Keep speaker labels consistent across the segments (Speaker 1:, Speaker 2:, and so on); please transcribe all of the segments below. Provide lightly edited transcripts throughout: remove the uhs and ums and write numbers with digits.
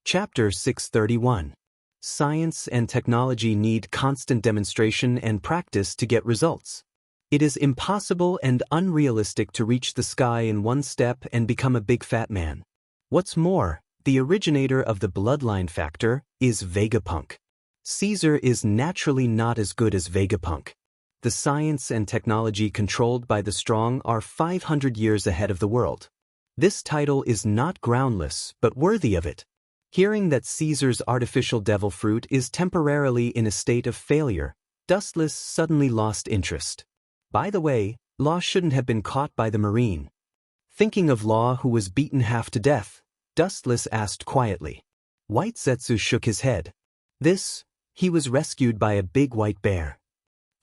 Speaker 1: Chapter 631. Science and technology need constant demonstration and practice to get results. It is impossible and unrealistic to reach the sky in one step and become a big fat man. What's more, the originator of the bloodline factor is Vegapunk. Caesar is naturally not as good as Vegapunk. The science and technology controlled by the strong are 500 years ahead of the world. This title is not groundless, but worthy of it. Hearing that Caesar's artificial devil fruit is temporarily in a state of failure, Dustless suddenly lost interest. By the way, Law shouldn't have been caught by the Marine. Thinking of Law, who was beaten half to death, Dustless asked quietly. White Zetsu shook his head. He was rescued by a big white bear.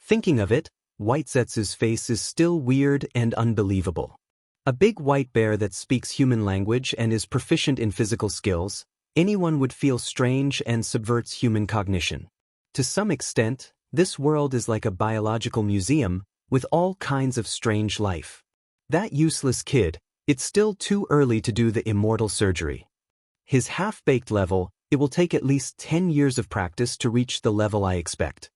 Speaker 1: Thinking of it, White Zetsu's face is still weird and unbelievable. A big white bear that speaks human language and is proficient in physical skills. Anyone would feel strange and subverts human cognition. To some extent, this world is like a biological museum with all kinds of strange life. That useless kid, it's still too early to do the immortal surgery. His half-baked level, it will take at least 10 years of practice to reach the level I expect.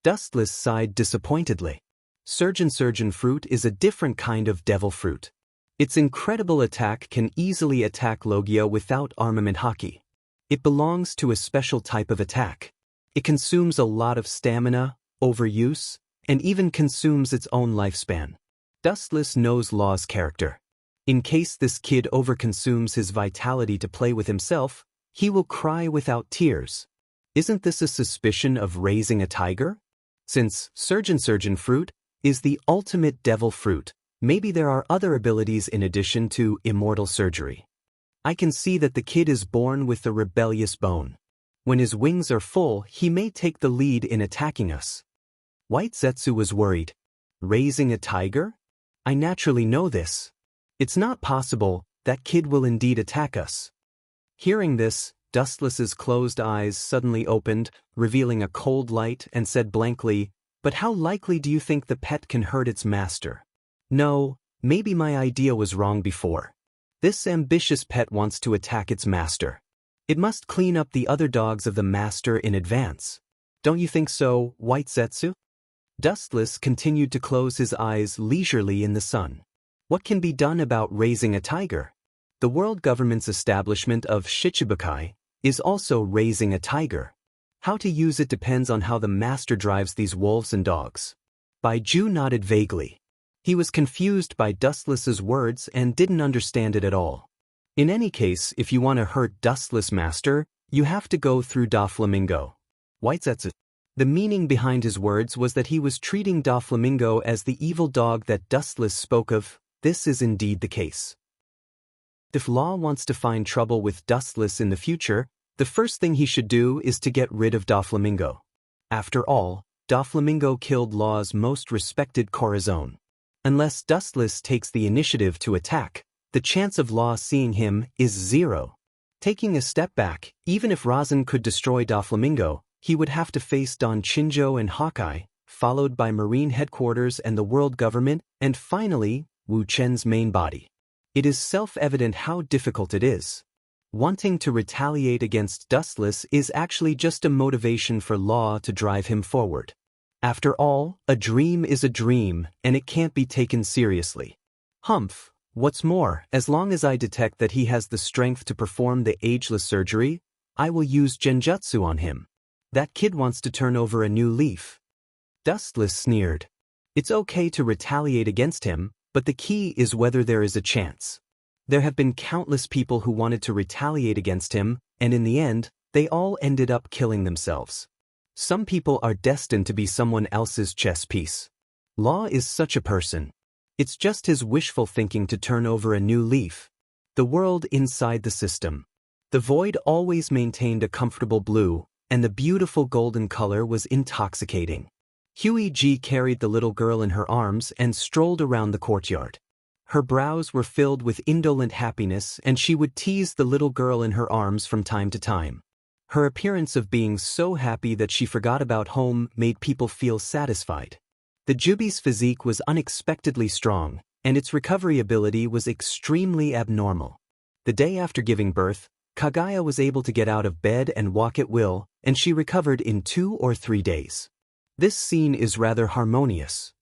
Speaker 1: Dustless sighed disappointedly. Surgeon fruit is a different kind of devil fruit. Its incredible attack can easily attack Logia without armament haki. It belongs to a special type of attack. It consumes a lot of stamina, overuse, and even consumes its own lifespan. Dustless knows Law's character. In case this kid overconsumes his vitality to play with himself, he will cry without tears. Isn't this a suspicion of raising a tiger? Since surgeon fruit is the ultimate devil fruit, maybe there are other abilities in addition to immortal surgery. I can see that the kid is born with the rebellious bone. When his wings are full, he may take the lead in attacking us. White Zetsu was worried. Raising a tiger? I naturally know this. It's not possible, that kid will indeed attack us. Hearing this, Dustless's closed eyes suddenly opened, revealing a cold light, and said blankly, But how likely do you think the pet can hurt its master? No, maybe my idea was wrong before. This ambitious pet wants to attack its master. It must clean up the other dogs of the master in advance. Don't you think so, White Zetsu? Dustless continued to close his eyes leisurely in the sun. What can be done about raising a tiger? The world government's establishment of Shichibukai is also raising a tiger. How to use it depends on how the master drives these wolves and dogs. Baiju nodded vaguely. He was confused by Dustless's words and didn't understand it at all. In any case, if you want to hurt Dustless master, you have to go through Doflamingo. White Zetsu. The meaning behind his words was that he was treating Doflamingo as the evil dog that Dustless spoke of. This is indeed the case. If Law wants to find trouble with Dustless in the future, the first thing he should do is to get rid of Doflamingo. After all, Doflamingo killed Law's most respected Corazon. Unless Dustless takes the initiative to attack, the chance of Law seeing him is 0. Taking a step back, even if Razan could destroy Doflamingo, he would have to face Don Chinjo and Hawkeye, followed by Marine headquarters and the world government, and finally, Wu Chen's main body. It is self-evident how difficult it is. Wanting to retaliate against Dustless is actually just a motivation for Law to drive him forward. After all, a dream is a dream, and it can't be taken seriously. Humph, what's more, as long as I detect that he has the strength to perform the ageless surgery, I will use genjutsu on him. That kid wants to turn over a new leaf. Dustless sneered. It's okay to retaliate against him, but the key is whether there is a chance. There have been countless people who wanted to retaliate against him, and in the end, they all ended up killing themselves. Some people are destined to be someone else's chess piece. Law is such a person. It's just his wishful thinking to turn over a new leaf. The world inside the system. The void always maintained a comfortable blue, and the beautiful golden color was intoxicating. Huey G carried the little girl in her arms and strolled around the courtyard. Her brows were filled with indolent happiness, and she would tease the little girl in her arms from time to time. Her appearance of being so happy that she forgot about home made people feel satisfied. The Jubi's physique was unexpectedly strong, and its recovery ability was extremely abnormal. The day after giving birth, Kagaya was able to get out of bed and walk at will, and she recovered in 2 or 3 days. This scene is rather harmonious.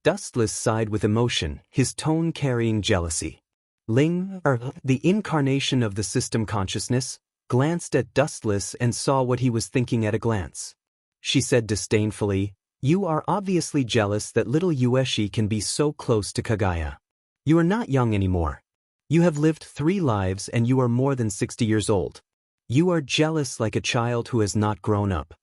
Speaker 1: Dustless sighed with emotion, his tone carrying jealousy. Ling, the incarnation of the system consciousness, glanced at Dustless and saw what he was thinking at a glance. She said disdainfully, "You are obviously jealous that little Ueshi can be so close to Kagaya. You are not young anymore. You have lived 3 lives and you are more than 60 years old. You are jealous like a child who has not grown up."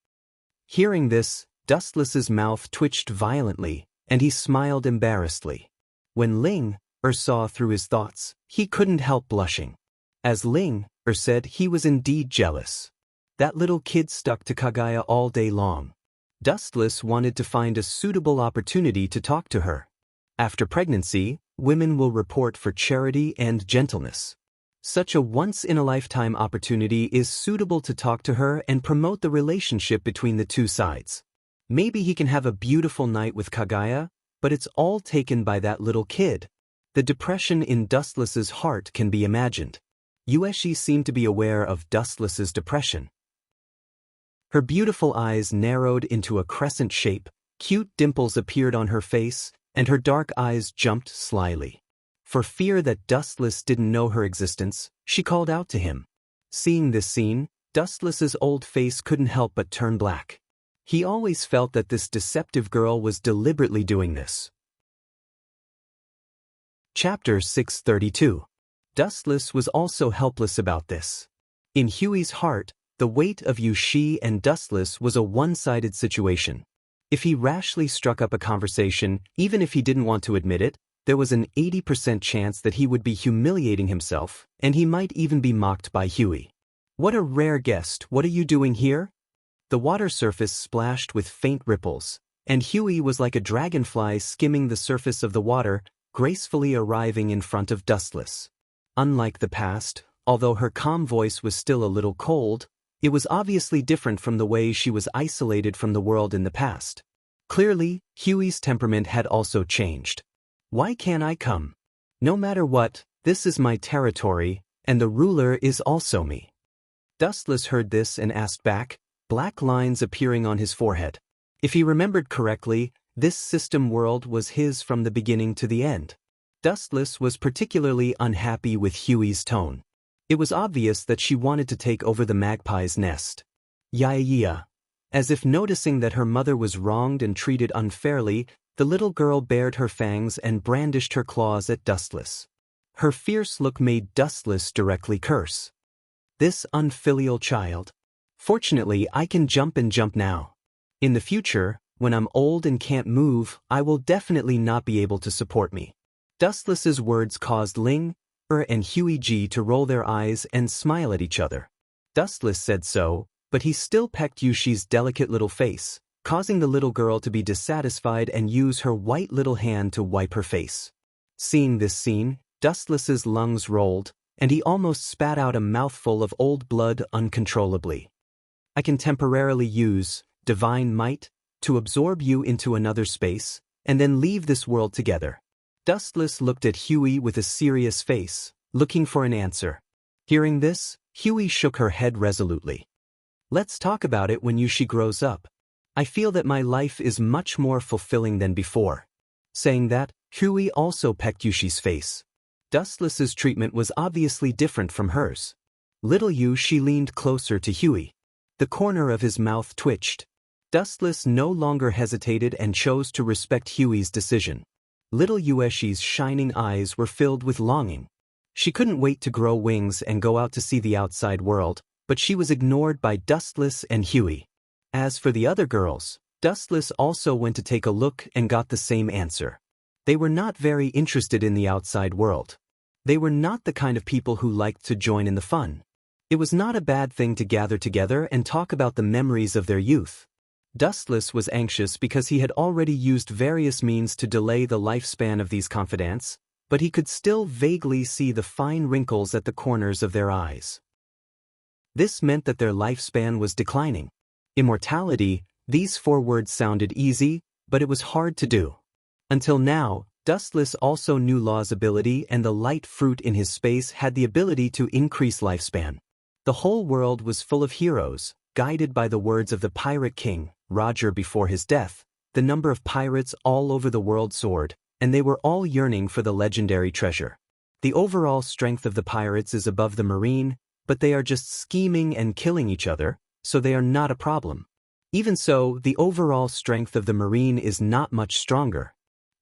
Speaker 1: Hearing this, Dustless's mouth twitched violently, and he smiled embarrassedly. When Ling saw through his thoughts, he couldn't help blushing. As Ling said, he was indeed jealous. That little kid stuck to Kagaya all day long. Dustless wanted to find a suitable opportunity to talk to her. After pregnancy, women will report for charity and gentleness. Such a once-in-a-lifetime opportunity is suitable to talk to her and promote the relationship between the 2 sides. Maybe he can have a beautiful night with Kagaya, but it's all taken by that little kid. The depression in Dustless's heart can be imagined. Ueshi seemed to be aware of Dustless's depression. Her beautiful eyes narrowed into a crescent shape, cute dimples appeared on her face, and her dark eyes jumped slyly. For fear that Dustless didn't know her existence, she called out to him. Seeing this scene, Dustless's old face couldn't help but turn black. He always felt that this deceptive girl was deliberately doing this. Chapter 632. Dustless was also helpless about this. In Huey's heart, the weight of Yushi and Dustless was a one-sided situation. If he rashly struck up a conversation, even if he didn't want to admit it, there was an 80% chance that he would be humiliating himself, and he might even be mocked by Huey. "What a rare guest, what are you doing here?" The water surface splashed with faint ripples, and Huey was like a dragonfly skimming the surface of the water, gracefully arriving in front of Dustless. Unlike the past, although her calm voice was still a little cold, it was obviously different from the way she was isolated from the world in the past. Clearly, Huey's temperament had also changed. "Why can't I come? No matter what, this is my territory, and the ruler is also me." Dustless heard this and asked back, black lines appearing on his forehead. If he remembered correctly, this system world was his from the beginning to the end. Dustless was particularly unhappy with Huey's tone. It was obvious that she wanted to take over the magpie's nest. "Yeah." As if noticing that her mother was wronged and treated unfairly, the little girl bared her fangs and brandished her claws at Dustless. Her fierce look made Dustless directly curse. "This unfilial child. Fortunately, I can jump and jump now. In the future, when I'm old and can't move, I will definitely not be able to support me." Dustless's words caused Ling and Huey G to roll their eyes and smile at each other. Dustless said so, but he still pecked Yushi's delicate little face, causing the little girl to be dissatisfied and use her white little hand to wipe her face. Seeing this scene, Dustless's lungs rolled, and he almost spat out a mouthful of old blood uncontrollably. "I can temporarily use divine might to absorb you into another space, and then leave this world together." Dustless looked at Huey with a serious face, looking for an answer. Hearing this, Huey shook her head resolutely. "Let's talk about it when Yushi grows up. I feel that my life is much more fulfilling than before." Saying that, Huey also pecked Yushi's face. Dustless's treatment was obviously different from hers. Little Yushi leaned closer to Huey. The corner of his mouth twitched. Dustless no longer hesitated and chose to respect Huey's decision. Little Ueshi's shining eyes were filled with longing. She couldn't wait to grow wings and go out to see the outside world, but she was ignored by Dustless and Huey. As for the other girls, Dustless also went to take a look and got the same answer. They were not very interested in the outside world. They were not the kind of people who liked to join in the fun. It was not a bad thing to gather together and talk about the memories of their youth. Dustless was anxious because he had already used various means to delay the lifespan of these confidants, but he could still vaguely see the fine wrinkles at the corners of their eyes. This meant that their lifespan was declining. Immortality, these 4 words sounded easy, but it was hard to do. Until now, Dustless also knew Law's ability, and the light fruit in his space had the ability to increase lifespan. The whole world was full of heroes, guided by the words of the pirate king, Roger. Before his death, the number of pirates all over the world soared, and they were all yearning for the legendary treasure. The overall strength of the pirates is above the marine, but they are just scheming and killing each other, so they are not a problem. Even so, the overall strength of the marine is not much stronger.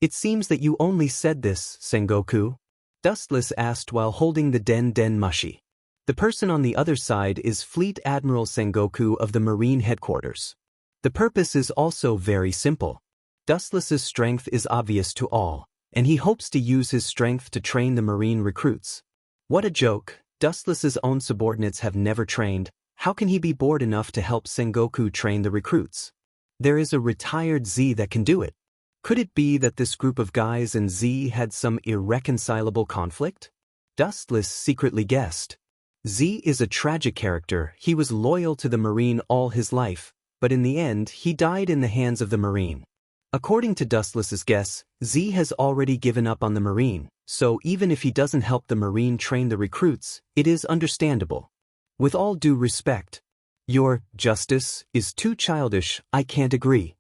Speaker 1: It seems that you only said this, Sengoku? Dustless asked while holding the den mushi. The person on the other side is Fleet Admiral Sengoku of the Marine Headquarters. The purpose is also very simple. Dustless's strength is obvious to all, and he hopes to use his strength to train the Marine recruits. What a joke, Dustless's own subordinates have never trained. How can he be bored enough to help Sengoku train the recruits? There is a retired Z that can do it. Could it be that this group of guys and Z had some irreconcilable conflict? Dustless secretly guessed. Z is a tragic character. He was loyal to the Marine all his life, but in the end he died in the hands of the Marine. According to Dustless's guess, Z has already given up on the Marine, so even if he doesn't help the Marine train the recruits, it is understandable. With all due respect, your justice is too childish. I can't agree.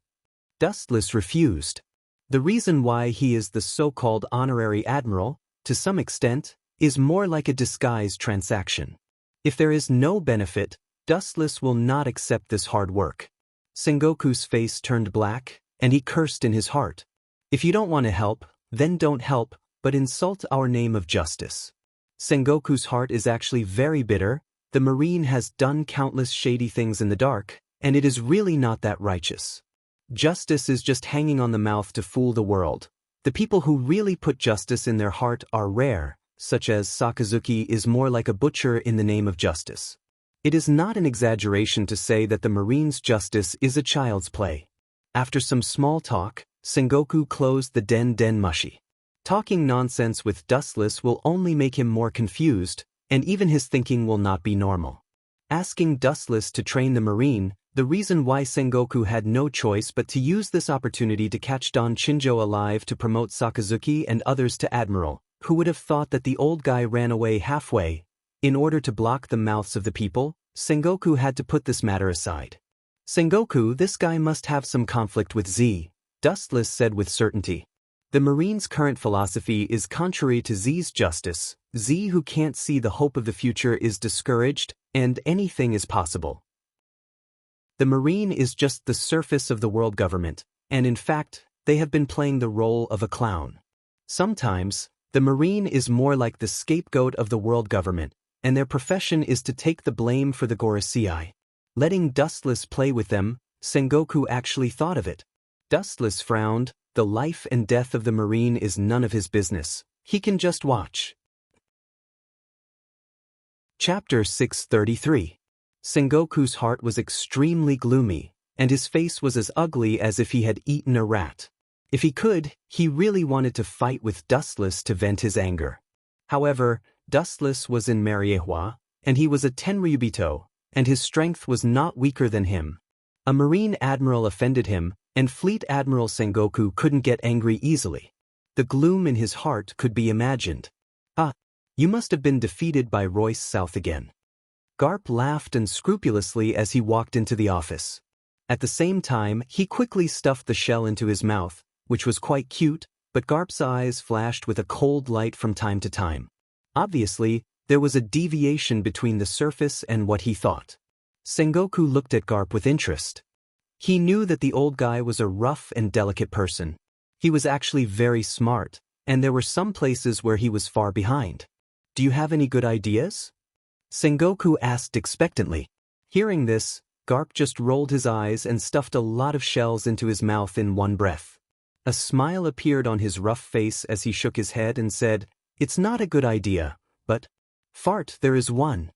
Speaker 1: Dustless refused. The reason why he is the so-called honorary admiral, to some extent, is more like a disguised transaction. If there is no benefit, Dustless will not accept this hard work. Sengoku's face turned black, and he cursed in his heart. If you don't want to help, then don't help, but insult our name of justice. Sengoku's heart is actually very bitter. The Marine has done countless shady things in the dark, and it is really not that righteous. Justice is just hanging on the mouth to fool the world. The people who really put justice in their heart are rare, such as Sakazuki is more like a butcher in the name of justice. It is not an exaggeration to say that the Marine's justice is a child's play. After some small talk, Sengoku closed the den mushi. Talking nonsense with Dustless will only make him more confused, and even his thinking will not be normal. Asking Dustless to train the Marine, the reason why Sengoku had no choice but to use this opportunity to catch Don Chinjo alive to promote Sakazuki and others to Admiral. Who would have thought that the old guy ran away halfway? In order to block the mouths of the people, Sengoku had to put this matter aside. Sengoku, this guy must have some conflict with Z, Dustless said with certainty. The Marine's current philosophy is contrary to Z's justice. Z who can't see the hope of the future is discouraged, and anything is possible. The Marine is just the surface of the world government, and in fact, they have been playing the role of a clown. Sometimes, the Marine is more like the scapegoat of the world government, and their profession is to take the blame for the Gorosei. Letting Dustless play with them, Sengoku actually thought of it. Dustless frowned. The life and death of the Marine is none of his business. He can just watch. Chapter 633. Sengoku's heart was extremely gloomy, and his face was as ugly as if he had eaten a rat. If he could, he really wanted to fight with Dustless to vent his anger. However, Dustless was in Mariehua, and he was a Tenryubito, and his strength was not weaker than him. A Marine admiral offended him, and Fleet Admiral Sengoku couldn't get angry easily. The gloom in his heart could be imagined. Ah, you must have been defeated by Royce South again. Garp laughed unscrupulously as he walked into the office. At the same time, he quickly stuffed the shell into his mouth, which was quite cute, but Garp's eyes flashed with a cold light from time to time. Obviously, there was a deviation between the surface and what he thought. Sengoku looked at Garp with interest. He knew that the old guy was a rough and delicate person. He was actually very smart, and there were some places where he was far behind. Do you have any good ideas? Sengoku asked expectantly. Hearing this, Garp just rolled his eyes and stuffed a lot of shells into his mouth in one breath. A smile appeared on his rough face as he shook his head and said, "It's not a good idea, but fart, there is one."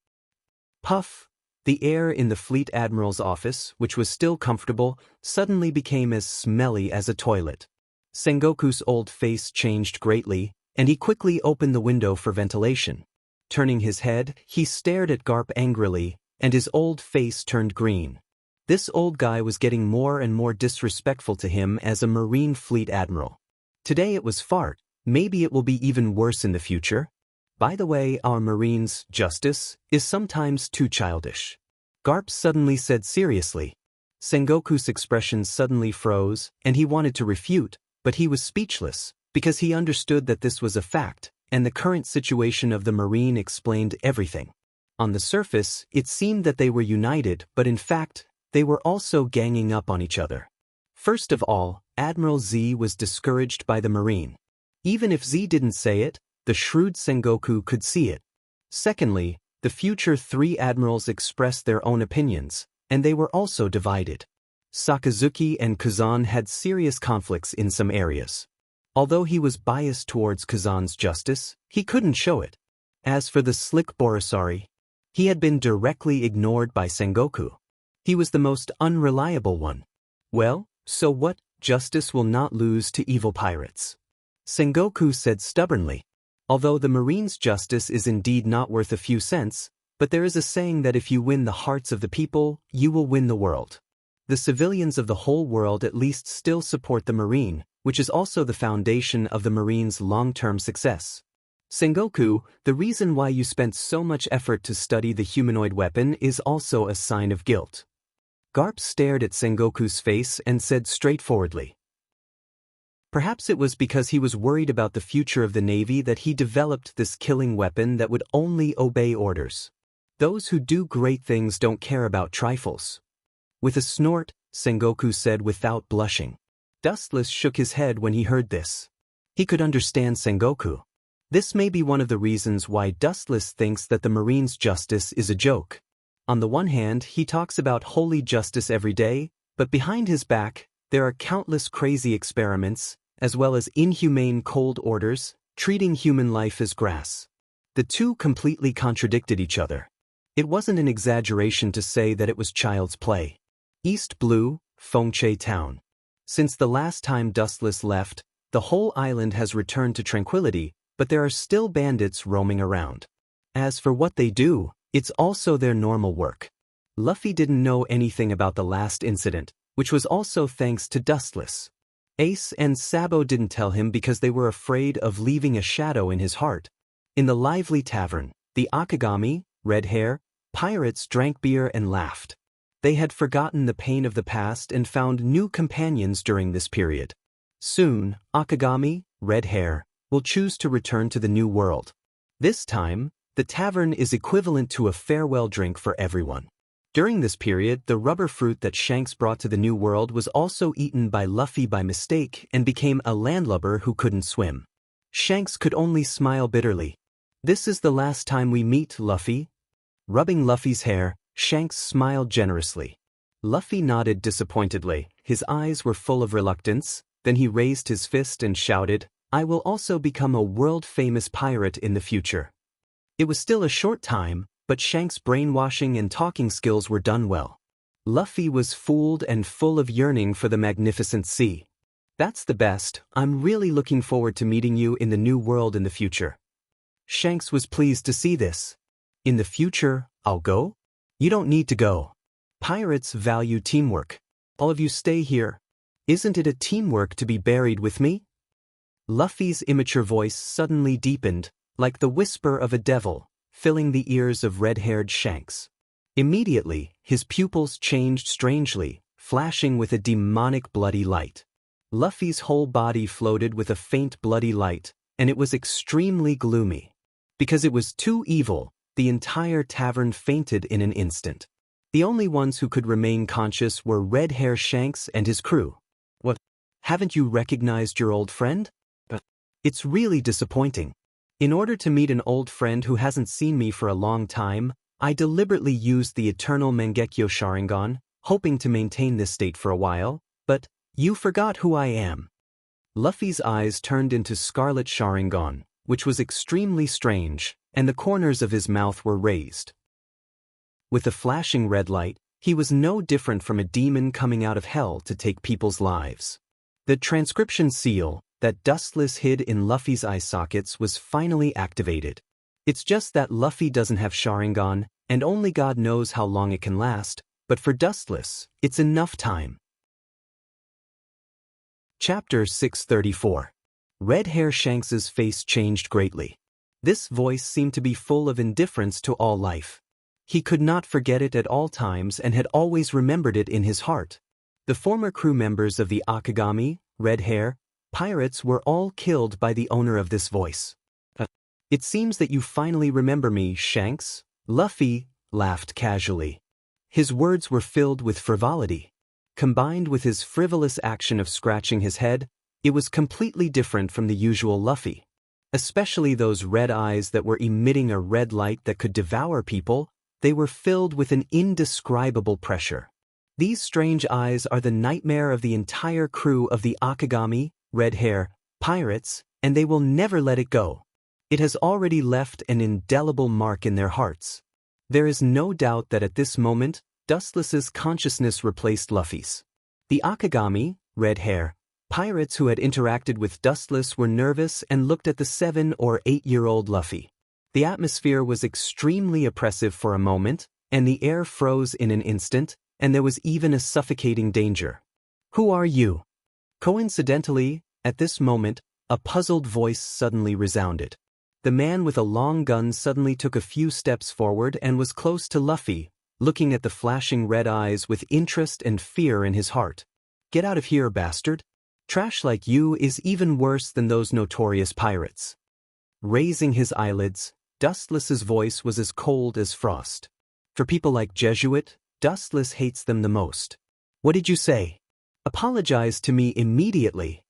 Speaker 1: Puff. The air in the Fleet Admiral's office, which was still comfortable, suddenly became as smelly as a toilet. Sengoku's old face changed greatly, and he quickly opened the window for ventilation. Turning his head, he stared at Garp angrily, and his old face turned green. This old guy was getting more and more disrespectful to him as a Marine Fleet Admiral. Today it was fart, maybe it will be even worse in the future. By the way, our Marine's justice is sometimes too childish. Garp suddenly said seriously. Sengoku's expression suddenly froze, and he wanted to refute, but he was speechless, because he understood that this was a fact, and the current situation of the Marine explained everything. On the surface, it seemed that they were united, but in fact, they were also ganging up on each other. First of all, Admiral Z was discouraged by the Marine. Even if Z didn't say it, the shrewd Sengoku could see it. Secondly, the future three admirals expressed their own opinions, and they were also divided. Sakazuki and Kazan had serious conflicts in some areas. Although he was biased towards Kazan's justice, he couldn't show it. As for the slick Borisari, he had been directly ignored by Sengoku. He was the most unreliable one. Well, so what? Justice will not lose to evil pirates. Sengoku said stubbornly. Although the Marine's justice is indeed not worth a few cents, but there is a saying that if you win the hearts of the people, you will win the world. The civilians of the whole world at least still support the Marine, which is also the foundation of the Marine's long-term success. Sengoku, the reason why you spent so much effort to study the humanoid weapon is also a sign of guilt. Garp stared at Sengoku's face and said straightforwardly. Perhaps it was because he was worried about the future of the Navy that he developed this killing weapon that would only obey orders. Those who do great things don't care about trifles. With a snort, Sengoku said without blushing. Dustless shook his head when he heard this. He could understand Sengoku. This may be one of the reasons why Dustless thinks that the Marine's justice is a joke. On the one hand, he talks about holy justice every day, but behind his back, there are countless crazy experiments, as well as inhumane cold orders, treating human life as grass. The two completely contradicted each other. It wasn't an exaggeration to say that it was child's play. East Blue, Fengche Town. Since the last time Dustless left, the whole island has returned to tranquility, but there are still bandits roaming around. As for what they do, it's also their normal work. Luffy didn't know anything about the last incident, which was also thanks to Dustless. Ace and Sabo didn't tell him because they were afraid of leaving a shadow in his heart. In the lively tavern, the Akagami, red hair, pirates drank beer and laughed. They had forgotten the pain of the past and found new companions during this period. Soon, Akagami, red hair, will choose to return to the new world. This time, the tavern is equivalent to a farewell drink for everyone. During this period, the rubber fruit that Shanks brought to the New World was also eaten by Luffy by mistake and became a landlubber who couldn't swim. Shanks could only smile bitterly. This is the last time we meet, Luffy. Rubbing Luffy's hair, Shanks smiled generously. Luffy nodded disappointedly. His eyes were full of reluctance. Then he raised his fist and shouted, "I will also become a world-famous pirate in the future." It was still a short time, but Shanks' brainwashing and talking skills were done well. Luffy was fooled and full of yearning for the magnificent sea. "That's the best. I'm really looking forward to meeting you in the new world in the future." Shanks was pleased to see this. "In the future, I'll go? You don't need to go. Pirates value teamwork. All of you stay here. Isn't it a teamwork to be buried with me?" Luffy's immature voice suddenly deepened, like the whisper of a devil, filling the ears of red-haired Shanks. Immediately, his pupils changed strangely, flashing with a demonic bloody light. Luffy's whole body floated with a faint bloody light, and it was extremely gloomy. Because it was too evil, the entire tavern fainted in an instant. The only ones who could remain conscious were red-hair Shanks and his crew. "What? Haven't you recognized your old friend? It's really disappointing. In order to meet an old friend who hasn't seen me for a long time, I deliberately used the eternal Mangekyo Sharingan, hoping to maintain this state for a while, but you forgot who I am." Luffy's eyes turned into scarlet Sharingan, which was extremely strange, and the corners of his mouth were raised. With a flashing red light, he was no different from a demon coming out of hell to take people's lives. The transcription seal that Dustless hid in Luffy's eye sockets was finally activated. It's just that Luffy doesn't have Sharingan, and only God knows how long it can last, but for Dustless, it's enough time. Chapter 634. Red Hair Shanks's face changed greatly. This voice seemed to be full of indifference to all life. He could not forget it at all times and had always remembered it in his heart. The former crew members of the Akagami, Red Hair, pirates were all killed by the owner of this voice. It seems that you finally remember me, Shanks. Luffy laughed casually. His words were filled with frivolity. Combined with his frivolous action of scratching his head, it was completely different from the usual Luffy. Especially those red eyes that were emitting a red light that could devour people, they were filled with an indescribable pressure. These strange eyes are the nightmare of the entire crew of the Akagami, Red Hair, pirates, and they will never let it go. It has already left an indelible mark in their hearts. There is no doubt that at this moment, Dustless's consciousness replaced Luffy's. The Akagami, Red Hair, pirates who had interacted with Dustless were nervous and looked at the 7- or 8-year-old Luffy. The atmosphere was extremely oppressive for a moment, and the air froze in an instant, and there was even a suffocating danger. Who are you? Coincidentally, at this moment, a puzzled voice suddenly resounded. The man with a long gun suddenly took a few steps forward and was close to Luffy, looking at the flashing red eyes with interest and fear in his heart. Get out of here, bastard. Trash like you is even worse than those notorious pirates. Raising his eyelids, Dustless's voice was as cold as frost. For people like Jesuit, Dustless hates them the most. What did you say? Apologize to me immediately.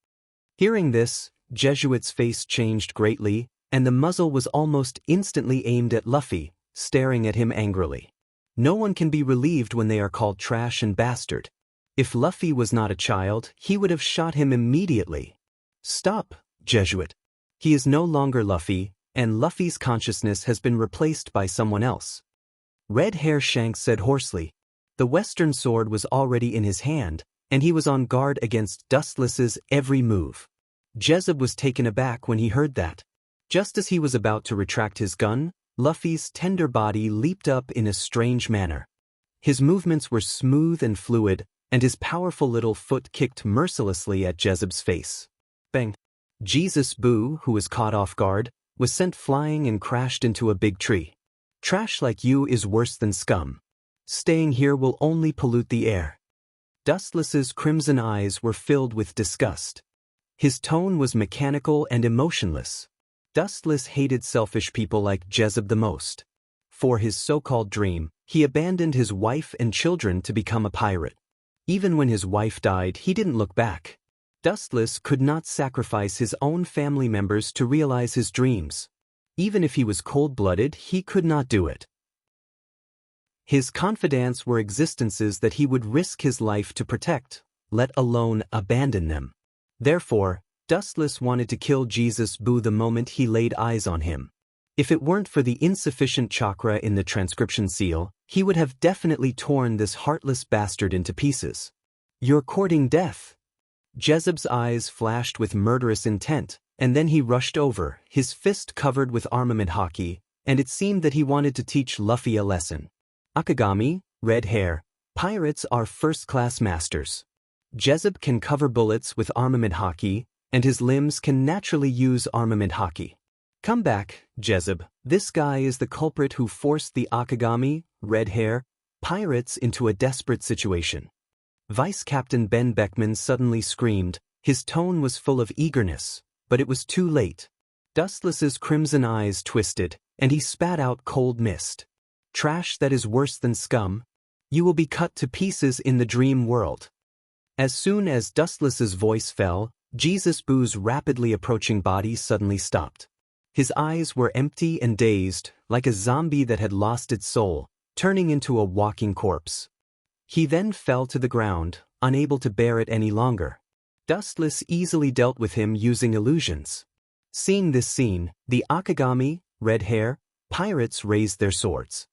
Speaker 1: Hearing this, Jesuit's face changed greatly, and the muzzle was almost instantly aimed at Luffy, staring at him angrily. No one can be relieved when they are called trash and bastard. If Luffy was not a child, he would have shot him immediately. Stop, Jesuit. He is no longer Luffy, and Luffy's consciousness has been replaced by someone else. Red Hair Shanks said hoarsely. The western sword was already in his hand, and he was on guard against Dustless's every move. Jezeb was taken aback when he heard that. Just as he was about to retract his gun, Luffy's tender body leaped up in a strange manner. His movements were smooth and fluid, and his powerful little foot kicked mercilessly at Jezeb's face. Bang! Jesus Boo, who was caught off guard, was sent flying and crashed into a big tree. Trash like you is worse than scum. Staying here will only pollute the air. Dustless's crimson eyes were filled with disgust. His tone was mechanical and emotionless. Dustless hated selfish people like Jezeb the most. For his so-called dream, he abandoned his wife and children to become a pirate. Even when his wife died, he didn't look back. Dustless could not sacrifice his own family members to realize his dreams. Even if he was cold-blooded, he could not do it. His confidants were existences that he would risk his life to protect, let alone abandon them. Therefore, Dustless wanted to kill Jesus Boo the moment he laid eyes on him. If it weren't for the insufficient chakra in the transcription seal, he would have definitely torn this heartless bastard into pieces. You're courting death. Jezeb's eyes flashed with murderous intent, and then he rushed over, his fist covered with armament hockey, and it seemed that he wanted to teach Luffy a lesson. Akagami, Red Hair, pirates are first-class masters. Jezeb can cover bullets with armament hockey, and his limbs can naturally use armament hockey. Come back, Jezeb. This guy is the culprit who forced the Akagami, Red Hair, pirates into a desperate situation. Vice Captain Ben Beckman suddenly screamed. His tone was full of eagerness, but it was too late. Dustless's crimson eyes twisted, and he spat out cold mist. Trash that is worse than scum. You will be cut to pieces in the dream world. As soon as Dustless's voice fell, Jesus Boo's rapidly approaching body suddenly stopped. His eyes were empty and dazed, like a zombie that had lost its soul, turning into a walking corpse. He then fell to the ground, unable to bear it any longer. Dustless easily dealt with him using illusions. Seeing this scene, the Akagami, Red Hair, pirates raised their swords.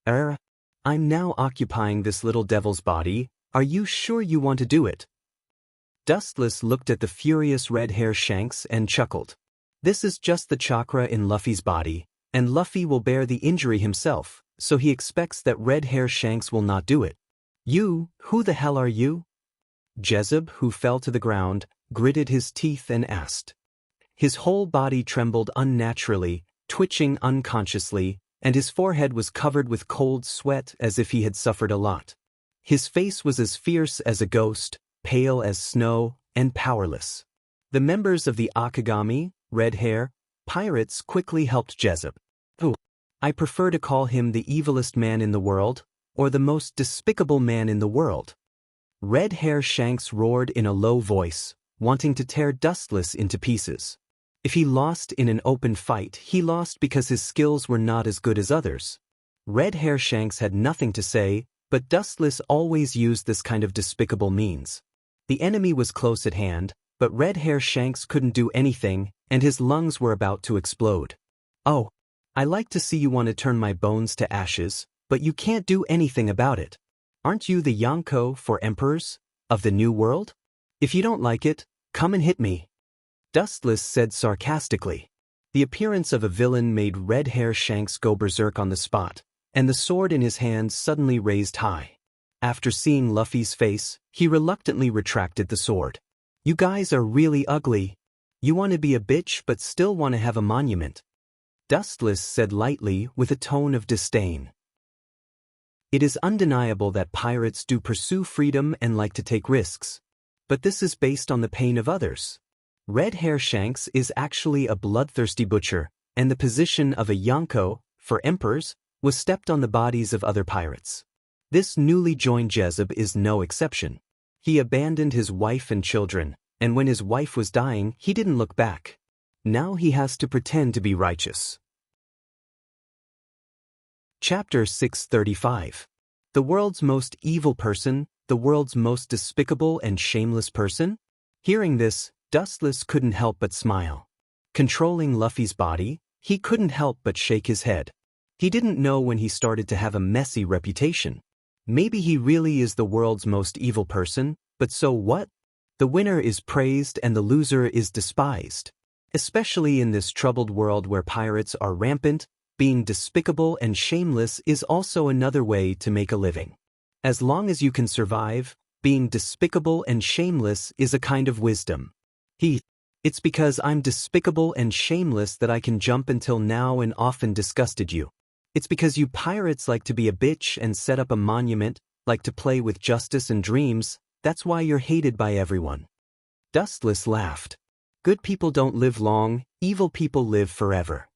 Speaker 1: I'm now occupying this little devil's body. Are you sure you want to do it? Dustless looked at the furious Red Hair Shanks and chuckled. This is just the chakra in Luffy's body, and Luffy will bear the injury himself, so he expects that Red Hair Shanks will not do it. You, who the hell are you? Jezeb, who fell to the ground, gritted his teeth and asked. His whole body trembled unnaturally, twitching unconsciously, and his forehead was covered with cold sweat as if he had suffered a lot. His face was as fierce as a ghost, pale as snow, and powerless. The members of the Akagami, red hair, pirates quickly helped Jezeb. "Oh, I prefer to call him the evilest man in the world, or the most despicable man in the world." Red Hair Shanks roared in a low voice, wanting to tear Dustless into pieces. If he lost in an open fight, he lost because his skills were not as good as others. Red Hair Shanks had nothing to say, but Dustless always used this kind of despicable means. The enemy was close at hand, but Red Hair Shanks couldn't do anything, and his lungs were about to explode. "Oh, I like to see you want to turn my bones to ashes, but you can't do anything about it. Aren't you the Yonko for emperors of the New World? If you don't like it, come and hit me," Dustless said sarcastically. The appearance of a villain made Red Hair Shanks go berserk on the spot, and the sword in his hand suddenly raised high. After seeing Luffy's face, he reluctantly retracted the sword. "You guys are really ugly. You want to be a bitch but still want to have a monument," Dustless said lightly with a tone of disdain. It is undeniable that pirates do pursue freedom and like to take risks. But this is based on the pain of others. Red Hair Shanks is actually a bloodthirsty butcher, and the position of a Yonko, for emperors, was stepped on the bodies of other pirates. This newly joined Jezeb is no exception. He abandoned his wife and children, and when his wife was dying, he didn't look back. Now he has to pretend to be righteous. Chapter 635. The world's most evil person, the world's most despicable and shameless person? Hearing this, Dustless couldn't help but smile. Controlling Luffy's body, he couldn't help but shake his head. He didn't know when he started to have a messy reputation. Maybe he really is the world's most evil person, but so what? The winner is praised and the loser is despised. Especially in this troubled world where pirates are rampant, being despicable and shameless is also another way to make a living. As long as you can survive, being despicable and shameless is a kind of wisdom. It's because I'm despicable and shameless that I can jump until now and often disgusted you. It's because you pirates like to be a bitch and set up a monument, like to play with justice and dreams, that's why you're hated by everyone." Dustless laughed. Good people don't live long, evil people live forever.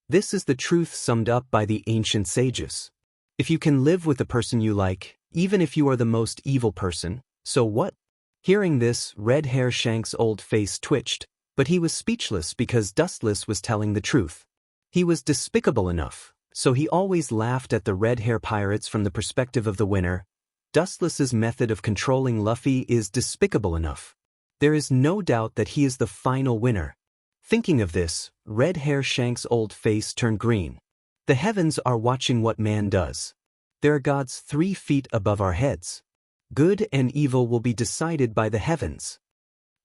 Speaker 1: This is the truth summed up by the ancient sages. If you can live with the person you like, even if you are the most evil person, so what? Hearing this, Red Hair Shanks' old face twitched, but he was speechless because Dustless was telling the truth. He was despicable enough, so he always laughed at the red hair pirates from the perspective of the winner. Dustless's method of controlling Luffy is despicable enough. There is no doubt that he is the final winner. Thinking of this, Red Hair Shanks' old face turned green. The heavens are watching what man does. There are gods 3 feet above our heads. Good and evil will be decided by the heavens.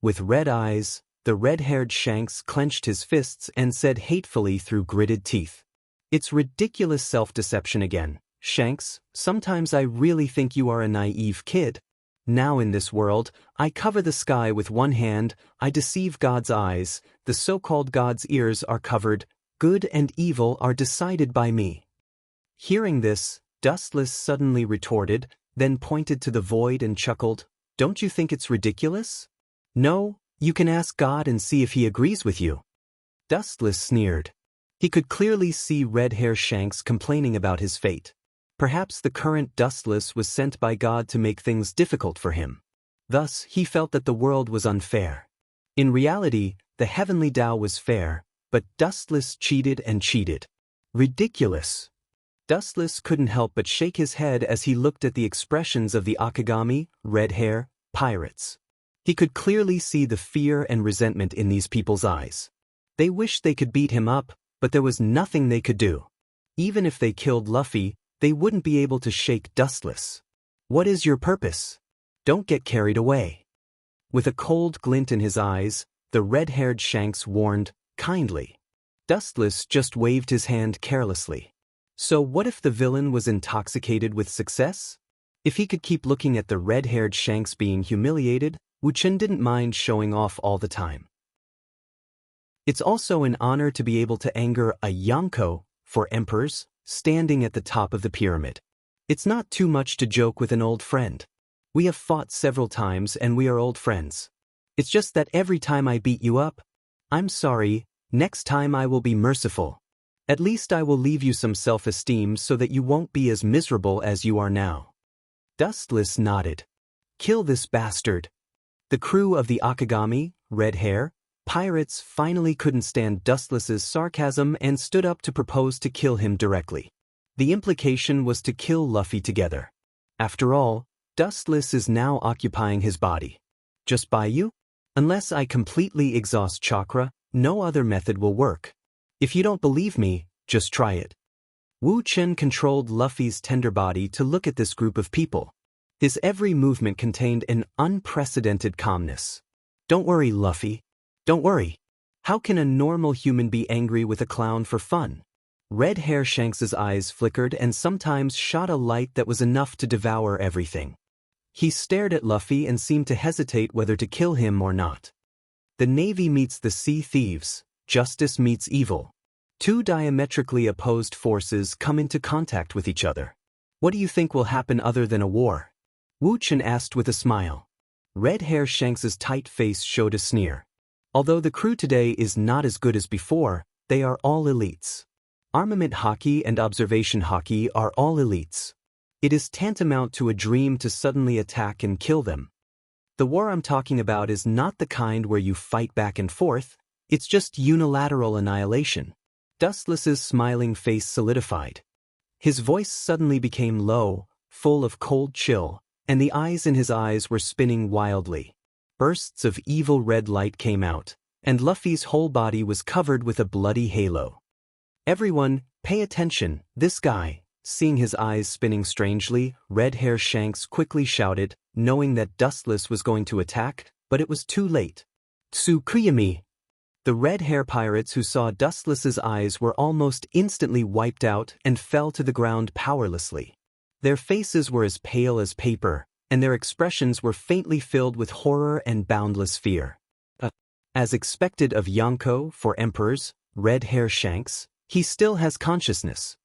Speaker 1: With red eyes, the red-haired Shanks clenched his fists and said hatefully through gritted teeth. "It's ridiculous self-deception again, Shanks. Sometimes I really think you are a naive kid. Now in this world, I cover the sky with one hand, I deceive God's eyes, the so-called God's ears are covered, good and evil are decided by me." Hearing this, Dustless suddenly retorted, then pointed to the void and chuckled, "Don't you think it's ridiculous? No, you can ask God and see if he agrees with you." Dustless sneered. He could clearly see Red Hair Shanks complaining about his fate. Perhaps the current Dustless was sent by God to make things difficult for him. Thus, he felt that the world was unfair. In reality, the heavenly Tao was fair, but Dustless cheated and cheated. Ridiculous. Dustless couldn't help but shake his head as he looked at the expressions of the Akagami, red hair, pirates. He could clearly see the fear and resentment in these people's eyes. They wished they could beat him up, but there was nothing they could do. Even if they killed Luffy, they wouldn't be able to shake Dustless. "What is your purpose? Don't get carried away." With a cold glint in his eyes, the red-haired Shanks warned, kindly. Dustless just waved his hand carelessly. So what if the villain was intoxicated with success? If he could keep looking at the red-haired Shanks being humiliated, Wuchen didn't mind showing off all the time. It's also an honor to be able to anger a Yonko, for emperors, standing at the top of the pyramid. It's not too much to joke with an old friend. We have fought several times and we are old friends. It's just that every time I beat you up, I'm sorry, next time I will be merciful. At least I will leave you some self-esteem so that you won't be as miserable as you are now. Dustless nodded. Kill this bastard. The crew of the Akagami, red hair, pirates finally couldn't stand Dustless's sarcasm and stood up to propose to kill him directly. The implication was to kill Luffy together. After all, Dustless is now occupying his body. Just by you? Unless I completely exhaust chakra, no other method will work. If you don't believe me, just try it. Wu Chen controlled Luffy's tender body to look at this group of people. His every movement contained an unprecedented calmness. Don't worry, Luffy. Don't worry. How can a normal human be angry with a clown for fun? Red Hair Shanks's eyes flickered and sometimes shot a light that was enough to devour everything. He stared at Luffy and seemed to hesitate whether to kill him or not. The Navy meets the Sea Thieves, justice meets evil. Two diametrically opposed forces come into contact with each other. What do you think will happen other than a war? Wu Chen asked with a smile. Red Hair Shanks's tight face showed a sneer. Although the crew today is not as good as before, they are all elites. Armament hockey and observation hockey are all elites. It is tantamount to a dream to suddenly attack and kill them. The war I'm talking about is not the kind where you fight back and forth, it's just unilateral annihilation. Dustless's smiling face solidified. His voice suddenly became low, full of cold chill, and the eyes in his eyes were spinning wildly. Bursts of evil red light came out, and Luffy's whole body was covered with a bloody halo. Everyone, pay attention, this guy. Seeing his eyes spinning strangely, Red Hair Shanks quickly shouted, knowing that Dustless was going to attack, but it was too late. Tsukuyami! The red hair pirates who saw Dustless's eyes were almost instantly wiped out and fell to the ground powerlessly. Their faces were as pale as paper, and their expressions were faintly filled with horror and boundless fear. As expected of Yonko for emperors, Red Hair Shanks, he still has consciousness.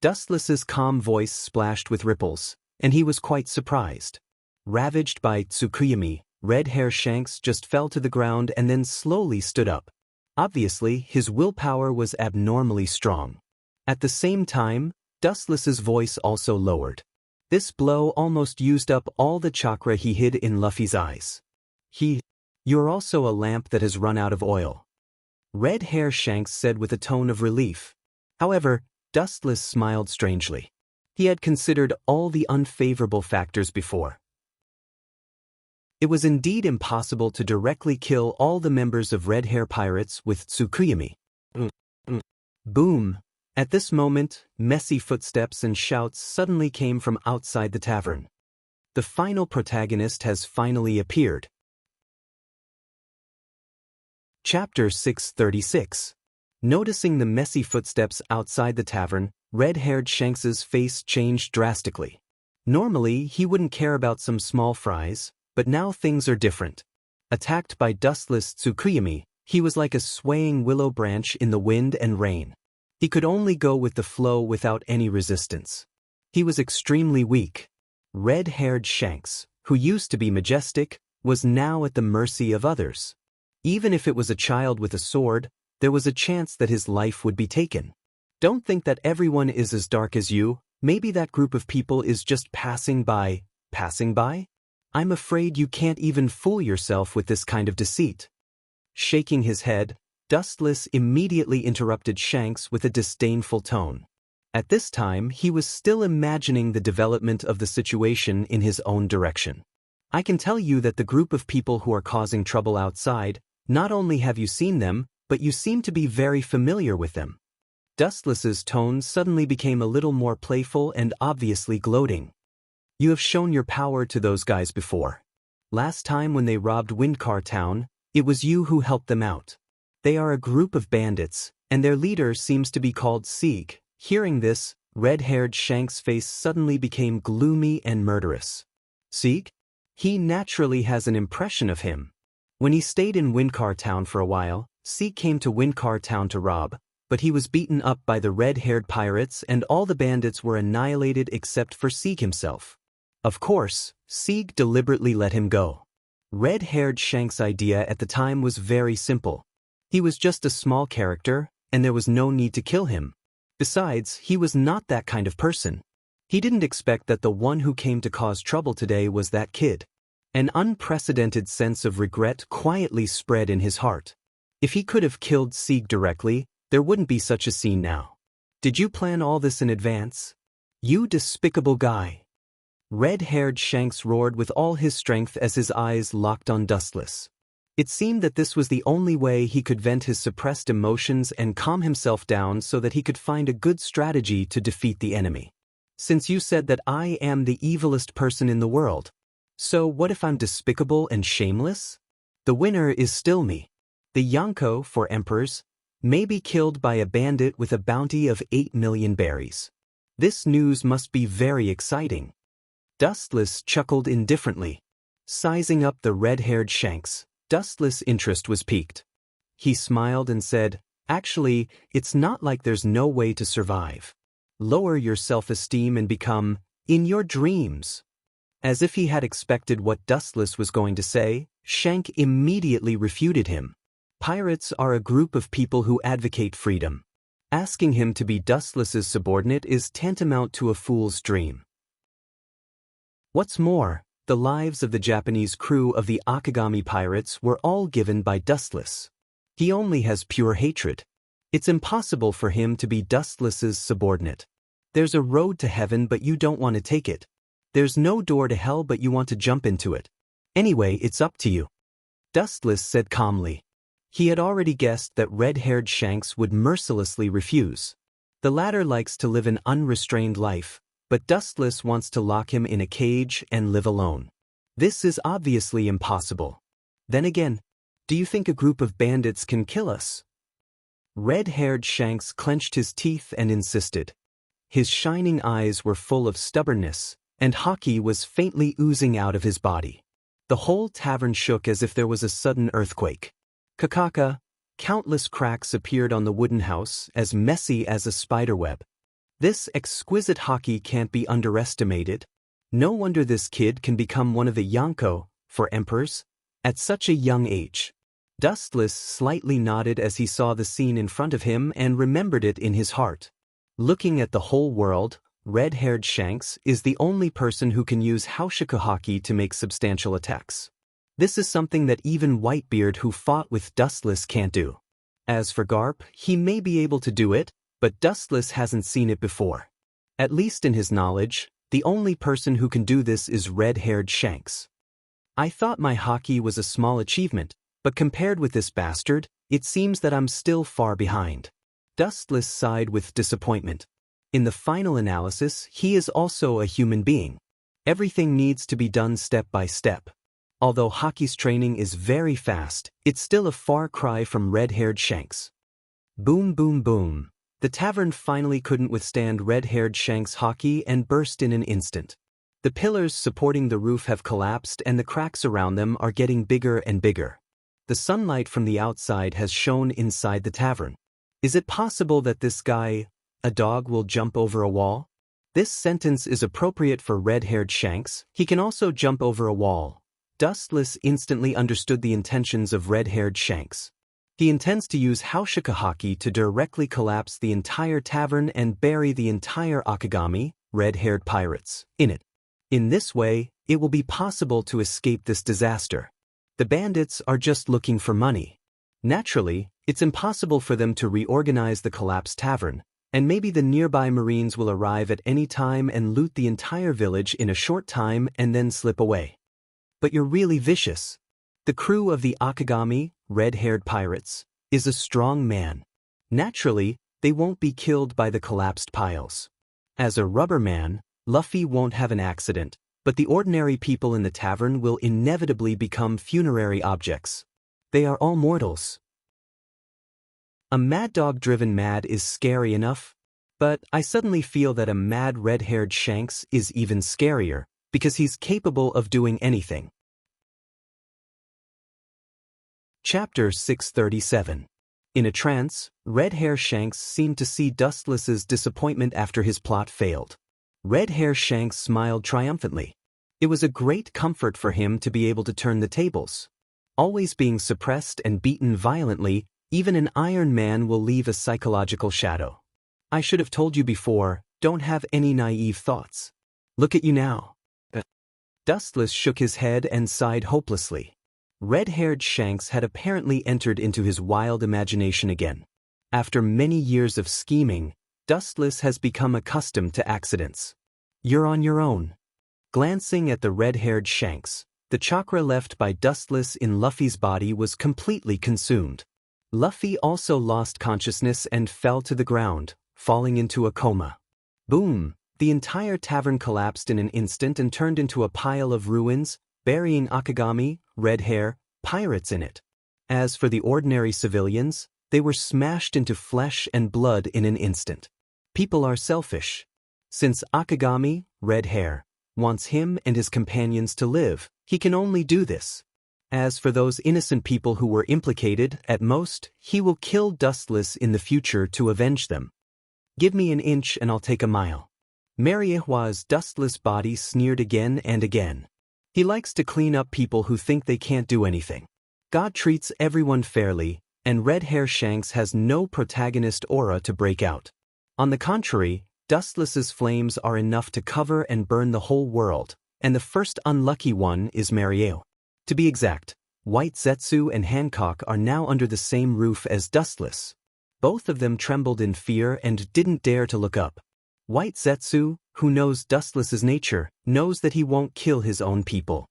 Speaker 1: Dustless's calm voice splashed with ripples, and he was quite surprised. Ravaged by Tsukuyami, Red Hair Shanks just fell to the ground and then slowly stood up. Obviously, his willpower was abnormally strong. At the same time, Dustless's voice also lowered. This blow almost used up all the chakra he hid in Luffy's eyes. You're also a lamp that has run out of oil. Red Hair Shanks said with a tone of relief. However, Dustless smiled strangely. He had considered all the unfavorable factors before. It was indeed impossible to directly kill all the members of Red Hair Pirates with Tsukuyami. Boom! At this moment, messy footsteps and shouts suddenly came from outside the tavern. The final protagonist has finally appeared. Chapter 636. Noticing the messy footsteps outside the tavern, red-haired Shanks's face changed drastically. Normally, he wouldn't care about some small fries, but now things are different. Attacked by dustless Tsukuyami, he was like a swaying willow branch in the wind and rain. He could only go with the flow without any resistance. He was extremely weak. Red-haired Shanks, who used to be majestic, was now at the mercy of others. Even if it was a child with a sword, there was a chance that his life would be taken. Don't think that everyone is as dark as you. Maybe that group of people is just passing by. Passing by? I'm afraid you can't even fool yourself with this kind of deceit. Shaking his head, Dustless immediately interrupted Shanks with a disdainful tone. At this time, he was still imagining the development of the situation in his own direction. I can tell you that the group of people who are causing trouble outside, not only have you seen them, but you seem to be very familiar with them. Dustless's tone suddenly became a little more playful and obviously gloating. You have shown your power to those guys before. Last time when they robbed Windcar Town, it was you who helped them out. They are a group of bandits, and their leader seems to be called Sieg. Hearing this, red-haired Shanks' face suddenly became gloomy and murderous. Sieg? He naturally has an impression of him. When he stayed in Windcar Town for a while, Seek came to Windcar Town to rob, but he was beaten up by the red-haired pirates and all the bandits were annihilated except for Sieg himself. Of course, Sieg deliberately let him go. Red-haired Shank's idea at the time was very simple. He was just a small character, and there was no need to kill him. Besides, he was not that kind of person. He didn't expect that the one who came to cause trouble today was that kid. An unprecedented sense of regret quietly spread in his heart. If he could have killed Sieg directly, there wouldn't be such a scene now. Did you plan all this in advance? You despicable guy. Red-haired Shanks roared with all his strength as his eyes locked on Dustless. It seemed that this was the only way he could vent his suppressed emotions and calm himself down so that he could find a good strategy to defeat the enemy. Since you said that I am the evilest person in the world, so what if I'm despicable and shameless? The winner is still me. The Yonko, for emperors, may be killed by a bandit with a bounty of 8 million berries. This news must be very exciting. Dustless chuckled indifferently. Sizing up the red-haired Shanks, Dustless' interest was piqued. He smiled and said, "Actually, it's not like there's no way to survive. Lower your self-esteem and become, in your dreams." As if he had expected what Dustless was going to say, Shank immediately refuted him. Pirates are a group of people who advocate freedom. Asking him to be Dustless's subordinate is tantamount to a fool's dream. What's more, the lives of the Japanese crew of the Akagami pirates were all given by Dustless. He only has pure hatred. It's impossible for him to be Dustless's subordinate. There's a road to heaven but you don't want to take it. There's no door to hell but you want to jump into it. Anyway, it's up to you. Dustless said calmly. He had already guessed that red-haired Shanks would mercilessly refuse. The latter likes to live an unrestrained life, but Dustless wants to lock him in a cage and live alone. This is obviously impossible. Then again, do you think a group of bandits can kill us? Red-haired Shanks clenched his teeth and insisted. His shining eyes were full of stubbornness, and hockey was faintly oozing out of his body. The whole tavern shook as if there was a sudden earthquake. Kakaka, countless cracks appeared on the wooden house, as messy as a spiderweb. This exquisite hockey can't be underestimated. No wonder this kid can become one of the Yonko, for emperors, at such a young age. Dustless slightly nodded as he saw the scene in front of him and remembered it in his heart. Looking at the whole world, red-haired Shanks is the only person who can use Haushiku hockey to make substantial attacks. This is something that even Whitebeard who fought with Dustless can't do. As for Garp, he may be able to do it, but Dustless hasn't seen it before. At least in his knowledge, the only person who can do this is red-haired Shanks. I thought my hockey was a small achievement, but compared with this bastard, it seems that I'm still far behind. Dustless sighed with disappointment. In the final analysis, he is also a human being. Everything needs to be done step by step. Although hockey's training is very fast, it's still a far cry from red-haired Shanks. Boom boom boom. The tavern finally couldn't withstand red-haired Shanks' hockey and burst in an instant. The pillars supporting the roof have collapsed and the cracks around them are getting bigger and bigger. The sunlight from the outside has shone inside the tavern. Is it possible that this guy, a dog, will jump over a wall? This sentence is appropriate for red-haired Shanks. He can also jump over a wall. Dustless instantly understood the intentions of red-haired Shanks. He intends to use Haushiku hockey to directly collapse the entire tavern and bury the entire Akagami, red-haired pirates, in it. In this way, it will be possible to escape this disaster. The bandits are just looking for money. Naturally, it's impossible for them to reorganize the collapsed tavern, and maybe the nearby Marines will arrive at any time and loot the entire village in a short time and then slip away. But you're really vicious. The crew of the Akagami, red-haired pirates, is a strong man. Naturally, they won't be killed by the collapsed piles. As a rubber man, Luffy won't have an accident, but the ordinary people in the tavern will inevitably become funerary objects. They are all mortals. A mad dog driven mad is scary enough, but I suddenly feel that a mad red-haired Shanks is even scarier, because he's capable of doing anything. Chapter 637. In a trance, Red Hair Shanks seemed to see Dustless's disappointment after his plot failed. Red Hair Shanks smiled triumphantly. It was a great comfort for him to be able to turn the tables. Always being suppressed and beaten violently, even an Iron Man will leave a psychological shadow. I should have told you before, don't have any naive thoughts. Look at you now. Dustless shook his head and sighed hopelessly. Red-haired Shanks had apparently entered into his wild imagination again. After many years of scheming, Dustless has become accustomed to accidents. You're on your own. Glancing at the red-haired Shanks, the chakra left by Dustless in Luffy's body was completely consumed. Luffy also lost consciousness and fell to the ground, falling into a coma. Boom! The entire tavern collapsed in an instant and turned into a pile of ruins, burying Akagami, Red Hair, pirates in it. As for the ordinary civilians, they were smashed into flesh and blood in an instant. People are selfish. Since Akagami, Red Hair, wants him and his companions to live, he can only do this. As for those innocent people who were implicated, at most, he will kill Dustless in the future to avenge them. Give me an inch and I'll take a mile. Mariehua's Dustless body sneered again and again. He likes to clean up people who think they can't do anything. God treats everyone fairly, and Red Hair Shanks has no protagonist aura to break out. On the contrary, Dustless's flames are enough to cover and burn the whole world, and the first unlucky one is Mariehu. To be exact, White Zetsu and Hancock are now under the same roof as Dustless. Both of them trembled in fear and didn't dare to look up. White Zetsu, who knows Dustless's nature, knows that he won't kill his own people.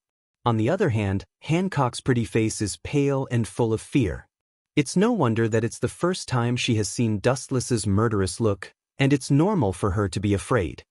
Speaker 1: On the other hand, Hancock's pretty face is pale and full of fear. It's no wonder that it's the first time she has seen Dustless's murderous look, and it's normal for her to be afraid.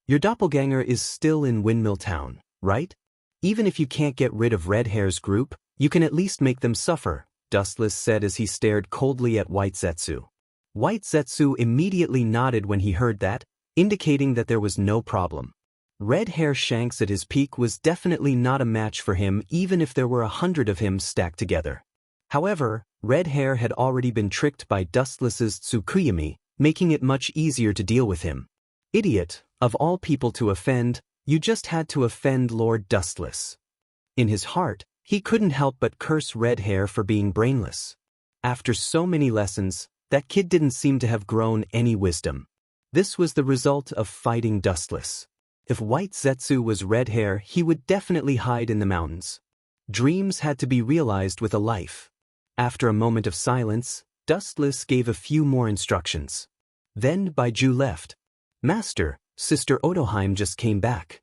Speaker 1: Your doppelganger is still in Windmill Town, right? Even if you can't get rid of Red Hair's group, you can at least make them suffer, Dustless said as he stared coldly at White Zetsu. White Zetsu immediately nodded when he heard that, indicating that there was no problem. Red Hair Shanks at his peak was definitely not a match for him even if there were 100 of him stacked together. However, Red Hair had already been tricked by Dustless's Tsukuyomi, making it much easier to deal with him. Idiot, of all people to offend, you just had to offend Lord Dustless. In his heart, he couldn't help but curse Red Hair for being brainless. After so many lessons, that kid didn't seem to have grown any wisdom. This was the result of fighting Dustless. If White Zetsu was Red Hair, he would definitely hide in the mountains. Dreams had to be realized with a life. After a moment of silence, Dustless gave a few more instructions. Then Baiju left. Master, Sister Otoheim just came back.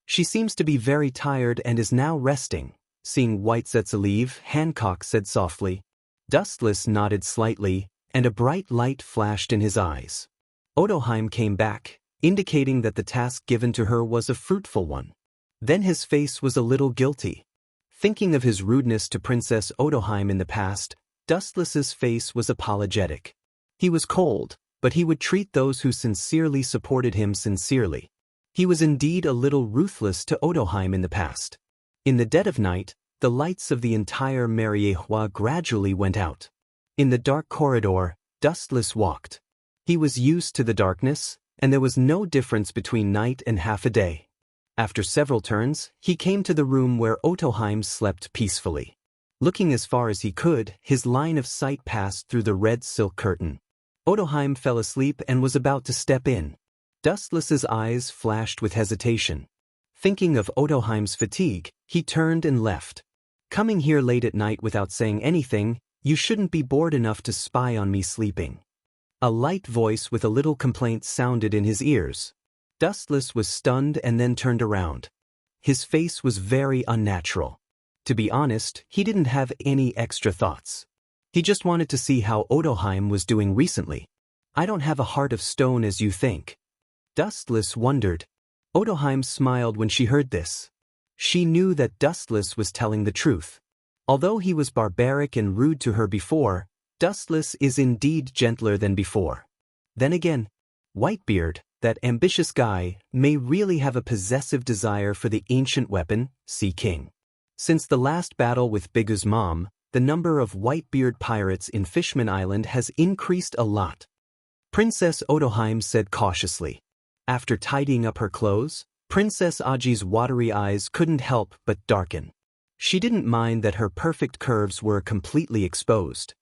Speaker 1: She seems to be very tired and is now resting. Seeing White Zetsu leave, Hancock said softly. Dustless nodded slightly, and a bright light flashed in his eyes. Otoheim came back, indicating that the task given to her was a fruitful one. Then his face was a little guilty. Thinking of his rudeness to Princess Otoheim in the past, Dustless's face was apologetic. He was cold, but he would treat those who sincerely supported him sincerely. He was indeed a little ruthless to Otoheim in the past. In the dead of night, the lights of the entire Mariehua gradually went out. In the dark corridor, Dustless walked. He was used to the darkness, and there was no difference between night and half a day. After several turns, he came to the room where Otoheim slept peacefully. Looking as far as he could, his line of sight passed through the red silk curtain. Otoheim fell asleep and was about to step in. Dustless's eyes flashed with hesitation. Thinking of Otoheim's fatigue, he turned and left. Coming here late at night without saying anything, you shouldn't be bored enough to spy on me sleeping. A light voice with a little complaint sounded in his ears. Dustless was stunned and then turned around. His face was very unnatural. To be honest, he didn't have any extra thoughts. He just wanted to see how Otoheim was doing recently. I don't have a heart of stone as you think. Dustless wondered. Otoheim smiled when she heard this. She knew that Dustless was telling the truth. Although he was barbaric and rude to her before, Dustless is indeed gentler than before. Then again, Whitebeard, that ambitious guy, may really have a possessive desire for the ancient weapon, Sea King. Since the last battle with Bigu's mom, the number of Whitebeard pirates in Fishman Island has increased a lot. Princess Otoheim said cautiously. After tidying up her clothes, Princess Aji's watery eyes couldn't help but darken. She didn't mind that her perfect curves were completely exposed.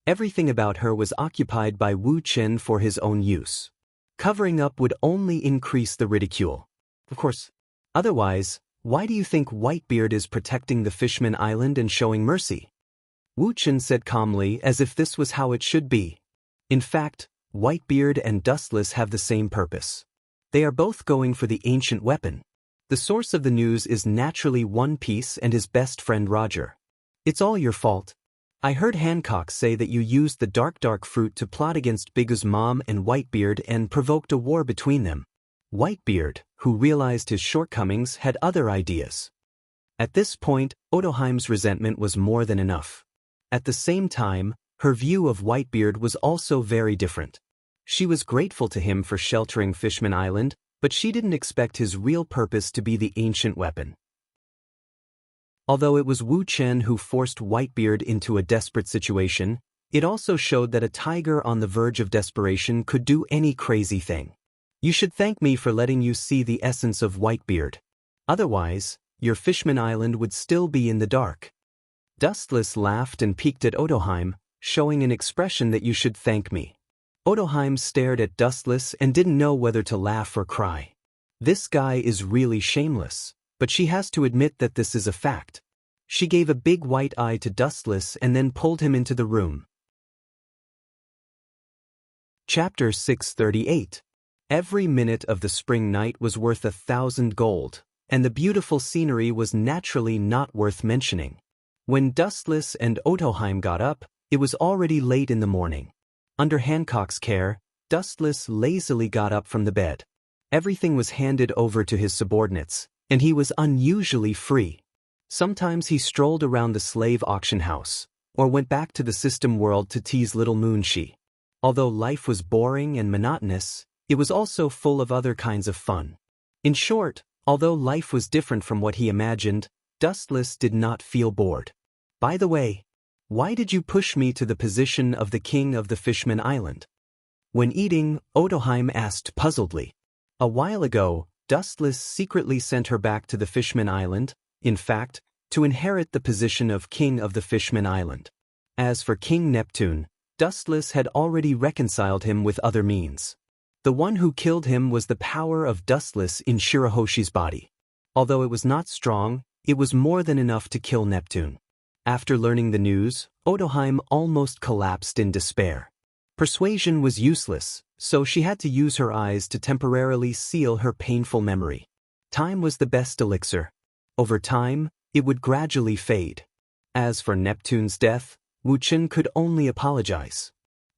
Speaker 1: Everything about her was occupied by Wu Chen for his own use. Covering up would only increase the ridicule. Of course. Otherwise, why do you think Whitebeard is protecting the Fishman Island and showing mercy? Wu Chen said calmly, as if this was how it should be. In fact, Whitebeard and Dustless have the same purpose. They are both going for the ancient weapon. The source of the news is naturally One Piece and his best friend Roger. It's all your fault. I heard Hancock say that you used the dark fruit to plot against Bigu's mom and Whitebeard and provoked a war between them. Whitebeard, who realized his shortcomings, had other ideas. At this point, Otoheim's resentment was more than enough. At the same time, her view of Whitebeard was also very different. She was grateful to him for sheltering Fishman Island, but she didn't expect his real purpose to be the ancient weapon. Although it was Wu Chen who forced Whitebeard into a desperate situation, it also showed that a tiger on the verge of desperation could do any crazy thing. You should thank me for letting you see the essence of Whitebeard. Otherwise, your Fishman Island would still be in the dark. Dustless laughed and peeked at Otoheim, showing an expression that you should thank me. Otoheim stared at Dustless and didn't know whether to laugh or cry. This guy is really shameless, but she has to admit that this is a fact. She gave a big white eye to Dustless and then pulled him into the room. Chapter 638. Every minute of the spring night was worth 1,000 gold, and the beautiful scenery was naturally not worth mentioning. When Dustless and Otoheim got up, it was already late in the morning. Under Hancock's care, Dustless lazily got up from the bed. Everything was handed over to his subordinates, and he was unusually free. Sometimes he strolled around the slave auction house, or went back to the system world to tease little Moonshi. Although life was boring and monotonous, it was also full of other kinds of fun. In short, although life was different from what he imagined, Dustless did not feel bored. By the way, why did you push me to the position of the king of the Fishman Island? When eating, Otoheim asked puzzledly. A while ago, Dustless secretly sent her back to the Fishman Island, in fact, to inherit the position of king of the Fishman Island. As for King Neptune, Dustless had already reconciled him with other means. The one who killed him was the power of Dustless in Shirahoshi's body. Although it was not strong, it was more than enough to kill Neptune. After learning the news, Otoheim almost collapsed in despair. Persuasion was useless, so she had to use her eyes to temporarily seal her painful memory. Time was the best elixir. Over time, it would gradually fade. As for Neptune's death, Wu Chen could only apologize.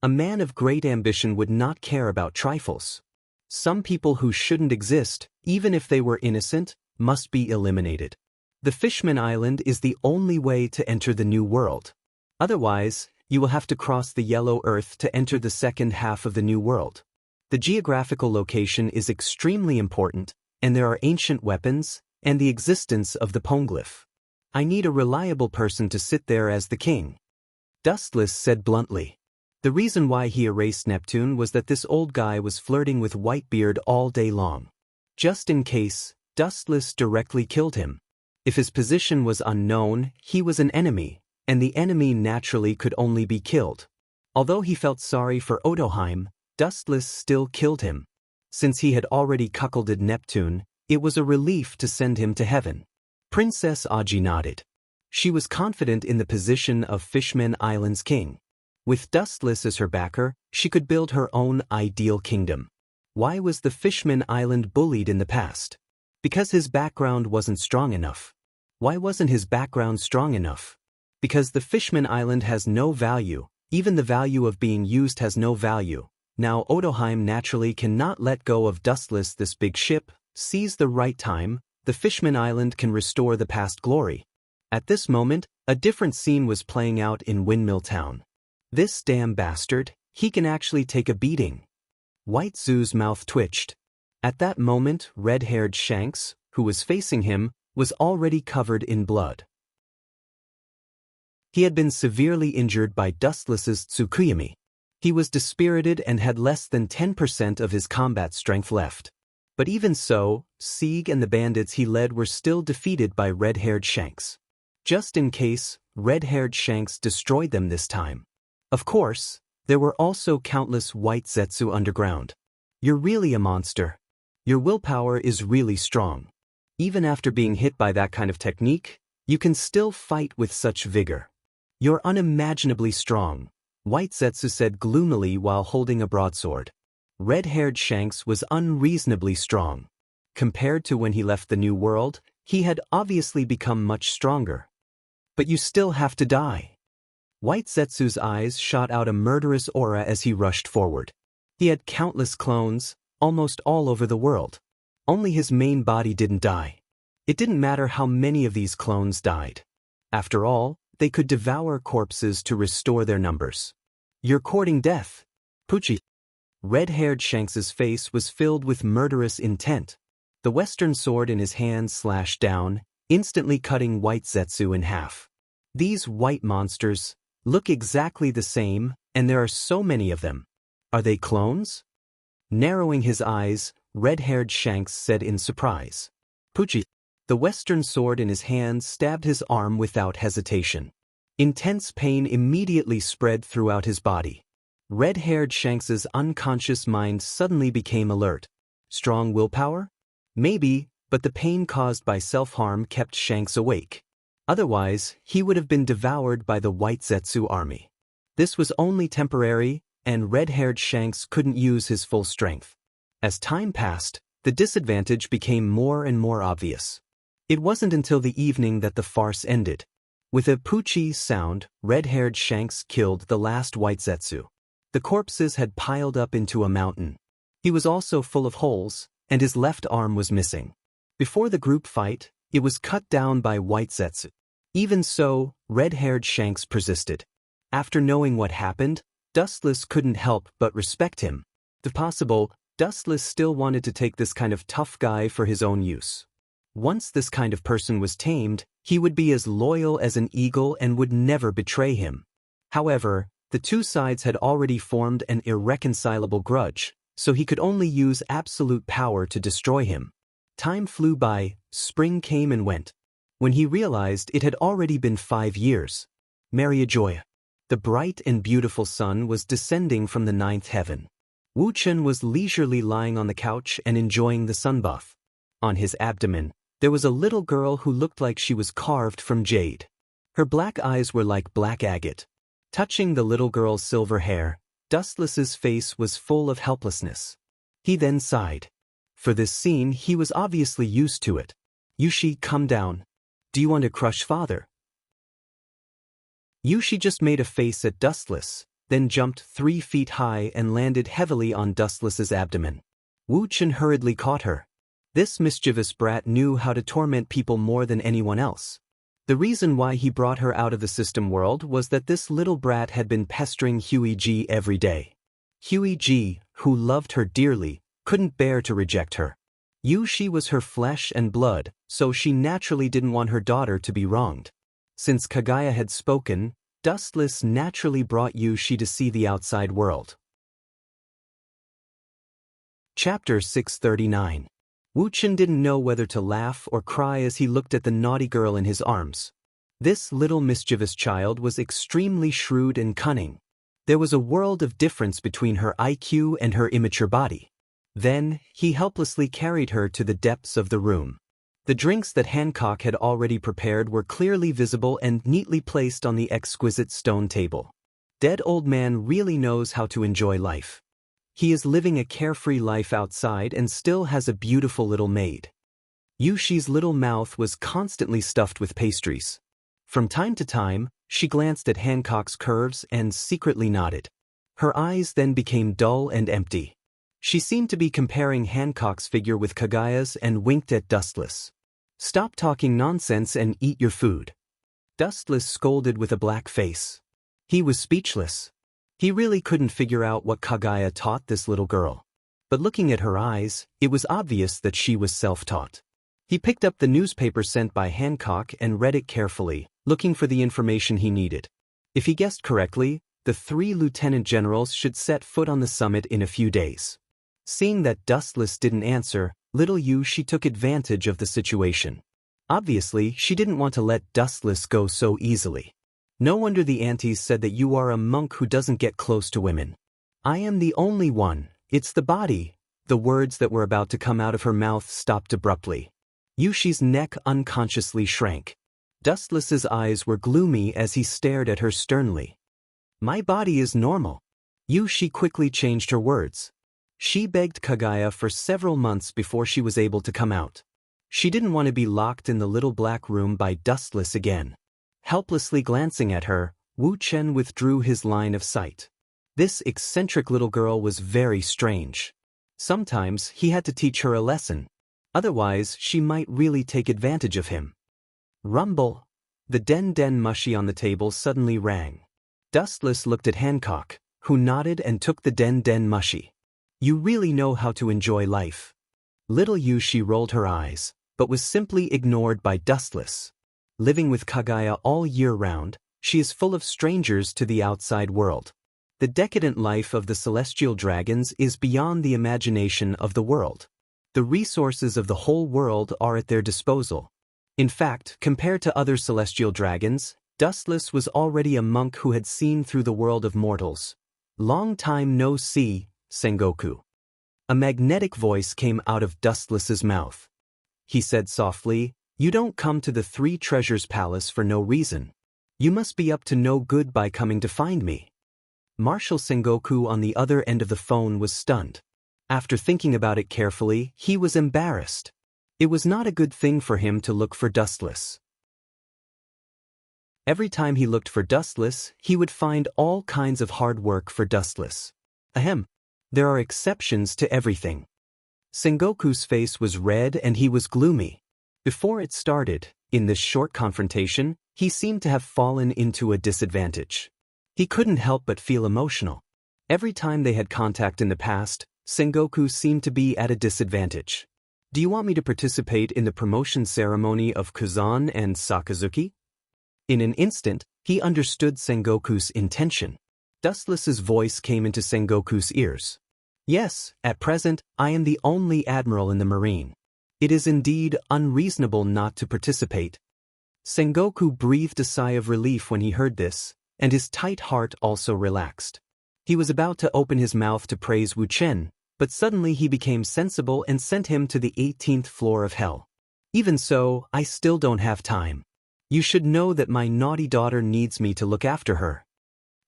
Speaker 1: A man of great ambition would not care about trifles. Some people who shouldn't exist, even if they were innocent, must be eliminated. The Fishman Island is the only way to enter the New World. Otherwise, you will have to cross the Yellow Earth to enter the second half of the New World. The geographical location is extremely important, and there are ancient weapons, and the existence of the Poneglyph. I need a reliable person to sit there as the king. Dustless said bluntly. The reason why he erased Neptune was that this old guy was flirting with Whitebeard all day long. Just in case, Dustless directly killed him. If his position was unknown, he was an enemy, and the enemy naturally could only be killed. Although he felt sorry for Otoheim, Dustless still killed him. Since he had already cuckolded Neptune, it was a relief to send him to heaven. Princess Aji nodded. She was confident in the position of Fishman Island's king. With Dustless as her backer, she could build her own ideal kingdom. Why was the Fishman Island bullied in the past? Because his background wasn't strong enough. Why wasn't his background strong enough? Because the Fishman Island has no value, even the value of being used has no value. Now Otoheim naturally cannot let go of Dustless. This big ship, seize the right time, the Fishman Island can restore the past glory. At this moment, a different scene was playing out in Windmill Town. This damn bastard, he can actually take a beating. White Zoo's mouth twitched. At that moment, red-haired Shanks, who was facing him, was already covered in blood. He had been severely injured by Dustless's Tsukuyomi. He was dispirited and had less than 10% of his combat strength left. But even so, Sieg and the bandits he led were still defeated by red-haired Shanks. Just in case, red-haired Shanks destroyed them this time. Of course, there were also countless white Zetsu underground. You're really a monster. Your willpower is really strong. Even after being hit by that kind of technique, you can still fight with such vigor. You're unimaginably strong, White Zetsu said gloomily while holding a broadsword. Red-haired Shanks was unreasonably strong. Compared to when he left the New World, he had obviously become much stronger. But you still have to die. White Zetsu's eyes shot out a murderous aura as he rushed forward. He had countless clones, almost all over the world. Only his main body didn't die. It didn't matter how many of these clones died. After all, they could devour corpses to restore their numbers. You're courting death. Pucci. Red-haired Shanks's face was filled with murderous intent. The western sword in his hand slashed down, instantly cutting White Zetsu in half. These white monsters look exactly the same, and there are so many of them. Are they clones? Narrowing his eyes, red-haired Shanks said in surprise. Pucci. The western sword in his hand stabbed his arm without hesitation. Intense pain immediately spread throughout his body. Red-haired Shanks's unconscious mind suddenly became alert. Strong willpower? Maybe, but the pain caused by self-harm kept Shanks awake. Otherwise, he would have been devoured by the White Zetsu army. This was only temporary, and red-haired Shanks couldn't use his full strength. As time passed, the disadvantage became more and more obvious. It wasn't until the evening that the farce ended. With a Pucci sound, red-haired Shanks killed the last White Zetsu. The corpses had piled up into a mountain. He was also full of holes, and his left arm was missing. Before the group fight, it was cut down by White Zetsu. Even so, red-haired Shanks persisted. After knowing what happened, Dustless couldn't help but respect him. If possible, Dustless still wanted to take this kind of tough guy for his own use. Once this kind of person was tamed, he would be as loyal as an eagle and would never betray him. However, the two sides had already formed an irreconcilable grudge, so he could only use absolute power to destroy him. Time flew by, spring came and went. When he realized it had already been 5 years. Mariajoya. The bright and beautiful sun was descending from the 9th heaven. Wu Chen was leisurely lying on the couch and enjoying the sunbath. On his abdomen, there was a little girl who looked like she was carved from jade. Her black eyes were like black agate. Touching the little girl's silver hair, Dustless's face was full of helplessness. He then sighed. For this scene, he was obviously used to it. Yushi, come down. Do you want to crush father? Yushi just made a face at Dustless, then jumped 3 feet high and landed heavily on Dustless's abdomen. Wu Chen hurriedly caught her. This mischievous brat knew how to torment people more than anyone else. The reason why he brought her out of the system world was that this little brat had been pestering Huey G every day. Huey G, who loved her dearly, couldn't bear to reject her. Yushi was her flesh and blood, so she naturally didn't want her daughter to be wronged. Since Kagaya had spoken, Dustless naturally brought Yushi to see the outside world. Chapter 639. Wu Chen didn't know whether to laugh or cry as he looked at the naughty girl in his arms. This little mischievous child was extremely shrewd and cunning. There was a world of difference between her IQ and her immature body. Then, he helplessly carried her to the depths of the room. The drinks that Hancock had already prepared were clearly visible and neatly placed on the exquisite stone table. Dead old man really knows how to enjoy life. He is living a carefree life outside and still has a beautiful little maid. Yushi's little mouth was constantly stuffed with pastries. From time to time, she glanced at Hancock's curves and secretly nodded. Her eyes then became dull and empty. She seemed to be comparing Hancock's figure with Kagaya's and winked at Dustless. Stop talking nonsense and eat your food. Dustless scolded with a black face. He was speechless. He really couldn't figure out what Kagaya taught this little girl. But looking at her eyes, it was obvious that she was self-taught. He picked up the newspaper sent by Hancock and read it carefully, looking for the information he needed. If he guessed correctly, the 3 lieutenant generals should set foot on the summit in a few days. Seeing that Dustless didn't answer, little She took advantage of the situation. Obviously, she didn't want to let Dustless go so easily. No wonder the aunties said that you are a monk who doesn't get close to women. I am the only one, it's the body. The words that were about to come out of her mouth stopped abruptly. Yushi's neck unconsciously shrank. Dustless's eyes were gloomy as he stared at her sternly. My body is normal. Yushi quickly changed her words. She begged Kagaya for several months before she was able to come out. She didn't want to be locked in the little black room by Dustless again. Helplessly glancing at her, Wu Chen withdrew his line of sight. This eccentric little girl was very strange. Sometimes he had to teach her a lesson. Otherwise, she might really take advantage of him. Rumble. The den mushi on the table suddenly rang. Dustless looked at Hancock, who nodded and took the den mushi. You really know how to enjoy life. Little Yushi rolled her eyes, but was simply ignored by Dustless. Living with Kagaya all year round, she is full of strangers to the outside world. The decadent life of the celestial dragons is beyond the imagination of the world. The resources of the whole world are at their disposal. In fact, compared to other celestial dragons, Dustless was already a monk who had seen through the world of mortals. Long time no see, Sengoku. A magnetic voice came out of Dustless's mouth. He said softly, You don't come to the 3 Treasures Palace for no reason. You must be up to no good by coming to find me. Marshal Sengoku on the other end of the phone was stunned. After thinking about it carefully, he was embarrassed. It was not a good thing for him to look for Dustless. Every time he looked for Dustless, he would find all kinds of hard work for Dustless. Ahem. There are exceptions to everything. Sengoku's face was red and he was gloomy. Before it started, in this short confrontation, he seemed to have fallen into a disadvantage. He couldn't help but feel emotional. Every time they had contact in the past, Sengoku seemed to be at a disadvantage. Do you want me to participate in the promotion ceremony of Kazan and Sakazuki? In an instant, he understood Sengoku's intention. Dustless's voice came into Sengoku's ears. Yes, at present, I am the only admiral in the marine. It is indeed unreasonable not to participate. Sengoku breathed a sigh of relief when he heard this, and his tight heart also relaxed. He was about to open his mouth to praise Wu Chen, but suddenly he became sensible and sent him to the 18th floor of hell. Even so, I still don't have time. You should know that my naughty daughter needs me to look after her.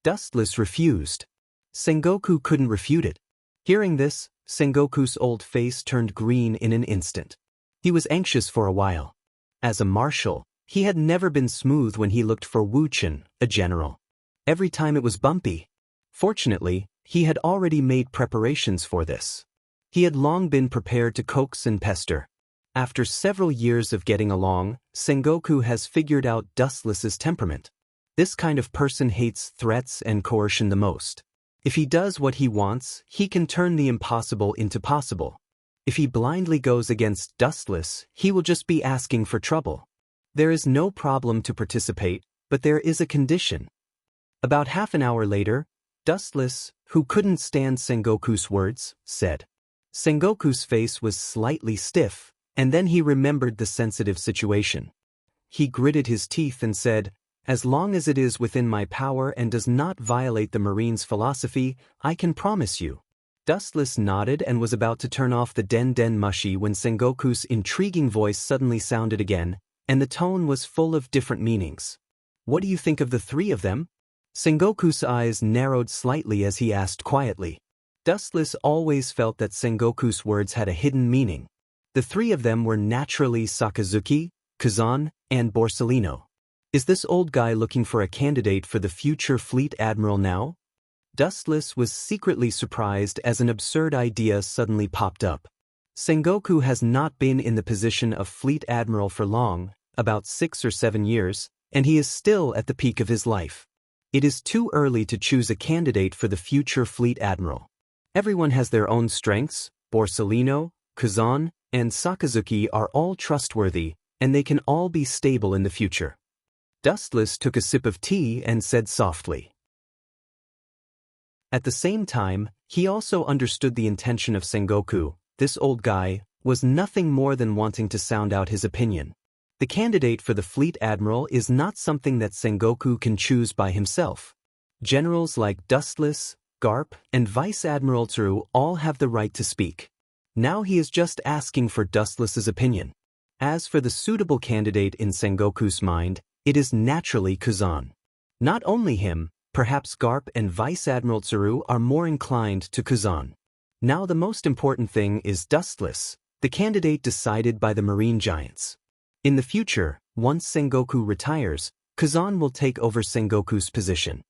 Speaker 1: Dustless refused. Sengoku couldn't refute it. Hearing this, Sengoku's old face turned green in an instant. He was anxious for a while. As a marshal, he had never been smooth when he looked for Wu Chen, a general. Every time it was bumpy. Fortunately, he had already made preparations for this. He had long been prepared to coax and pester. After several years of getting along, Sengoku has figured out Dustless's temperament. This kind of person hates threats and coercion the most. If he does what he wants, he can turn the impossible into possible. If he blindly goes against Dustless, he will just be asking for trouble. There is no problem to participate, but there is a condition. About half an hour later, Dustless, who couldn't stand Sengoku's words, said. Sengoku's face was slightly stiff, and then he remembered the sensitive situation. He gritted his teeth and said, As long as it is within my power and does not violate the Marine's philosophy, I can promise you. Dustless nodded and was about to turn off the den mushi when Sengoku's intriguing voice suddenly sounded again, and the tone was full of different meanings. What do you think of the 3 of them? Sengoku's eyes narrowed slightly as he asked quietly. Dustless always felt that Sengoku's words had a hidden meaning. The 3 of them were naturally Sakazuki, Kazan, and Borsellino. Is this old guy looking for a candidate for the future fleet admiral now? Dustless was secretly surprised as an absurd idea suddenly popped up. Sengoku has not been in the position of fleet admiral for long, about 6 or 7 years, and he is still at the peak of his life. It is too early to choose a candidate for the future fleet admiral. Everyone has their own strengths. Borsellino, Kazan, and Sakazuki are all trustworthy, and they can all be stable in the future. Dustless took a sip of tea and said softly. At the same time, he also understood the intention of Sengoku. This old guy was nothing more than wanting to sound out his opinion. The candidate for the fleet admiral is not something that Sengoku can choose by himself. Generals like Dustless, Garp, and Vice Admiral Tsuru all have the right to speak. Now he is just asking for Dustless's opinion. As for the suitable candidate in Sengoku's mind, it is naturally Kazan. Not only him, perhaps Garp and Vice Admiral Tsuru are more inclined to Kazan. Now the most important thing is Dustless, the candidate decided by the marine giants. In the future, once Sengoku retires, Kazan will take over Sengoku's position.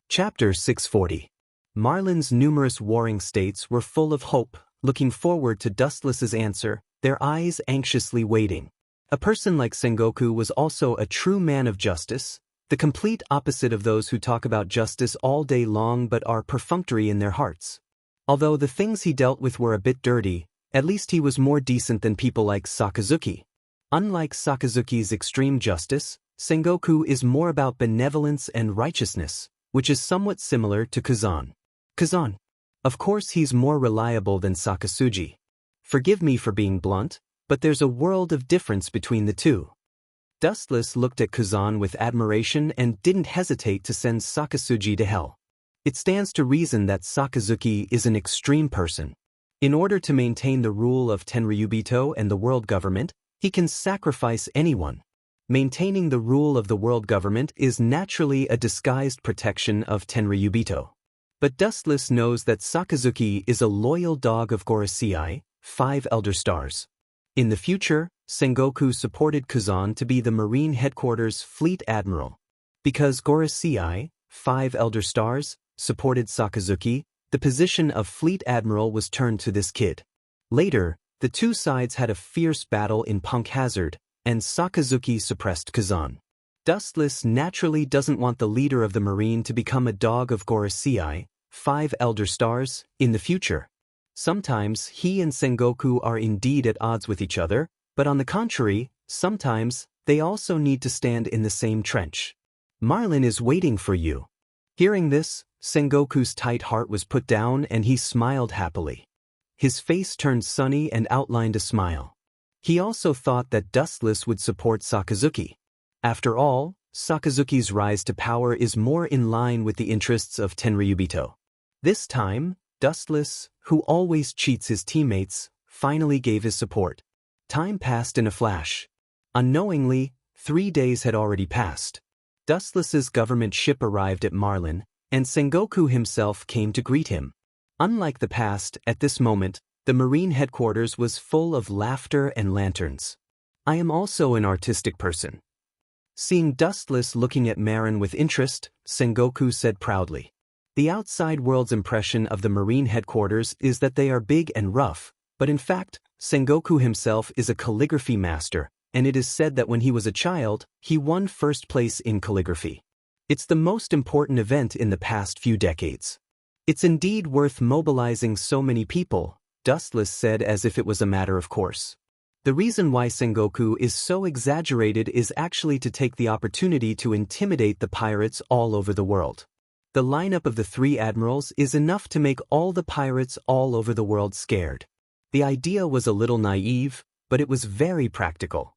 Speaker 1: Chapter 640. Marlin's numerous warring states were full of hope, looking forward to Dustless's answer, their eyes anxiously waiting. A person like Sengoku was also a true man of justice, the complete opposite of those who talk about justice all day long but are perfunctory in their hearts. Although the things he dealt with were a bit dirty, at least he was more decent than people like Sakazuki. Unlike Sakazuki's extreme justice, Sengoku is more about benevolence and righteousness, which is somewhat similar to Kazan. Kazan. Of course he's more reliable than Sakasuji. Forgive me for being blunt, but there's a world of difference between the two. Dustless looked at Kazan with admiration and didn't hesitate to send Sakasuji to hell. It stands to reason that Sakazuki is an extreme person. In order to maintain the rule of Tenryubito and the world government, he can sacrifice anyone. Maintaining the rule of the world government is naturally a disguised protection of Tenryubito. But Dustless knows that Sakazuki is a loyal dog of Gorosei, 5 Elder Stars. In the future, Sengoku supported Kazan to be the Marine Headquarters Fleet Admiral. Because Gorosei, 5 Elder Stars, supported Sakazuki, the position of Fleet Admiral was turned to this kid. Later, the two sides had a fierce battle in Punk Hazard, and Sakazuki suppressed Kazan. Dustless naturally doesn't want the leader of the Marine to become a dog of Gorosei, 5 Elder Stars, in the future. Sometimes he and Sengoku are indeed at odds with each other, but on the contrary, sometimes they also need to stand in the same trench. Marlin is waiting for you. Hearing this, Sengoku's tight heart was put down and he smiled happily. His face turned sunny and outlined a smile. He also thought that Dustless would support Sakazuki. After all, Sakazuki's rise to power is more in line with the interests of Tenryubito. This time, Dustless, who always cheats his teammates, finally gave his support. Time passed in a flash. Unknowingly, 3 days had already passed. Dustless's government ship arrived at Marlin, and Sengoku himself came to greet him. Unlike the past, at this moment, the Marine headquarters was full of laughter and lanterns. I am also an artistic person. Seeing Dustless looking at Marin with interest, Sengoku said proudly. The outside world's impression of the Marine headquarters is that they are big and rough, but in fact, Sengoku himself is a calligraphy master, and it is said that when he was a child, he won first place in calligraphy. It's the most important event in the past few decades. It's indeed worth mobilizing so many people, Dustless said as if it was a matter of course. The reason why Sengoku is so exaggerated is actually to take the opportunity to intimidate the pirates all over the world. The lineup of the 3 admirals is enough to make all the pirates all over the world scared. The idea was a little naive, but it was very practical.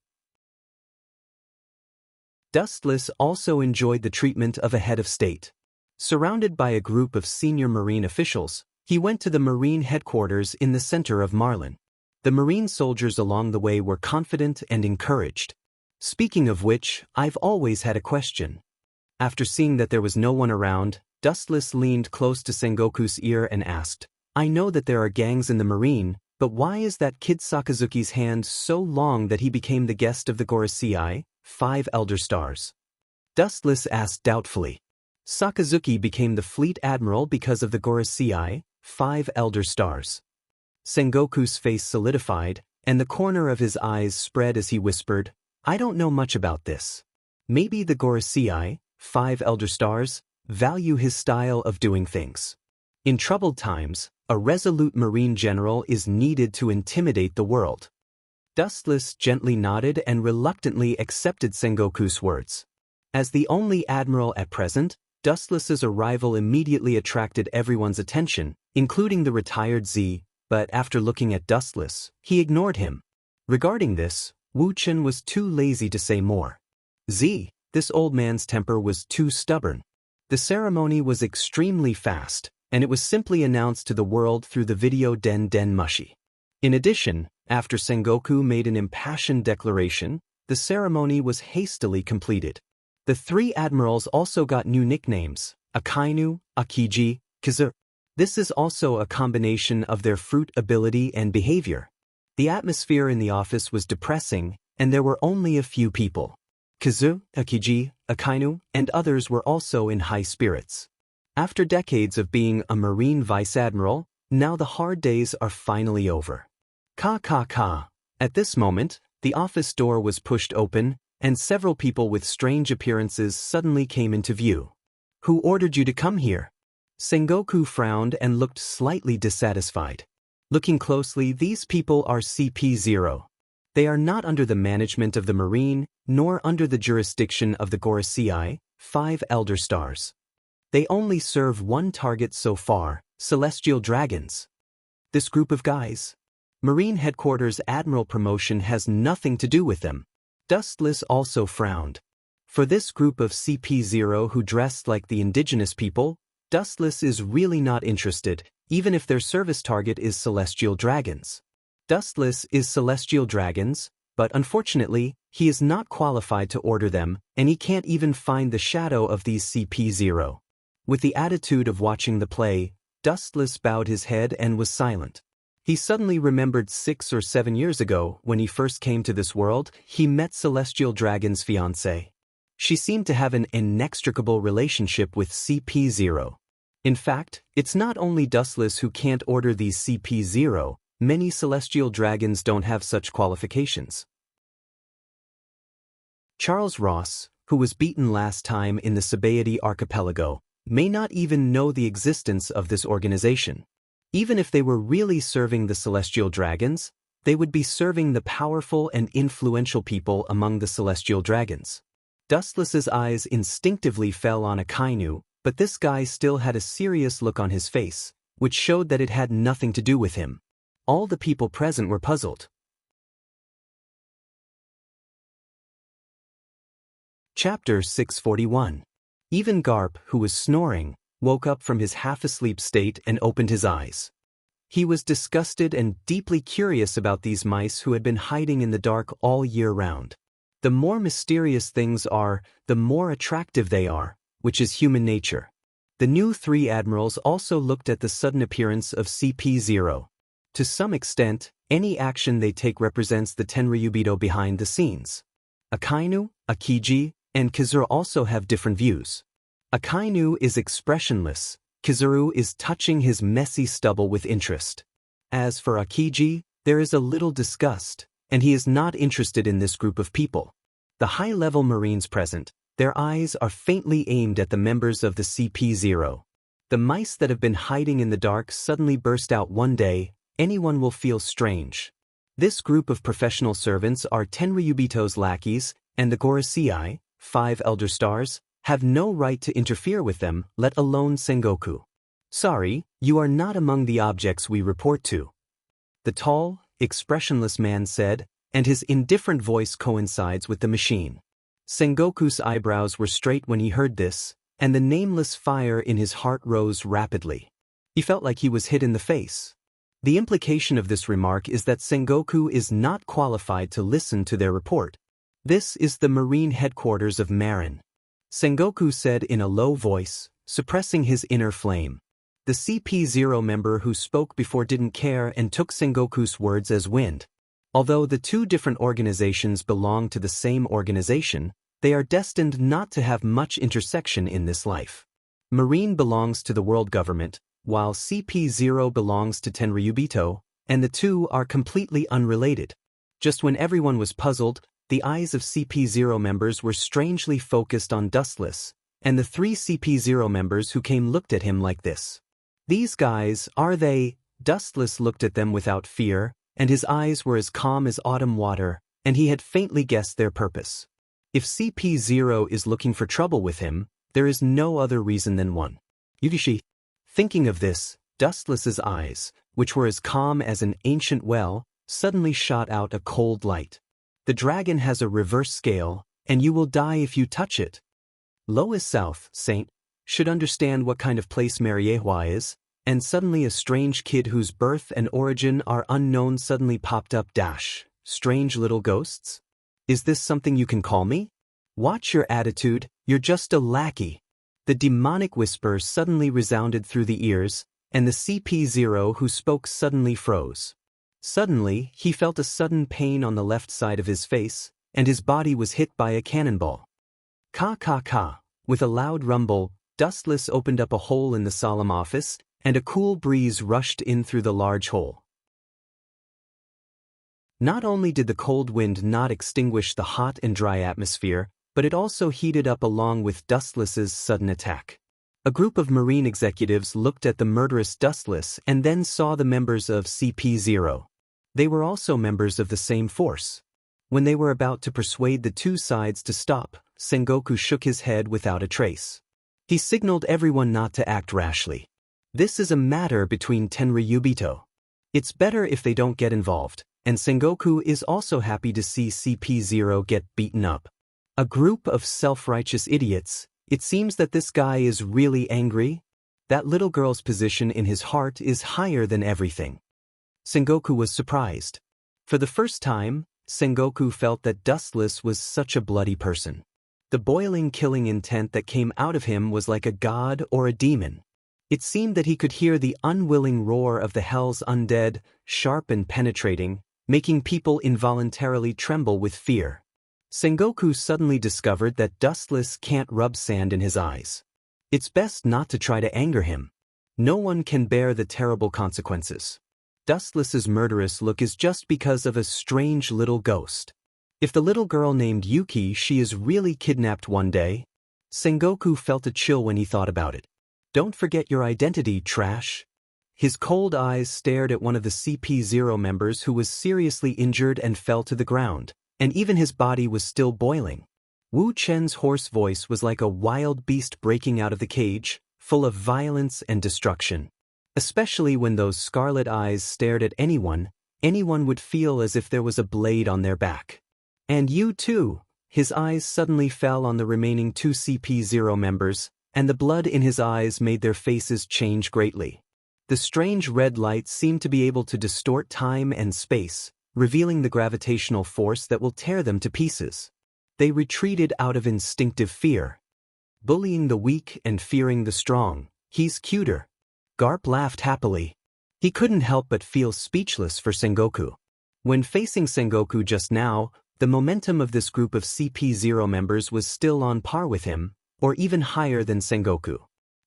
Speaker 1: Dustless also enjoyed the treatment of a head of state. Surrounded by a group of senior Marine officials, he went to the Marine headquarters in the center of Marlin. The Marine soldiers along the way were confident and encouraged. Speaking of which, I've always had a question. After seeing that there was no one around, Dustless leaned close to Sengoku's ear and asked, I know that there are gangs in the Marine, but why is that kid Sakazuki's hand so long that he became the guest of the Gorosei, 5 Elder Stars? Dustless asked doubtfully. Sakazuki became the fleet admiral because of the Gorosei, 5 Elder Stars. Sengoku's face solidified, and the corner of his eyes spread as he whispered, I don't know much about this. Maybe the Gorosei, 5 Elder Stars, value his style of doing things. In troubled times, a resolute Marine general is needed to intimidate the world. Dustless gently nodded and reluctantly accepted Sengoku's words. As the only admiral at present, Dustless's arrival immediately attracted everyone's attention, including the retired Z, but after looking at Dustless, he ignored him. Regarding this, Wu Chen was too lazy to say more. Z, this old man's temper was too stubborn. The ceremony was extremely fast, and it was simply announced to the world through the video Den Den Mushi. In addition, after Sengoku made an impassioned declaration, the ceremony was hastily completed. The three admirals also got new nicknames, Akainu, Akiji, Kizu. This is also a combination of their fruit ability and behavior. The atmosphere in the office was depressing, and there were only a few people. Kizu, Akiji, Akainu, and others were also in high spirits. After decades of being a Marine Vice Admiral, now the hard days are finally over. Ka. At this moment, the office door was pushed open, and several people with strange appearances suddenly came into view. Who ordered you to come here? Sengoku frowned and looked slightly dissatisfied. Looking closely, these people are CP0. They are not under the management of the Marine, nor under the jurisdiction of the Gorosei, 5 Elder Stars. They only serve one target so far, Celestial Dragons. This group of guys. Marine Headquarters Admiral promotion has nothing to do with them. Dustless also frowned. For this group of CP0 who dressed like the indigenous people, Dustless is really not interested, even if their service target is Celestial Dragons. Dustless is Celestial Dragons, but unfortunately, he is not qualified to order them, and he can't even find the shadow of these CP0. With the attitude of watching the play, Dustless bowed his head and was silent. He suddenly remembered 6 or 7 years ago, when he first came to this world, he met Celestial Dragon's fiancée. She seemed to have an inextricable relationship with CP0. In fact, it's not only Dustless who can't order these CP0, many Celestial Dragons don't have such qualifications. Charles Ross, who was beaten last time in the Sabaody Archipelago, may not even know the existence of this organization. Even if they were really serving the Celestial Dragons, they would be serving the powerful and influential people among the Celestial Dragons. Dustless's eyes instinctively fell on Akainu, but this guy still had a serious look on his face, which showed that it had nothing to do with him. All the people present were puzzled. Chapter 641. Even Garp, who was snoring, woke up from his half-asleep state and opened his eyes. He was disgusted and deeply curious about these mice who had been hiding in the dark all year round. The more mysterious things are, the more attractive they are, which is human nature. The new 3 admirals also looked at the sudden appearance of CP0. To some extent, any action they take represents the Tenryubito behind the scenes. Akainu, Akiji, and Kizuru also have different views. Akainu is expressionless, Kizuru is touching his messy stubble with interest. As for Akiji, there is a little disgust, and he is not interested in this group of people. The high-level Marines present, their eyes are faintly aimed at the members of the CP0. The mice that have been hiding in the dark suddenly burst out one day. Anyone will feel strange. This group of professional servants are Tenryubito's lackeys, and the Gorosei, 5 Elder Stars, have no right to interfere with them, let alone Sengoku. Sorry, you are not among the objects we report to. The tall, expressionless man said, and his indifferent voice coincides with the machine. Sengoku's eyebrows were straight when he heard this, and the nameless fire in his heart rose rapidly. He felt like he was hit in the face. The implication of this remark is that Sengoku is not qualified to listen to their report. This is the Marine headquarters of Marin. Sengoku said in a low voice, suppressing his inner flame. The CP0 member who spoke before didn't care and took Sengoku's words as wind. Although the 2 different organizations belong to the same organization, they are destined not to have much intersection in this life. Marine belongs to the world government, while CP0 belongs to Tenryubito, and the 2 are completely unrelated. Just when everyone was puzzled, the eyes of CP0 members were strangely focused on Dustless, and the 3 CP0 members who came looked at him like this. These guys, are they? Dustless looked at them without fear, and his eyes were as calm as autumn water, and he had faintly guessed their purpose. If CP0 is looking for trouble with him, there is no other reason than one. Yukishi. Thinking of this, Dustless's eyes, which were as calm as an ancient well, suddenly shot out a cold light. The dragon has a reverse scale, and you will die if you touch it. Lois South, Saint, should understand what kind of place Mariehua is, and suddenly a strange kid whose birth and origin are unknown suddenly popped up. Strange little ghosts? Is this something you can call me? Watch your attitude, you're just a lackey. The demonic whisper suddenly resounded through the ears, and the CP0 who spoke suddenly froze. Suddenly, he felt a sudden pain on the left side of his face, and his body was hit by a cannonball. Ka ka ka. With a loud rumble, Dustless opened up a hole in the solemn office, and a cool breeze rushed in through the large hole. Not only did the cold wind not extinguish the hot and dry atmosphere, but it also heated up along with Dustless's sudden attack. A group of Marine executives looked at the murderous Dustless and then saw the members of CP0. They were also members of the same force. When they were about to persuade the two sides to stop, Sengoku shook his head without a trace. He signaled everyone not to act rashly. This is a matter between Tenryubito. It's better if they don't get involved, and Sengoku is also happy to see CP0 get beaten up. A group of self-righteous idiots. It seems that this guy is really angry. That little girl's position in his heart is higher than everything. Sengoku was surprised. For the first time, Sengoku felt that Dustless was such a bloody person. The boiling killing intent that came out of him was like a god or a demon. It seemed that he could hear the unwilling roar of the hell's undead, sharp and penetrating, making people involuntarily tremble with fear. Sengoku suddenly discovered that Dustless can't rub sand in his eyes. It's best not to try to anger him. No one can bear the terrible consequences. Dustless's murderous look is just because of a strange little ghost. If the little girl named Yuki she is really kidnapped one day, Sengoku felt a chill when he thought about it. Don't forget your identity, trash. His cold eyes stared at one of the CP0 members who was seriously injured and fell to the ground, and even his body was still boiling. Wu Chen's hoarse voice was like a wild beast breaking out of the cage, full of violence and destruction. Especially when those scarlet eyes stared at anyone would feel as if there was a blade on their back. And you too. His eyes suddenly fell on the remaining two CP0 members, and the blood in his eyes made their faces change greatly. The strange red light seemed to be able to distort time and space, revealing the gravitational force that will tear them to pieces. They retreated out of instinctive fear. Bullying the weak and fearing the strong. He's cuter. Garp laughed happily. He couldn't help but feel speechless for Sengoku. When facing Sengoku just now, the momentum of this group of CP0 members was still on par with him, or even higher than Sengoku.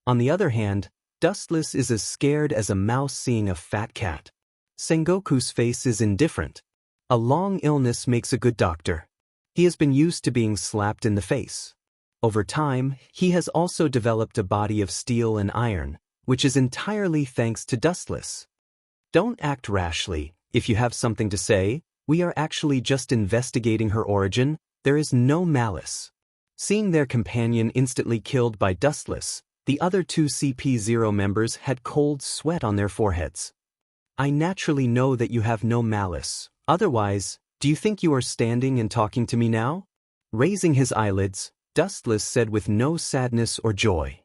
Speaker 1: On the other hand, Dustless is as scared as a mouse seeing a fat cat. Sengoku's face is indifferent. A long illness makes a good doctor. He has been used to being slapped in the face. Over time, he has also developed a body of steel and iron, which is entirely thanks to Dustless. Don't act rashly. If you have something to say, we are actually just investigating her origin. There is no malice. Seeing their companion instantly killed by Dustless, the other two CP0 members had cold sweat on their foreheads. I naturally know that you have no malice. Otherwise, do you think you are standing and talking to me now? Raising his eyelids, Dustless said with no sadness or joy.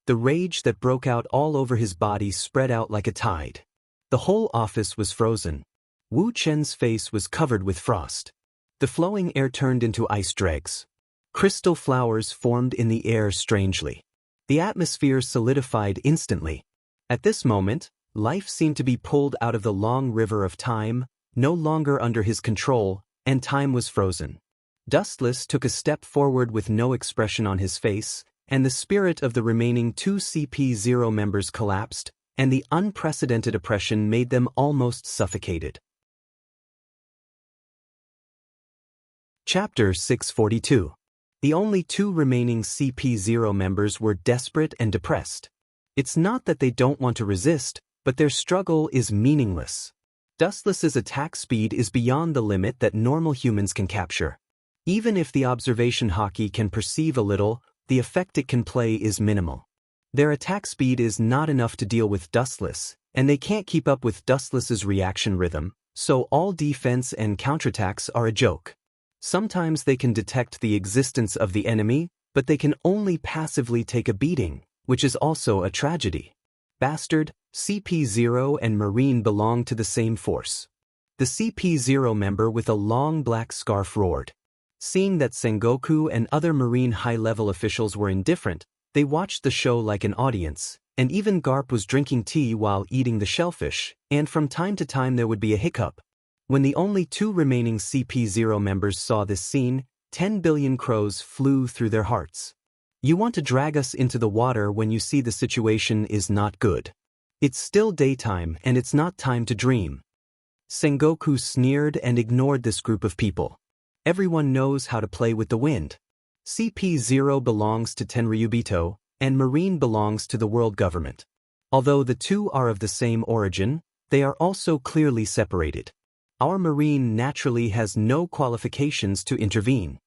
Speaker 1: The rage that broke out all over his body spread out like a tide. The whole office was frozen. Wu Chen's face was covered with frost. The flowing air turned into ice dregs. Crystal flowers formed in the air strangely. The atmosphere solidified instantly. At this moment, life seemed to be pulled out of the long river of time, no longer under his control, and time was frozen. Dustless took a step forward with no expression on his face, and the spirit of the remaining two CP0 members collapsed, and the unprecedented oppression made them almost suffocated. Chapter 642. The only two remaining CP0 members were desperate and depressed. It's not that they don't want to resist, but their struggle is meaningless. Dustless's attack speed is beyond the limit that normal humans can capture. Even if the observation hockey can perceive a little, the effect it can play is minimal. Their attack speed is not enough to deal with Dustless, and they can't keep up with Dustless's reaction rhythm, so all defense and counterattacks are a joke. Sometimes they can detect the existence of the enemy, but they can only passively take a beating, which is also a tragedy. Bastard, CP0 and Marine belong to the same force. The CP0 member with a long black scarf roared. Seeing that Sengoku and other Marine high-level officials were indifferent, they watched the show like an audience, and even Garp was drinking tea while eating the shellfish, and from time to time there would be a hiccup. When the only two remaining CP0 members saw this scene, 10 billion crows flew through their hearts. You want to drag us into the water when you see the situation is not good. It's still daytime and it's not time to dream. Sengoku sneered and ignored this group of people. Everyone knows how to play with the wind. CP0 belongs to Tenryubito, and Marine belongs to the world government. Although the two are of the same origin, they are also clearly separated. Our Marine naturally has no qualifications to intervene.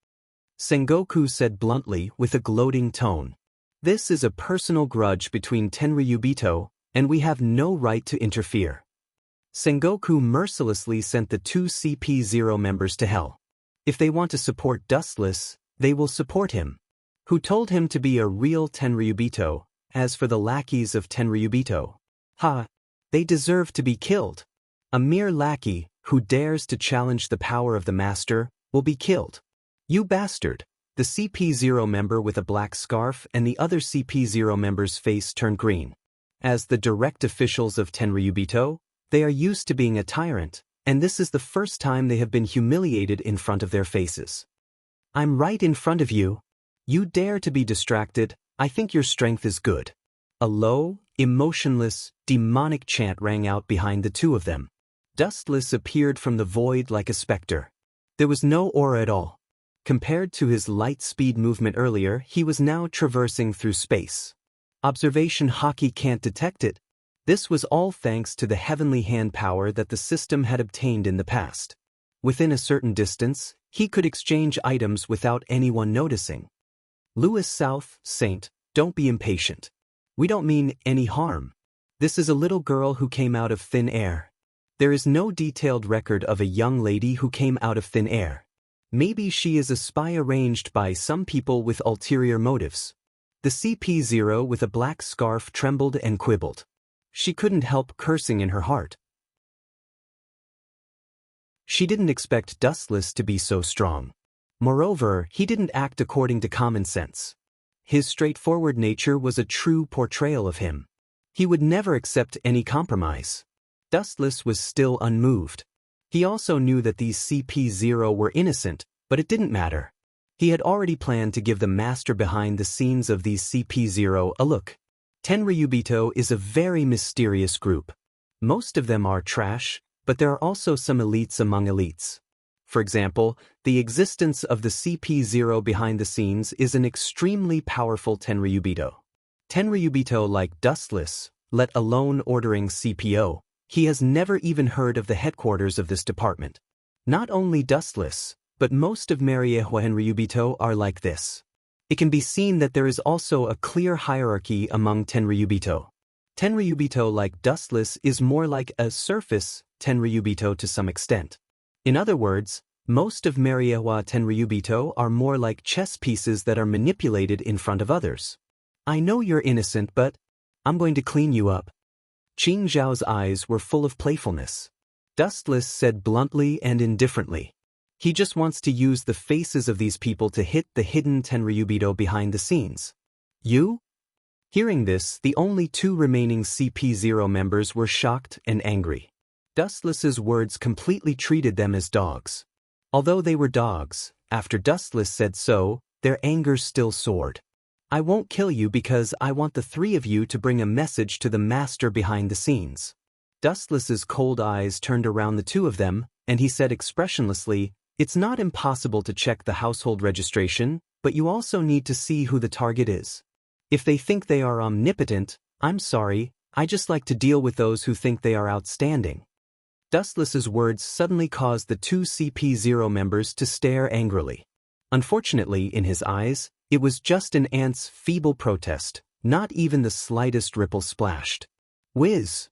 Speaker 1: Sengoku said bluntly with a gloating tone. This is a personal grudge between Tenryubito, and we have no right to interfere. Sengoku mercilessly sent the two CP0 members to hell. If they want to support Dustless, they will support him. Who told him to be a real Tenryubito? As for the lackeys of Tenryubito, they deserve to be killed. A mere lackey, who dares to challenge the power of the master, will be killed. You bastard! The CP0 member with a black scarf and the other CP0 member's face turned green. As the direct officials of Tenryubito, they are used to being a tyrant, and this is the first time they have been humiliated in front of their faces. I'm right in front of you. You dare to be distracted, I think your strength is good. A low, emotionless, demonic chant rang out behind the two of them. Dustless appeared from the void like a specter. There was no aura at all. Compared to his light-speed movement earlier, he was now traversing through space. Observation hockey can't detect it. This was all thanks to the heavenly hand power that the system had obtained in the past. Within a certain distance, he could exchange items without anyone noticing. Louis South, Saint, don't be impatient. We don't mean any harm. This is a little girl who came out of thin air. There is no detailed record of a young lady who came out of thin air. Maybe she is a spy arranged by some people with ulterior motives. The CP0 with a black scarf trembled and quibbled. She couldn't help cursing in her heart. She didn't expect Dustless to be so strong. Moreover, he didn't act according to common sense. His straightforward nature was a true portrayal of him. He would never accept any compromise. Dustless was still unmoved. He also knew that these CP0 were innocent, but it didn't matter. He had already planned to give the master behind the scenes of these CP0 a look. Tenryubito is a very mysterious group. Most of them are trash, but there are also some elites among elites. For example, the existence of the CP0 behind the scenes is an extremely powerful Tenryubito. Tenryubito like Dustless, let alone ordering CPO, he has never even heard of the headquarters of this department. Not only Dustless, but most of Mariehua Tenryubito are like this. It can be seen that there is also a clear hierarchy among Tenryubito. Tenryubito like Dustless is more like a surface Tenryubito to some extent. In other words, most of Mariehua Tenryubito are more like chess pieces that are manipulated in front of others. I know you're innocent, but I'm going to clean you up. Qing Zhao's eyes were full of playfulness. Dustless said bluntly and indifferently. He just wants to use the faces of these people to hit the hidden Tenryubito behind the scenes. You? Hearing this, the only two remaining CP0 members were shocked and angry. Dustless's words completely treated them as dogs. Although they were dogs, after Dustless said so, their anger still soared. I won't kill you because I want the three of you to bring a message to the master behind the scenes. Dustless's cold eyes turned around the two of them, and he said expressionlessly, it's not impossible to check the household registration, but you also need to see who the target is. If they think they are omnipotent, I'm sorry, I just like to deal with those who think they are outstanding. Dustless's words suddenly caused the two CP0 members to stare angrily. Unfortunately, in his eyes, it was just an ant's feeble protest, not even the slightest ripple splashed. Whiz!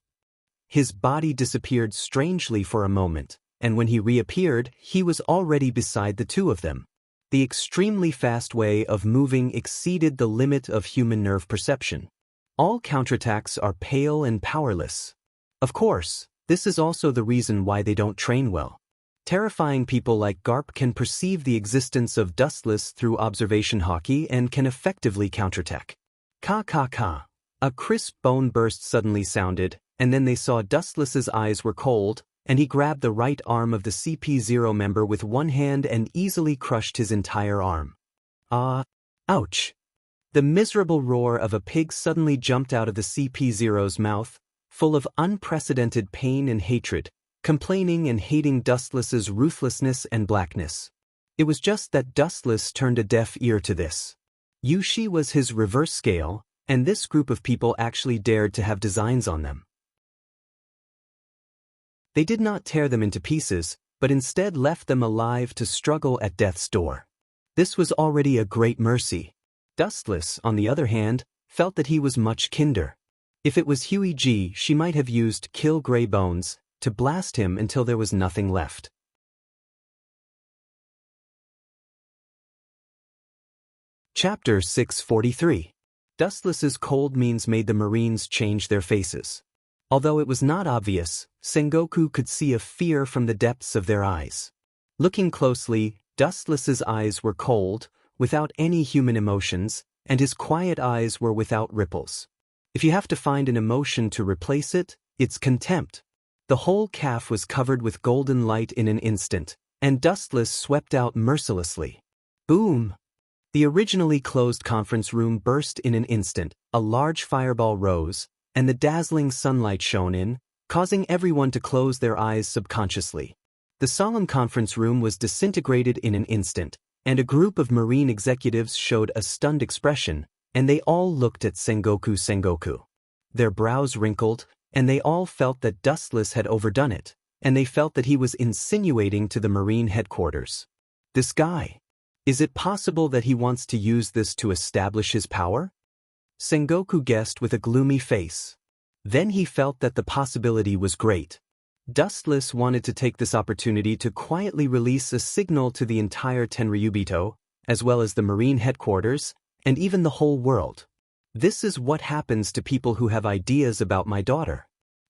Speaker 1: His body disappeared strangely for a moment, and when he reappeared, he was already beside the two of them. The extremely fast way of moving exceeded the limit of human nerve perception. All counterattacks are pale and powerless. Of course, this is also the reason why they don't train well. Terrifying people like Garp can perceive the existence of Dustless through observation hockey and can effectively counterattack. Ka ka ka. A crisp bone burst suddenly sounded, and then they saw Dustless's eyes were cold, and he grabbed the right arm of the CP0 member with one hand and easily crushed his entire arm. Ouch! The miserable roar of a pig suddenly jumped out of the CP0's mouth, full of unprecedented pain and hatred, complaining and hating Dustless's ruthlessness and blackness. It was just that Dustless turned a deaf ear to this. Yushi was his reverse scale, and this group of people actually dared to have designs on them. They did not tear them into pieces, but instead left them alive to struggle at death's door. This was already a great mercy. Dustless, on the other hand, felt that he was much kinder. If it was Huey G, she might have used Kill Grey Bones to blast him until there was nothing left. Chapter 643. Dustless's cold means made the Marines change their faces. Although it was not obvious, Sengoku could see a fear from the depths of their eyes. Looking closely, Dustless's eyes were cold, without any human emotions, and his quiet eyes were without ripples. If you have to find an emotion to replace it, it's contempt. The whole calf was covered with golden light in an instant, and Dustless swept out mercilessly. Boom! The originally closed conference room burst in an instant, a large fireball rose, and the dazzling sunlight shone in, causing everyone to close their eyes subconsciously. The solemn conference room was disintegrated in an instant, and a group of Marine executives showed a stunned expression, and they all looked at Sengoku. Their brows wrinkled, and they all felt that Dustless had overdone it, and they felt that he was insinuating to the Marine headquarters. This guy. Is it possible that he wants to use this to establish his power? Sengoku guessed with a gloomy face. Then he felt that the possibility was great. Dustless wanted to take this opportunity to quietly release a signal to the entire Tenryubito, as well as the Marine headquarters, and even the whole world. This is what happens to people who have ideas about my daughter.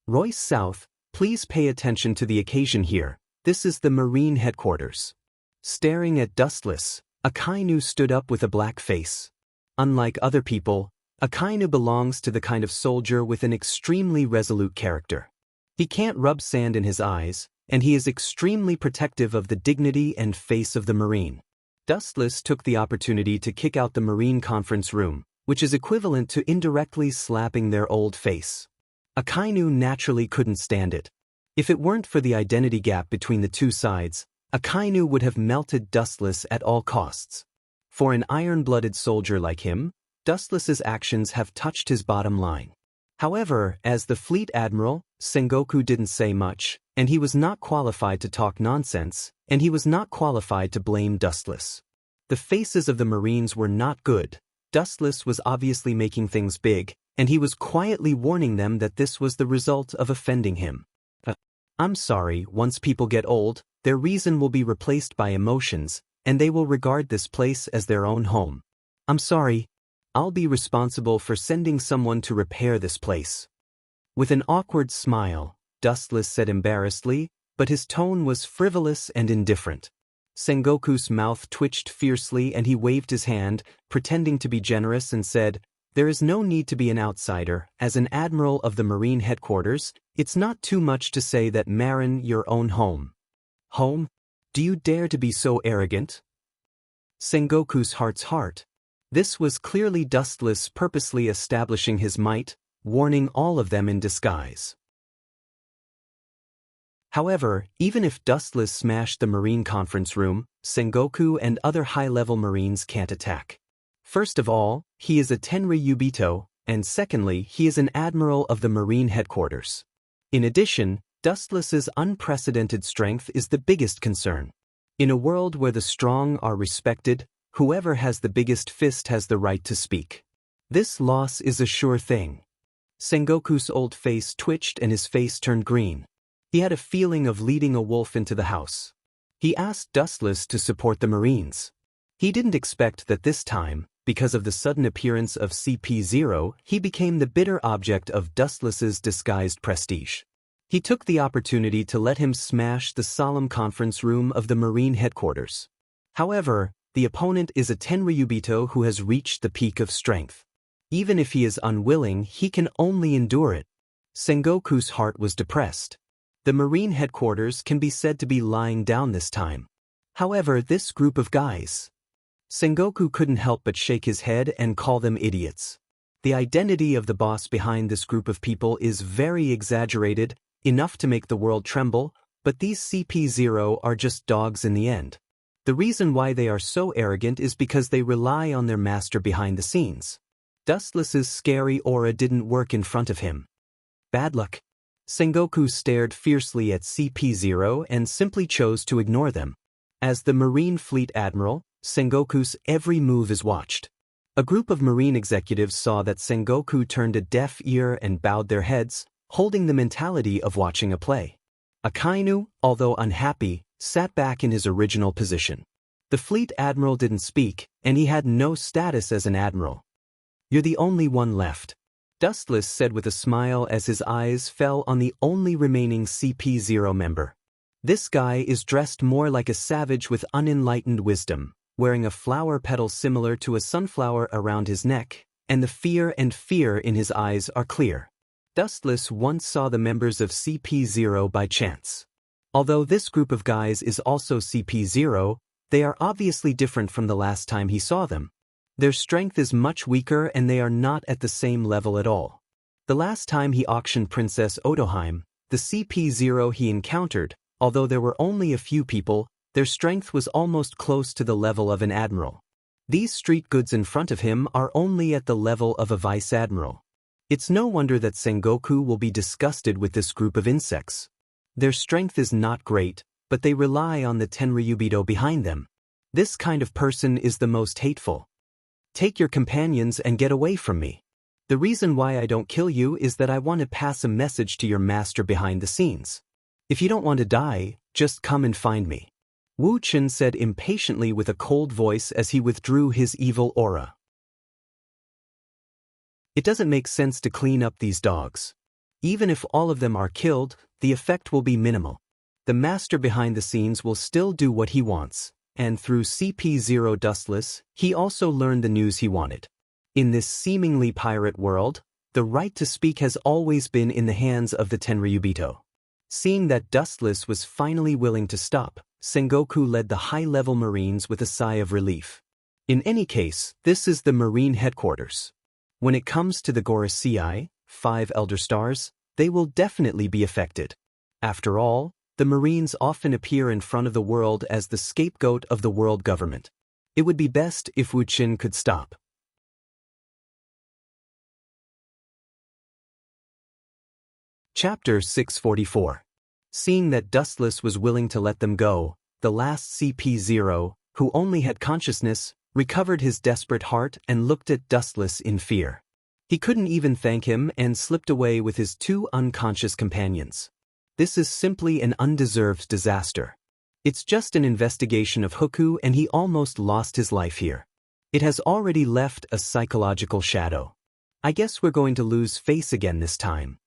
Speaker 1: Royce South, please pay attention to the occasion here. This is the Marine headquarters. Staring at Dustless, Akainu stood up with a black face. Unlike other people, Akainu belongs to the kind of soldier with an extremely resolute character. He can't rub sand in his eyes, and he is extremely protective of the dignity and face of the Marine. Dustless took the opportunity to kick out the Marine conference room, which is equivalent to indirectly slapping their old face. Akainu naturally couldn't stand it. If it weren't for the identity gap between the two sides, Akainu would have melted Dustless at all costs. For an iron-blooded soldier like him, Dustless's actions have touched his bottom line. However, as the fleet admiral, Sengoku didn't say much, and he was not qualified to talk nonsense, and he was not qualified to blame Dustless. The faces of the Marines were not good. Dustless was obviously making things big, and he was quietly warning them that this was the result of offending him. I'm sorry, once people get old, their reason will be replaced by emotions, and they will regard this place as their own home. I'm sorry. I'll be responsible for sending someone to repair this place. With an awkward smile, Dustless said embarrassedly, but his tone was frivolous and indifferent. Sengoku's mouth twitched fiercely and he waved his hand, pretending to be generous, and said, "There is no need to be an outsider. As an admiral of the Marine headquarters, it's not too much to say that Marin, your own home." Home? Do you dare to be so arrogant? Sengoku's heart. This was clearly Dustless purposely establishing his might, warning all of them in disguise. However, even if Dustless smashed the Marine conference room, Sengoku and other high-level Marines can't attack. First of all, he is a Tenryubito, and secondly, he is an admiral of the Marine headquarters. In addition, Dustless's unprecedented strength is the biggest concern. In a world where the strong are respected, whoever has the biggest fist has the right to speak. This loss is a sure thing. Sengoku's old face twitched and his face turned green. He had a feeling of leading a wolf into the house. He asked Dustless to support the Marines. He didn't expect that this time, because of the sudden appearance of CP0, he became the bitter object of Dustless's disguised prestige. He took the opportunity to let him smash the solemn conference room of the Marine headquarters. However, the opponent is a Tenryubito who has reached the peak of strength. Even if he is unwilling, he can only endure it. Sengoku's heart was depressed. The Marine headquarters can be said to be lying down this time. However, this group of guys... Sengoku couldn't help but shake his head and call them idiots. The identity of the boss behind this group of people is very exaggerated, enough to make the world tremble, but these CP0 are just dogs in the end. The reason why they are so arrogant is because they rely on their master behind the scenes. Dustless's scary aura didn't work in front of him. Bad luck. Sengoku stared fiercely at CP0 and simply chose to ignore them. As the Marine Fleet Admiral, Sengoku's every move is watched. A group of Marine executives saw that Sengoku turned a deaf ear and bowed their heads, holding the mentality of watching a play. Akainu, although unhappy, sat back in his original position. The Fleet Admiral didn't speak, and he had no status as an admiral. "You're the only one left," Dustless said with a smile as his eyes fell on the only remaining CP0 member. This guy is dressed more like a savage with unenlightened wisdom, wearing a flower petal similar to a sunflower around his neck, and the fear in his eyes are clear. Dustless once saw the members of CP0 by chance. Although this group of guys is also CP0, they are obviously different from the last time he saw them. Their strength is much weaker and they are not at the same level at all. The last time he auctioned Princess Otoheim, the CP0 he encountered, although there were only a few people, their strength was almost close to the level of an admiral. These street goods in front of him are only at the level of a vice admiral. It's no wonder that Sengoku will be disgusted with this group of insects. Their strength is not great, but they rely on the Tenryubito behind them. This kind of person is the most hateful. Take your companions and get away from me. The reason why I don't kill you is that I want to pass a message to your master behind the scenes. If you don't want to die, just come and find me. Wu Chen said impatiently with a cold voice as he withdrew his evil aura. It doesn't make sense to clean up these dogs. Even if all of them are killed, the effect will be minimal. The master behind the scenes will still do what he wants, and through CP0 Dustless, he also learned the news he wanted. In this seemingly pirate world, the right to speak has always been in the hands of the Tenryubito. Seeing that Dustless was finally willing to stop, Sengoku led the high-level Marines with a sigh of relief. In any case, this is the Marine headquarters. When it comes to the Gorosei, 5 Elder Stars, they will definitely be affected. After all, the Marines often appear in front of the world as the scapegoat of the world government. It would be best if Wu Chen could stop. Chapter 644. Seeing that Dustless was willing to let them go, the last CP0, who only had consciousness, recovered his desperate heart and looked at Dustless in fear. He couldn't even thank him and slipped away with his 2 unconscious companions. This is simply an undeserved disaster. It's just an investigation of Huku and he almost lost his life here. It has already left a psychological shadow. I guess we're going to lose face again this time.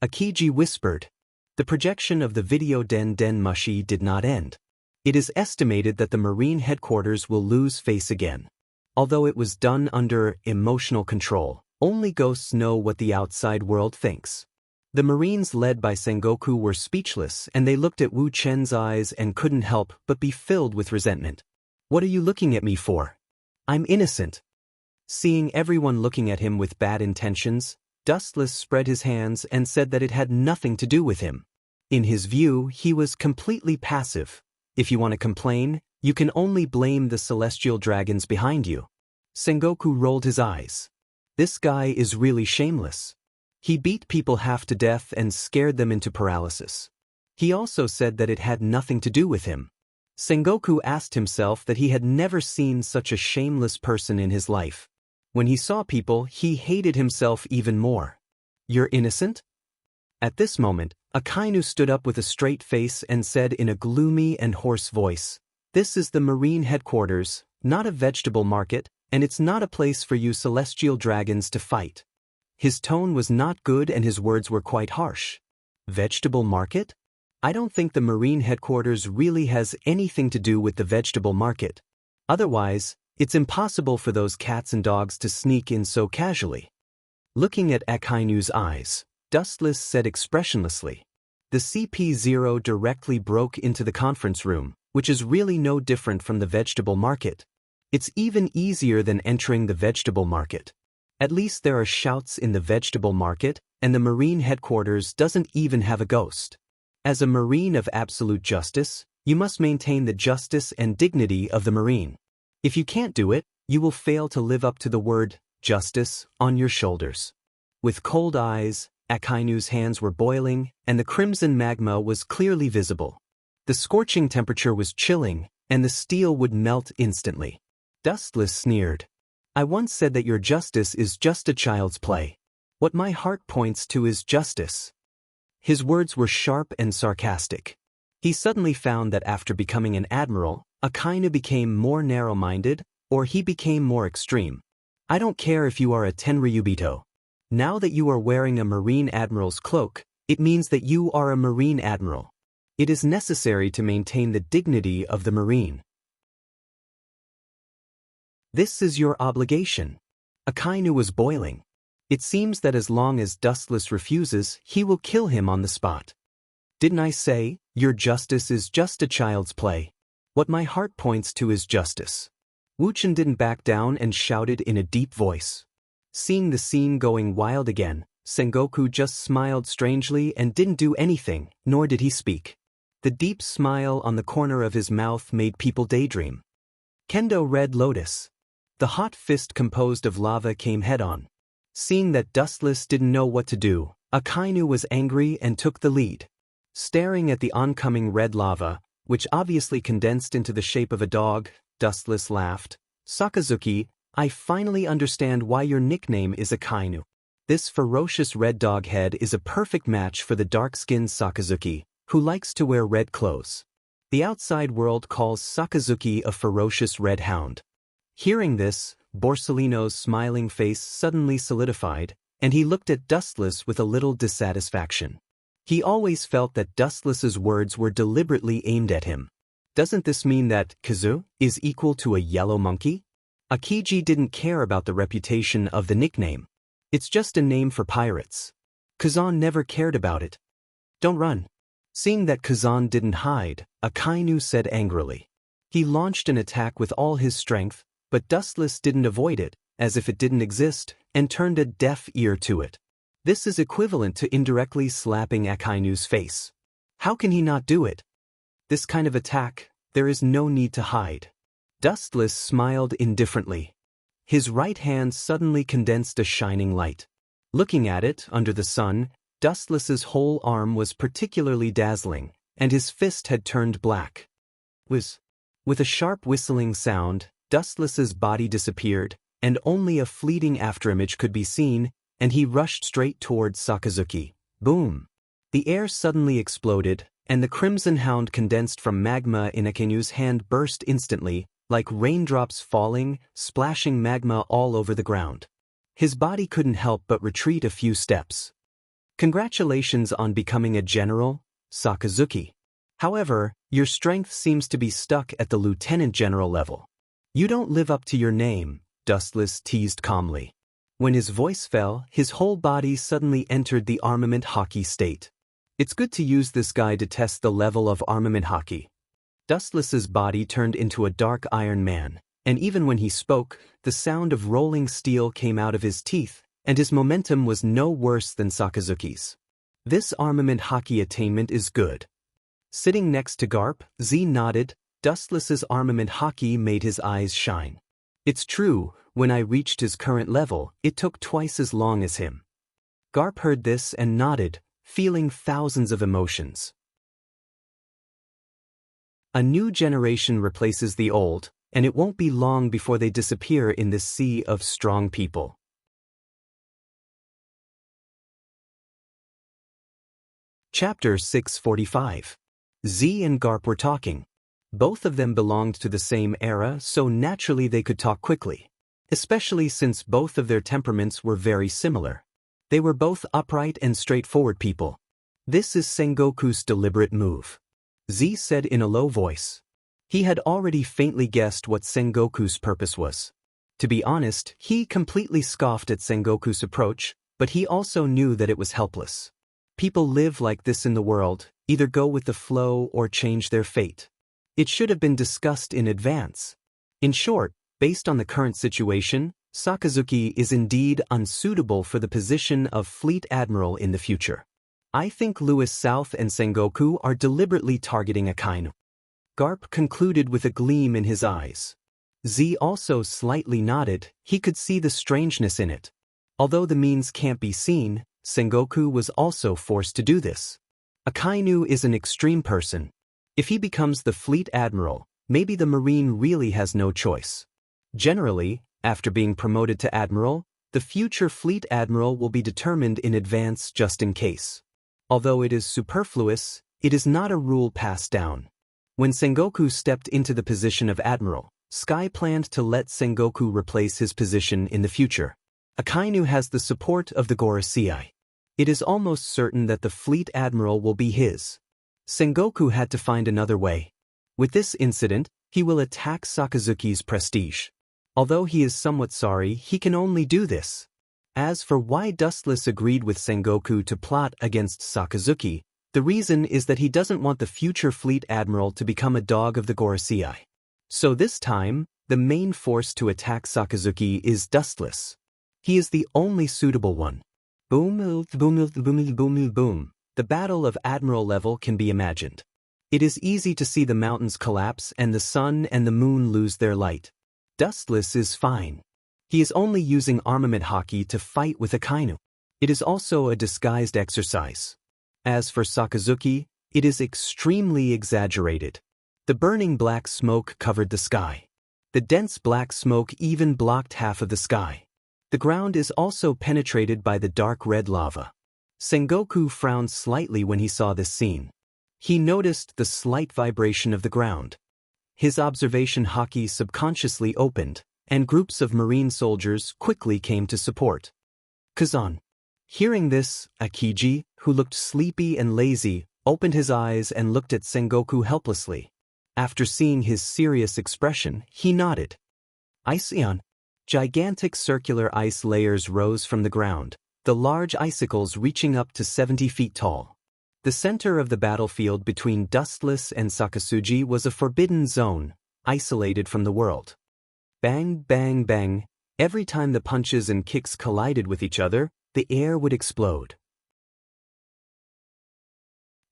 Speaker 1: Akiji whispered. The projection of the video Den Mushi did not end. It is estimated that the Marine headquarters will lose face again. Although it was done under emotional control, only ghosts know what the outside world thinks. The Marines led by Sengoku were speechless and they looked at Wu Chen's eyes and couldn't help but be filled with resentment. What are you looking at me for? I'm innocent. Seeing everyone looking at him with bad intentions, Dustless spread his hands and said that it had nothing to do with him. In his view, he was completely passive. If you want to complain, you can only blame the celestial dragons behind you. Sengoku rolled his eyes. This guy is really shameless. He beat people half to death and scared them into paralysis. He also said that it had nothing to do with him. Sengoku asked himself that he had never seen such a shameless person in his life. When he saw people, he hated himself even more. You're innocent? At this moment, Akainu stood up with a straight face and said in a gloomy and hoarse voice, "This is the Marine headquarters, not a vegetable market, and it's not a place for you celestial dragons to fight." His tone was not good and his words were quite harsh. Vegetable market? I don't think the Marine headquarters really has anything to do with the vegetable market. Otherwise, it's impossible for those cats and dogs to sneak in so casually. Looking at Akainu's eyes, Dustless said expressionlessly, "The CP0 directly broke into the conference room, which is really no different from the vegetable market. It's even easier than entering the vegetable market. At least there are shouts in the vegetable market, and the Marine headquarters doesn't even have a ghost. As a Marine of absolute justice, you must maintain the justice and dignity of the Marine. If you can't do it, you will fail to live up to the word, justice, on your shoulders." With cold eyes, Akainu's hands were boiling, and the crimson magma was clearly visible. The scorching temperature was chilling, and the steel would melt instantly. Dustless sneered, "I once said that your justice is just a child's play. What my heart points to is justice." His words were sharp and sarcastic. He suddenly found that after becoming an admiral, Akainu became more narrow-minded, or he became more extreme. "I don't care if you are a Tenryubito. Now that you are wearing a Marine Admiral's cloak, it means that you are a Marine Admiral. It is necessary to maintain the dignity of the Marine. This is your obligation." Akainu was boiling. It seems that as long as Dustless refuses, he will kill him on the spot. "Didn't I say, your justice is just a child's play? What my heart points to is justice." Wuchen didn't back down and shouted in a deep voice. Seeing the scene going wild again, Sengoku just smiled strangely and didn't do anything, nor did he speak. The deep smile on the corner of his mouth made people daydream. Kendo Red Lotus. The hot fist composed of lava came head-on. Seeing that Dustless didn't know what to do, Akainu was angry and took the lead. Staring at the oncoming red lava, which obviously condensed into the shape of a dog, Dustless laughed. "Sakazuki, I finally understand why your nickname is Akainu. This ferocious red dog head is a perfect match for the dark-skinned Sakazuki, who likes to wear red clothes. The outside world calls Sakazuki a ferocious red hound." Hearing this, Borsellino's smiling face suddenly solidified, and he looked at Dustless with a little dissatisfaction. He always felt that Dustless's words were deliberately aimed at him. Doesn't this mean that Kazu is equal to a yellow monkey? Akiji didn't care about the reputation of the nickname. It's just a name for pirates. Kazan never cared about it. "Don't run." Seeing that Kazan didn't hide, Akainu said angrily. He launched an attack with all his strength, but Dustless didn't avoid it, as if it didn't exist, and turned a deaf ear to it. This is equivalent to indirectly slapping Akainu's face. How can he not do it? This kind of attack, there is no need to hide. Dustless smiled indifferently. His right hand suddenly condensed a shining light. Looking at it, under the sun, Dustless's whole arm was particularly dazzling, and his fist had turned black. With a sharp whistling sound, Dustless's body disappeared, and only a fleeting afterimage could be seen, and he rushed straight towards Sakazuki. Boom! The air suddenly exploded, and the crimson hound condensed from magma in Akainu's hand burst instantly, like raindrops falling, splashing magma all over the ground. His body couldn't help but retreat a few steps. "Congratulations on becoming a general, Sakazuki. However, your strength seems to be stuck at the lieutenant general level. You don't live up to your name," Dustless teased calmly. When his voice fell, his whole body suddenly entered the armament hockey state. It's good to use this guy to test the level of armament hockey. Dustless's body turned into a dark Iron Man, and even when he spoke, the sound of rolling steel came out of his teeth, and his momentum was no worse than Sakazuki's. This armament hockey attainment is good. Sitting next to Garp, Z nodded. Dustless's armament hockey made his eyes shine. It's true, when I reached his current level, it took twice as long as him. Garp heard this and nodded, feeling thousands of emotions. A new generation replaces the old, and it won't be long before they disappear in this sea of strong people. Chapter 645. Z and Garp were talking. Both of them belonged to the same era, so naturally they could talk quickly. Especially since both of their temperaments were very similar. They were both upright and straightforward people. This is Sengoku's deliberate move. Z said in a low voice. He had already faintly guessed what Sengoku's purpose was. To be honest, he completely scoffed at Sengoku's approach, but he also knew that it was helpless. People live like this in the world, either go with the flow or change their fate. It should have been discussed in advance. In short, based on the current situation, Sakazuki is indeed unsuitable for the position of Fleet Admiral in the future. I think Louis South and Sengoku are deliberately targeting Akainu. Garp concluded with a gleam in his eyes. Z also slightly nodded, he could see the strangeness in it. Although the means can't be seen, Sengoku was also forced to do this. Akainu is an extreme person. If he becomes the Fleet Admiral, maybe the Marine really has no choice. Generally, after being promoted to Admiral, the future Fleet Admiral will be determined in advance just in case. Although it is superfluous, it is not a rule passed down. When Sengoku stepped into the position of Admiral, Sky planned to let Sengoku replace his position in the future. Akainu has the support of the Gorosei. It is almost certain that the Fleet Admiral will be his. Sengoku had to find another way. With this incident, he will attack Sakazuki's prestige. Although he is somewhat sorry, he can only do this. As for why Dustless agreed with Sengoku to plot against Sakazuki, the reason is that he doesn't want the future Fleet Admiral to become a dog of the Gorosei. So this time, the main force to attack Sakazuki is Dustless. He is the only suitable one. Boom, boom, boom, boom, boom. The battle of Admiral level can be imagined. It is easy to see the mountains collapse and the sun and the moon lose their light. Dustless is fine. He is only using armament hockey to fight with Akainu. It is also a disguised exercise. As for Sakazuki, it is extremely exaggerated. The burning black smoke covered the sky. The dense black smoke even blocked half of the sky. The ground is also penetrated by the dark red lava. Sengoku frowned slightly when he saw this scene. He noticed the slight vibration of the ground. His observation hockey subconsciously opened, and groups of marine soldiers quickly came to support. Kazan. Hearing this, Akiji, who looked sleepy and lazy, opened his eyes and looked at Sengoku helplessly. After seeing his serious expression, he nodded. Iceon. Gigantic circular ice layers rose from the ground, the large icicles reaching up to 70 feet tall. The center of the battlefield between Dustless and Sakazuki was a forbidden zone, isolated from the world. Bang, bang, bang. Every time the punches and kicks collided with each other, the air would explode.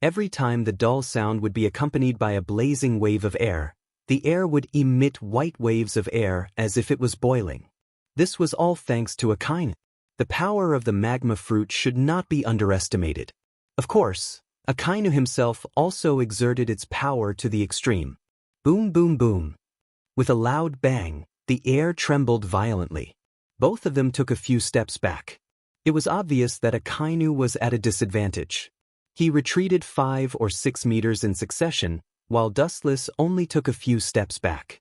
Speaker 1: Every time the dull sound would be accompanied by a blazing wave of air, the air would emit white waves of air as if it was boiling. This was all thanks to Akainu. The power of the magma fruit should not be underestimated. Of course, Akainu himself also exerted its power to the extreme. Boom, boom, boom. With a loud bang, the air trembled violently. Both of them took a few steps back. It was obvious that Akainu was at a disadvantage. He retreated 5 or 6 meters in succession, while Dustless only took a few steps back.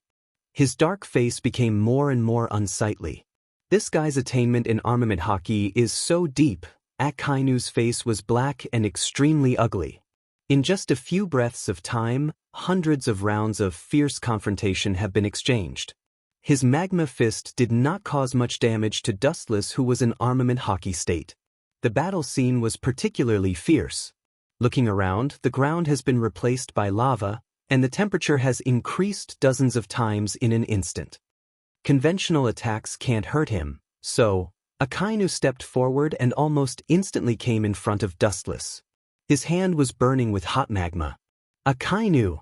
Speaker 1: His dark face became more and more unsightly. This guy's attainment in armament hockey is so deep, Akainu's face was black and extremely ugly. In just a few breaths of time, hundreds of rounds of fierce confrontation have been exchanged. His magma fist did not cause much damage to Dustless, who was in armament hockey state. The battle scene was particularly fierce. Looking around, the ground has been replaced by lava, and the temperature has increased dozens of times in an instant. Conventional attacks can't hurt him, so Akainu stepped forward and almost instantly came in front of Dustless. His hand was burning with hot magma. Akainu!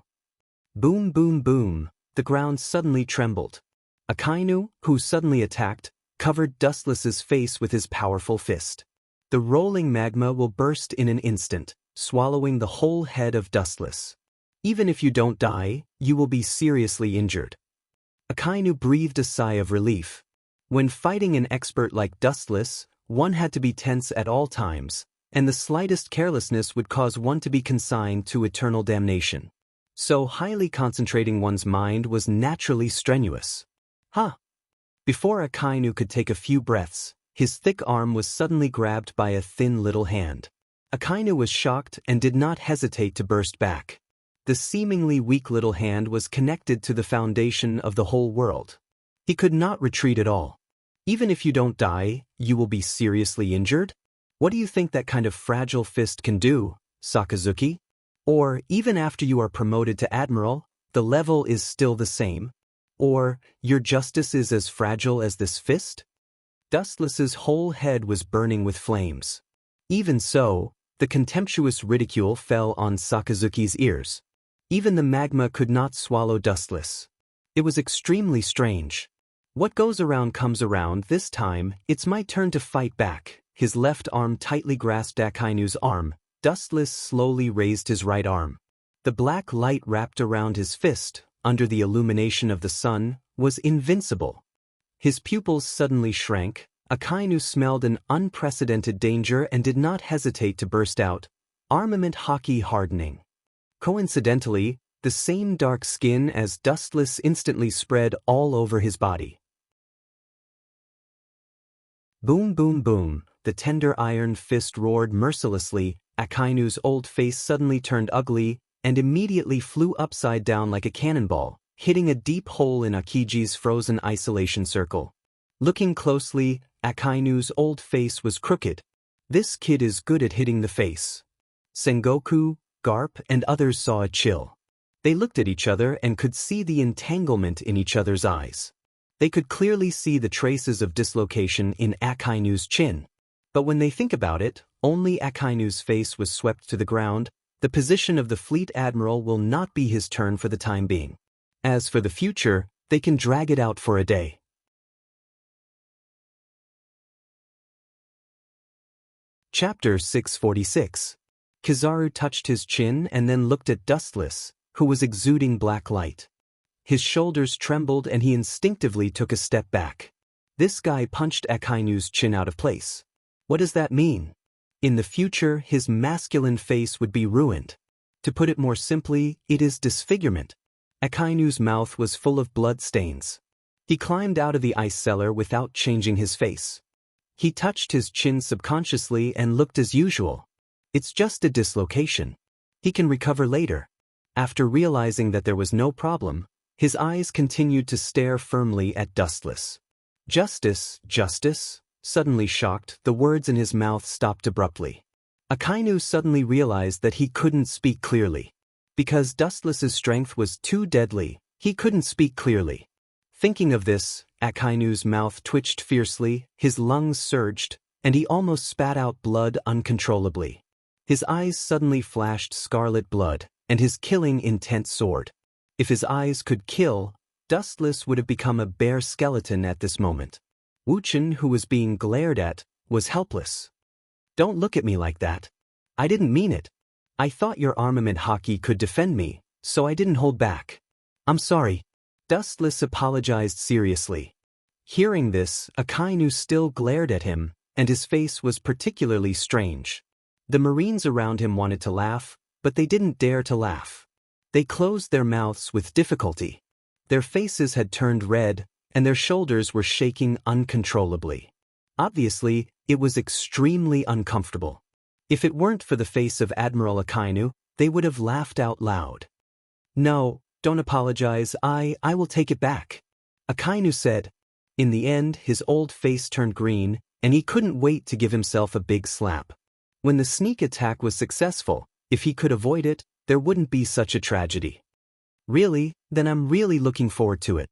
Speaker 1: Boom, boom, boom. The ground suddenly trembled. Akainu, who suddenly attacked, covered Dustless's face with his powerful fist. The rolling magma will burst in an instant, swallowing the whole head of Dustless. Even if you don't die, you will be seriously injured. Akainu breathed a sigh of relief. When fighting an expert like Dustless, one had to be tense at all times, and the slightest carelessness would cause one to be consigned to eternal damnation. So highly concentrating one's mind was naturally strenuous. Before Akainu could take a few breaths, his thick arm was suddenly grabbed by a thin little hand. Akainu was shocked and did not hesitate to burst back. The seemingly weak little hand was connected to the foundation of the whole world. He could not retreat at all. Even if you don't die, you will be seriously injured? What do you think that kind of fragile fist can do, Sakazuki? Or, even after you are promoted to admiral, the level is still the same? Or, your justice is as fragile as this fist? Dustless's whole head was burning with flames. Even so, the contemptuous ridicule fell on Sakazuki's ears. Even the magma could not swallow Dustless. It was extremely strange. What goes around comes around. This time, it's my turn to fight back. His left arm tightly grasped Akainu's arm. Dustless slowly raised his right arm. The black light wrapped around his fist, under the illumination of the sun, was invincible. His pupils suddenly shrank. Akainu smelled an unprecedented danger and did not hesitate to burst out, armament hockey hardening. Coincidentally, the same dark skin as Dustless instantly spread all over his body. Boom, boom, boom, the tender iron fist roared mercilessly. Akainu's old face suddenly turned ugly and immediately flew upside down like a cannonball, hitting a deep hole in Akiji's frozen isolation circle. Looking closely, Akainu's old face was crooked. This kid is good at hitting the face. Sengoku, Garp, and others saw a chill. They looked at each other and could see the entanglement in each other's eyes. They could clearly see the traces of dislocation in Akainu's chin. But when they think about it, only Akainu's face was swept to the ground. The position of the fleet admiral will not be his turn for the time being. As for the future, they can drag it out for a day. Chapter 646. Kizaru touched his chin and then looked at Dustless, who was exuding black light. His shoulders trembled and he instinctively took a step back. This guy punched Akainu's chin out of place. What does that mean? In the future, his masculine face would be ruined. To put it more simply, it is disfigurement. Akainu's mouth was full of blood stains. He climbed out of the ice cellar without changing his face. He touched his chin subconsciously and looked as usual. It's just a dislocation. He can recover later. After realizing that there was no problem, his eyes continued to stare firmly at Dustless. Justice, justice? Suddenly shocked, the words in his mouth stopped abruptly. Akainu suddenly realized that he couldn't speak clearly. Because Dustless's strength was too deadly, he couldn't speak clearly. Thinking of this, Akainu's mouth twitched fiercely, his lungs surged, and he almost spat out blood uncontrollably. His eyes suddenly flashed scarlet blood, and his killing intent soared. If his eyes could kill, Dustless would have become a bare skeleton at this moment. Wuchen, who was being glared at, was helpless. Don't look at me like that. I didn't mean it. I thought your armament hockey could defend me, so I didn't hold back. I'm sorry. Dustless apologized seriously. Hearing this, Akainu still glared at him, and his face was particularly strange. The Marines around him wanted to laugh, but they didn't dare to laugh. They closed their mouths with difficulty. Their faces had turned red, and their shoulders were shaking uncontrollably. Obviously, it was extremely uncomfortable. If it weren't for the face of Admiral Akainu, they would have laughed out loud. No, don't apologize, I will take it back. Akainu said. In the end, his old face turned green, and he couldn't wait to give himself a big slap. When the sneak attack was successful, if he could avoid it, there wouldn't be such a tragedy. Really? Then I'm really looking forward to it.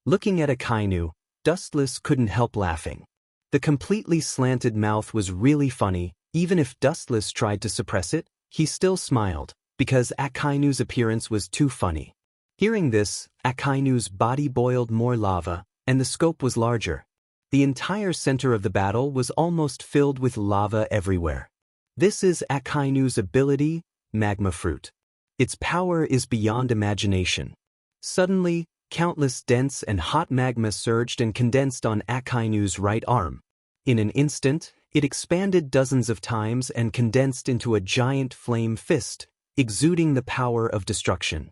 Speaker 1: Looking at Akainu, Dustless couldn't help laughing. The completely slanted mouth was really funny. Even if Dustless tried to suppress it, he still smiled, because Akainu's appearance was too funny. Hearing this, Akainu's body boiled more lava, and the scope was larger. The entire center of the battle was almost filled with lava everywhere. This is Akainu's ability, Magma Fruit. Its power is beyond imagination. Suddenly, countless dense and hot magma surged and condensed on Akainu's right arm. In an instant, it expanded dozens of times and condensed into a giant flame fist, exuding the power of destruction.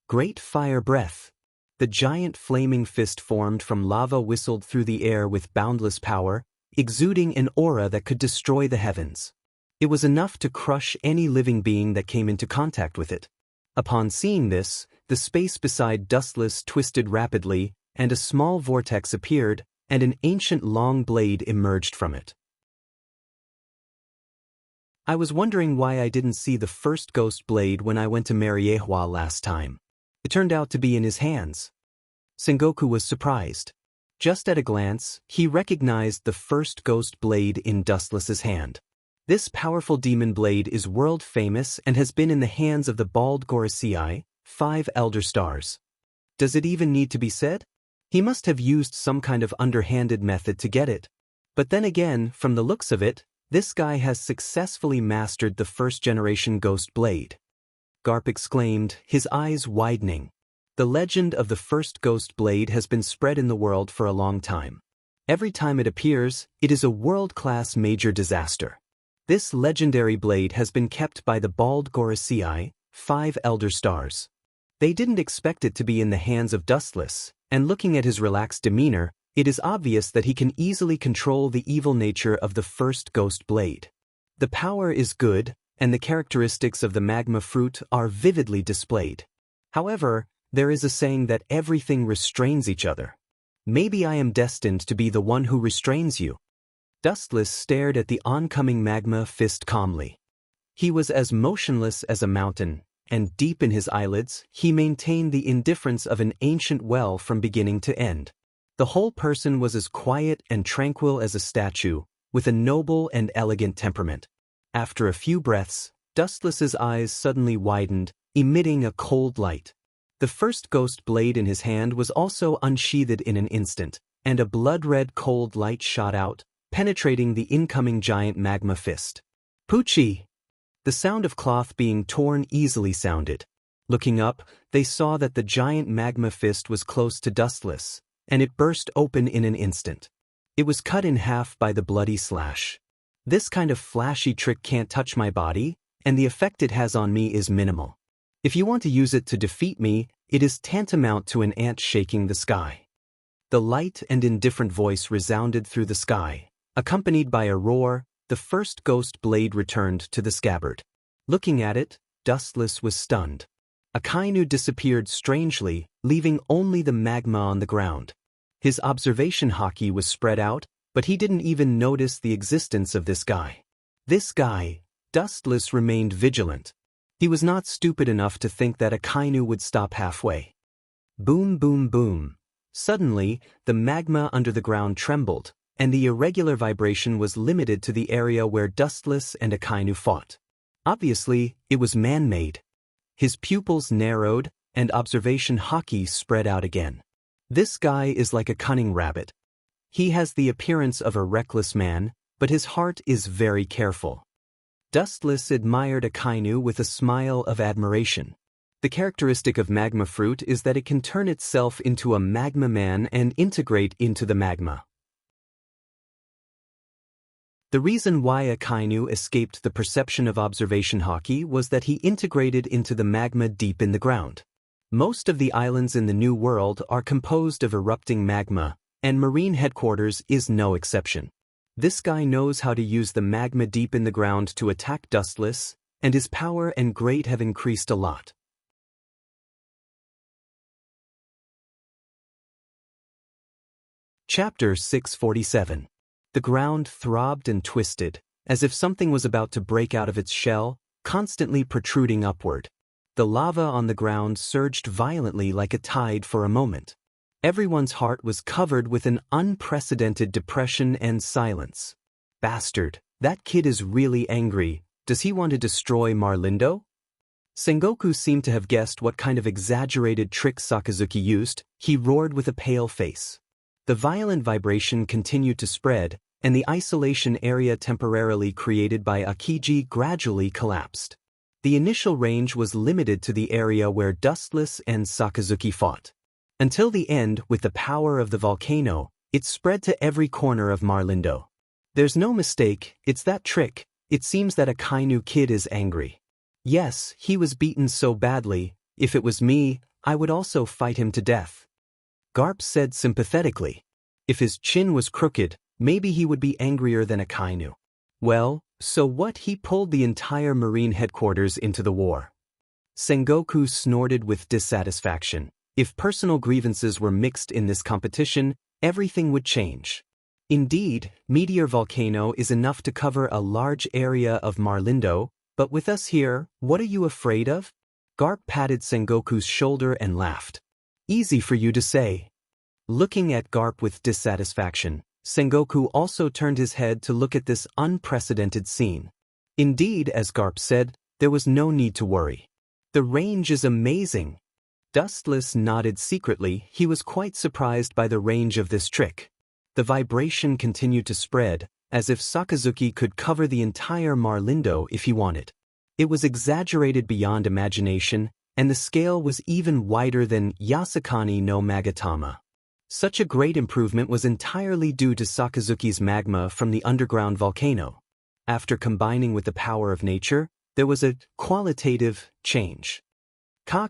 Speaker 1: Great Fire Breath. The giant flaming fist formed from lava whistled through the air with boundless power, exuding an aura that could destroy the heavens. It was enough to crush any living being that came into contact with it. Upon seeing this, the space beside Dustless twisted rapidly, and a small vortex appeared, and an ancient long blade emerged from it. I was wondering why I didn't see the first ghost blade when I went to Mariehua last time. It turned out to be in his hands. Sengoku was surprised. Just at a glance, he recognized the first ghost blade in Dustless's hand. This powerful demon blade is world-famous and has been in the hands of the Bald Gorosei, 5 Elder Stars. Does it even need to be said? He must have used some kind of underhanded method to get it. But then again, from the looks of it, this guy has successfully mastered the first-generation ghost blade. Garp exclaimed, his eyes widening. The legend of the first ghost blade has been spread in the world for a long time. Every time it appears, it is a world-class major disaster. This legendary blade has been kept by the Bald Gorosei, 5 Elder Stars. They didn't expect it to be in the hands of Dustless, and looking at his relaxed demeanor, it is obvious that he can easily control the evil nature of the first ghost blade. The power is good, and the characteristics of the magma fruit are vividly displayed. However, there is a saying that everything restrains each other. Maybe I am destined to be the one who restrains you. Dustless stared at the oncoming magma fist calmly. He was as motionless as a mountain, and deep in his eyelids, he maintained the indifference of an ancient well from beginning to end. The whole person was as quiet and tranquil as a statue, with a noble and elegant temperament. After a few breaths, Dustless's eyes suddenly widened, emitting a cold light. The first ghost blade in his hand was also unsheathed in an instant, and a blood-red cold light shot out, penetrating the incoming giant magma fist. Poochie! The sound of cloth being torn easily sounded. Looking up, they saw that the giant magma fist was close to Dustless, and it burst open in an instant. It was cut in half by the bloody slash. This kind of flashy trick can't touch my body, and the effect it has on me is minimal. If you want to use it to defeat me, it is tantamount to an ant shaking the sky. The light and indifferent voice resounded through the sky. Accompanied by a roar, the first ghost blade returned to the scabbard. Looking at it, Dustless was stunned. Akainu disappeared strangely, leaving only the magma on the ground. His observation haki was spread out, but he didn't even notice the existence of this guy. Dustless remained vigilant. He was not stupid enough to think that Akainu would stop halfway. Boom, boom, boom. Suddenly, the magma under the ground trembled, and the irregular vibration was limited to the area where Dustless and Akainu fought. Obviously, it was man-made. His pupils narrowed, and observation haki spread out again. This guy is like a cunning rabbit. He has the appearance of a reckless man, but his heart is very careful. Dustless admired Akainu with a smile of admiration. The characteristic of magma fruit is that it can turn itself into a magma man and integrate into the magma. The reason why Akainu escaped the perception of observation haki was that he integrated into the magma deep in the ground. Most of the islands in the New World are composed of erupting magma, and Marine Headquarters is no exception. This guy knows how to use the magma deep in the ground to attack Dustless, and his power and grade have increased a lot. Chapter 647. The ground throbbed and twisted, as if something was about to break out of its shell, constantly protruding upward. The lava on the ground surged violently like a tide for a moment. Everyone's heart was covered with an unprecedented depression and silence. Bastard, that kid is really angry. Does he want to destroy Marlindo? Sengoku seemed to have guessed what kind of exaggerated trick Sakazuki used. He roared with a pale face. The violent vibration continued to spread, and the isolation area temporarily created by Akiji gradually collapsed. The initial range was limited to the area where Dustless and Sakazuki fought. Until the end, with the power of the volcano, it spread to every corner of Marlindo. There's no mistake, it's that trick. It seems that Akainu kid is angry. Yes, he was beaten so badly. If it was me, I would also fight him to death. Garp said sympathetically. If his chin was crooked, maybe he would be angrier than Akainu. Well, so what? He pulled the entire Marine headquarters into the war. Sengoku snorted with dissatisfaction. If personal grievances were mixed in this competition, everything would change. Indeed, Meteor Volcano is enough to cover a large area of Marlindo, but with us here, what are you afraid of? Garp patted Sengoku's shoulder and laughed. Easy for you to say. Looking at Garp with dissatisfaction, Sengoku also turned his head to look at this unprecedented scene. Indeed, as Garp said, there was no need to worry. The range is amazing. Dustless nodded secretly. He was quite surprised by the range of this trick. The vibration continued to spread, as if Sakazuki could cover the entire Marlindo if he wanted. It was exaggerated beyond imagination, and the scale was even wider than Yasukani no Magatama. Such a great improvement was entirely due to Sakazuki's magma from the underground volcano. After combining with the power of nature, there was a qualitative change. Ka.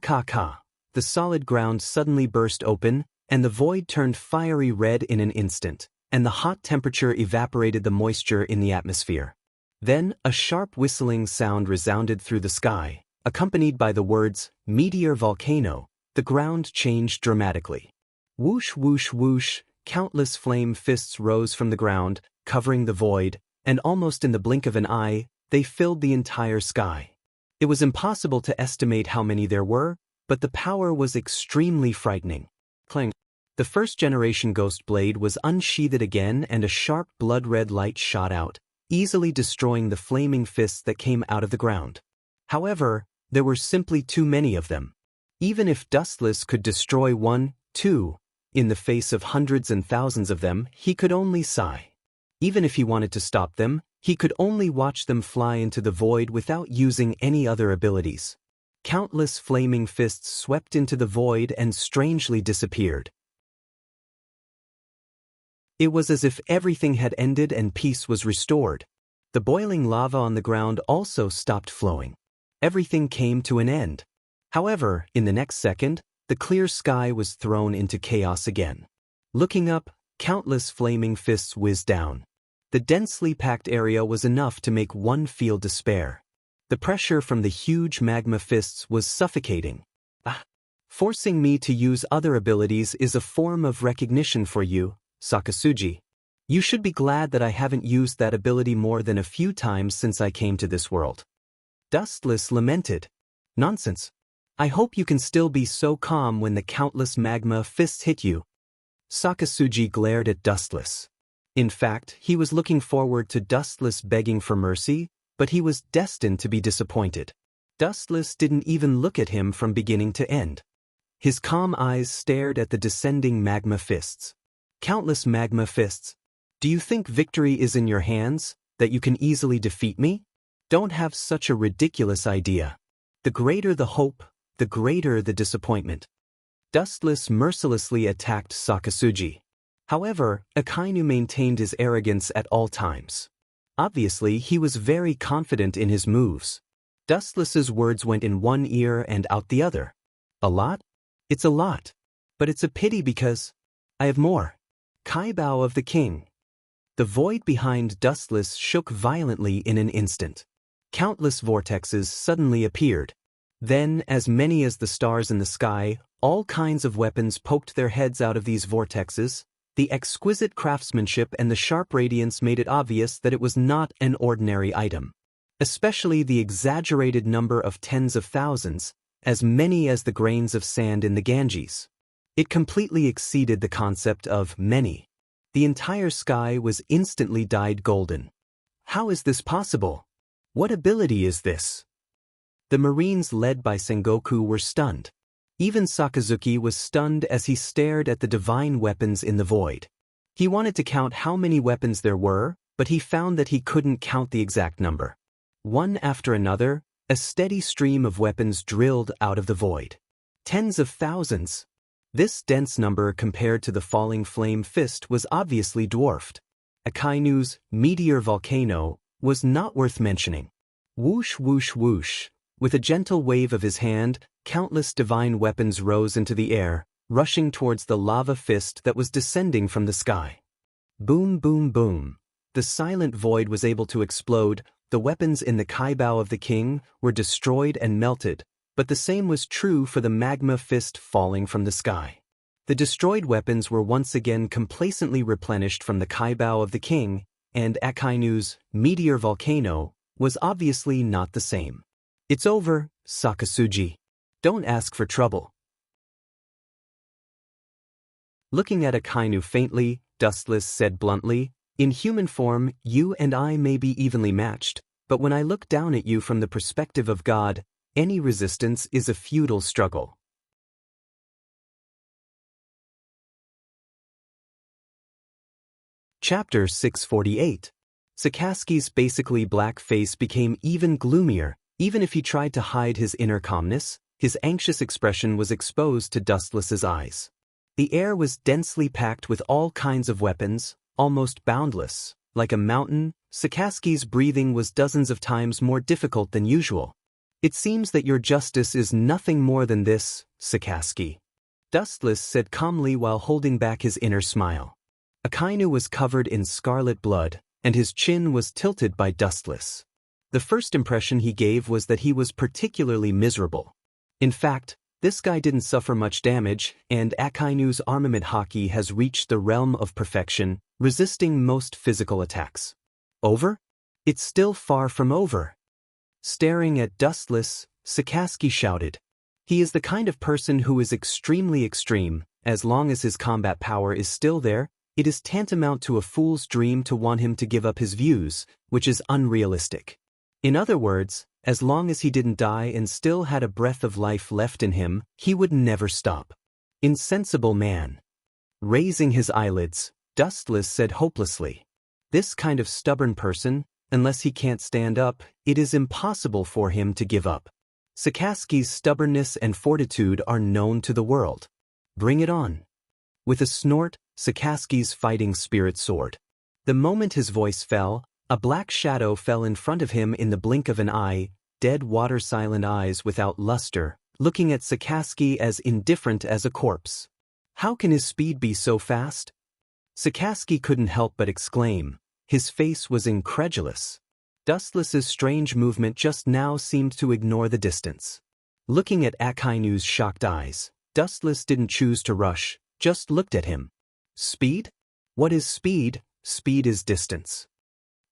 Speaker 1: The solid ground suddenly burst open, and the void turned fiery red in an instant, and the hot temperature evaporated the moisture in the atmosphere. Then, a sharp whistling sound resounded through the sky, accompanied by the words, "Meteor Volcano." The ground changed dramatically. Whoosh whoosh whoosh, countless flame fists rose from the ground, covering the void, and almost in the blink of an eye, they filled the entire sky. It was impossible to estimate how many there were, but the power was extremely frightening. Clang. The first-generation Ghost Blade was unsheathed again, and a sharp blood-red light shot out, easily destroying the flaming fists that came out of the ground. However, there were simply too many of them. Even if Dustless could destroy one, two, in the face of hundreds and thousands of them, he could only sigh. Even if he wanted to stop them, he could only watch them fly into the void without using any other abilities. Countless flaming fists swept into the void and strangely disappeared. It was as if everything had ended and peace was restored. The boiling lava on the ground also stopped flowing. Everything came to an end. However, in the next second, the clear sky was thrown into chaos again. Looking up, countless flaming fists whizzed down. The densely packed area was enough to make one feel despair. The pressure from the huge magma fists was suffocating. Forcing me to use other abilities is a form of recognition for you, Sakasuji. You should be glad that I haven't used that ability more than a few times since I came to this world. Dustless lamented. Nonsense. I hope you can still be so calm when the countless magma fists hit you. Sakasuji glared at Dustless. In fact, he was looking forward to Dustless begging for mercy, but he was destined to be disappointed. Dustless didn't even look at him from beginning to end. His calm eyes stared at the descending magma fists. Countless magma fists. Do you think victory is in your hands, that you can easily defeat me? Don't have such a ridiculous idea. The greater the hope, the greater the disappointment. Dustless mercilessly attacked Sakasuji. However, Akainu maintained his arrogance at all times. Obviously, he was very confident in his moves. Dustless's words went in one ear and out the other. A lot? It's a lot. But it's a pity because I have more. Kaibao of the king. The void behind Dustless shook violently in an instant. Countless vortexes suddenly appeared. Then, as many as the stars in the sky, all kinds of weapons poked their heads out of these vortexes. The exquisite craftsmanship and the sharp radiance made it obvious that it was not an ordinary item. Especially the exaggerated number of tens of thousands, as many as the grains of sand in the Ganges. It completely exceeded the concept of many. The entire sky was instantly dyed golden. How is this possible? What ability is this? The Marines led by Sengoku were stunned. Even Sakazuki was stunned as he stared at the divine weapons in the void. He wanted to count how many weapons there were, but he found that he couldn't count the exact number. One after another, a steady stream of weapons drilled out of the void. Tens of thousands. This dense number compared to the falling flame fist was obviously dwarfed. Akainu's meteor volcano was not worth mentioning. Whoosh whoosh whoosh. With a gentle wave of his hand, countless divine weapons rose into the air, rushing towards the lava fist that was descending from the sky. Boom boom boom. The silent void was able to explode. The weapons in the kaibao of the king were destroyed and melted, but the same was true for the magma fist falling from the sky. The destroyed weapons were once again complacently replenished from the kaibao of the king, and Akainu's meteor volcano was obviously not the same. It's over, Sakasuji. Don't ask for trouble. Looking at Akainu faintly, Dustless said bluntly, in human form, you and I may be evenly matched, but when I look down at you from the perspective of God, any resistance is a futile struggle. Chapter 648. Sakazuki's basically black face became even gloomier. Even if he tried to hide his inner calmness, his anxious expression was exposed to Dustless's eyes. The air was densely packed with all kinds of weapons, almost boundless. Like a mountain, Sakazuki's breathing was dozens of times more difficult than usual. It seems that your justice is nothing more than this, Sakazuki. Dustless said calmly while holding back his inner smile. Akainu was covered in scarlet blood, and his chin was tilted by Dustless. The first impression he gave was that he was particularly miserable. In fact, this guy didn't suffer much damage, and Akainu's armament haki has reached the realm of perfection, resisting most physical attacks. Over? It's still far from over. Staring at Dustless, Sakazuki shouted. He is the kind of person who is extremely extreme. As long as his combat power is still there, it is tantamount to a fool's dream to want him to give up his views, which is unrealistic. In other words, as long as he didn't die and still had a breath of life left in him, he would never stop. Insensible man. Raising his eyelids, Dustless said hopelessly. This kind of stubborn person, unless he can't stand up, it is impossible for him to give up. Sakazuki's stubbornness and fortitude are known to the world. Bring it on. With a snort, Sakazuki's fighting spirit soared. The moment his voice fell, a black shadow fell in front of him in the blink of an eye, dead water-silent eyes without luster, looking at Sakazuki as indifferent as a corpse. How can his speed be so fast? Sakazuki couldn't help but exclaim. His face was incredulous. Dustless's strange movement just now seemed to ignore the distance. Looking at Akainu's shocked eyes, Dustless didn't choose to rush, just looked at him. Speed? What is speed? Speed is distance.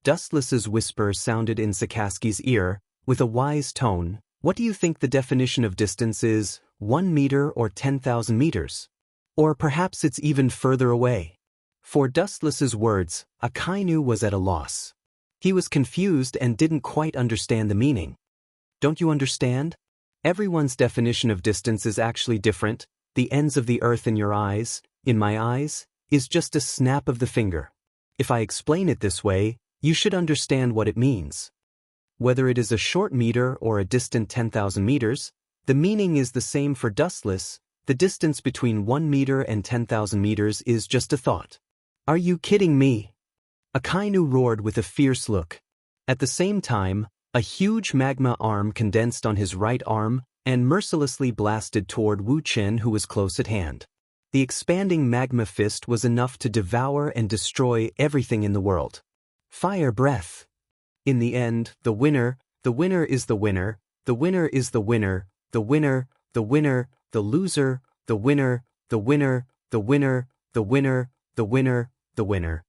Speaker 1: Dustless's whisper sounded in Sakazuki's ear, with a wise tone. What do you think the definition of distance is, 1 meter or 10,000 meters? Or perhaps it's even further away. For Dustless's words, Akainu was at a loss. He was confused and didn't quite understand the meaning. Don't you understand? Everyone's definition of distance is actually different. The ends of the earth in your eyes, in my eyes, is just a snap of the finger. If I explain it this way, you should understand what it means. Whether it is a short meter or a distant 10,000 meters, the meaning is the same for Dustless. The distance between 1 meter and 10,000 meters is just a thought. Are you kidding me? Akainu roared with a fierce look. At the same time, a huge magma arm condensed on his right arm and mercilessly blasted toward Wu Chen, who was close at hand. The expanding magma fist was enough to devour and destroy everything in the world. Fire breath. In the end, the winner is the winner, the winner is the winner, the winner, the winner, the loser, the winner, the winner, the winner, the winner, the winner, the winner.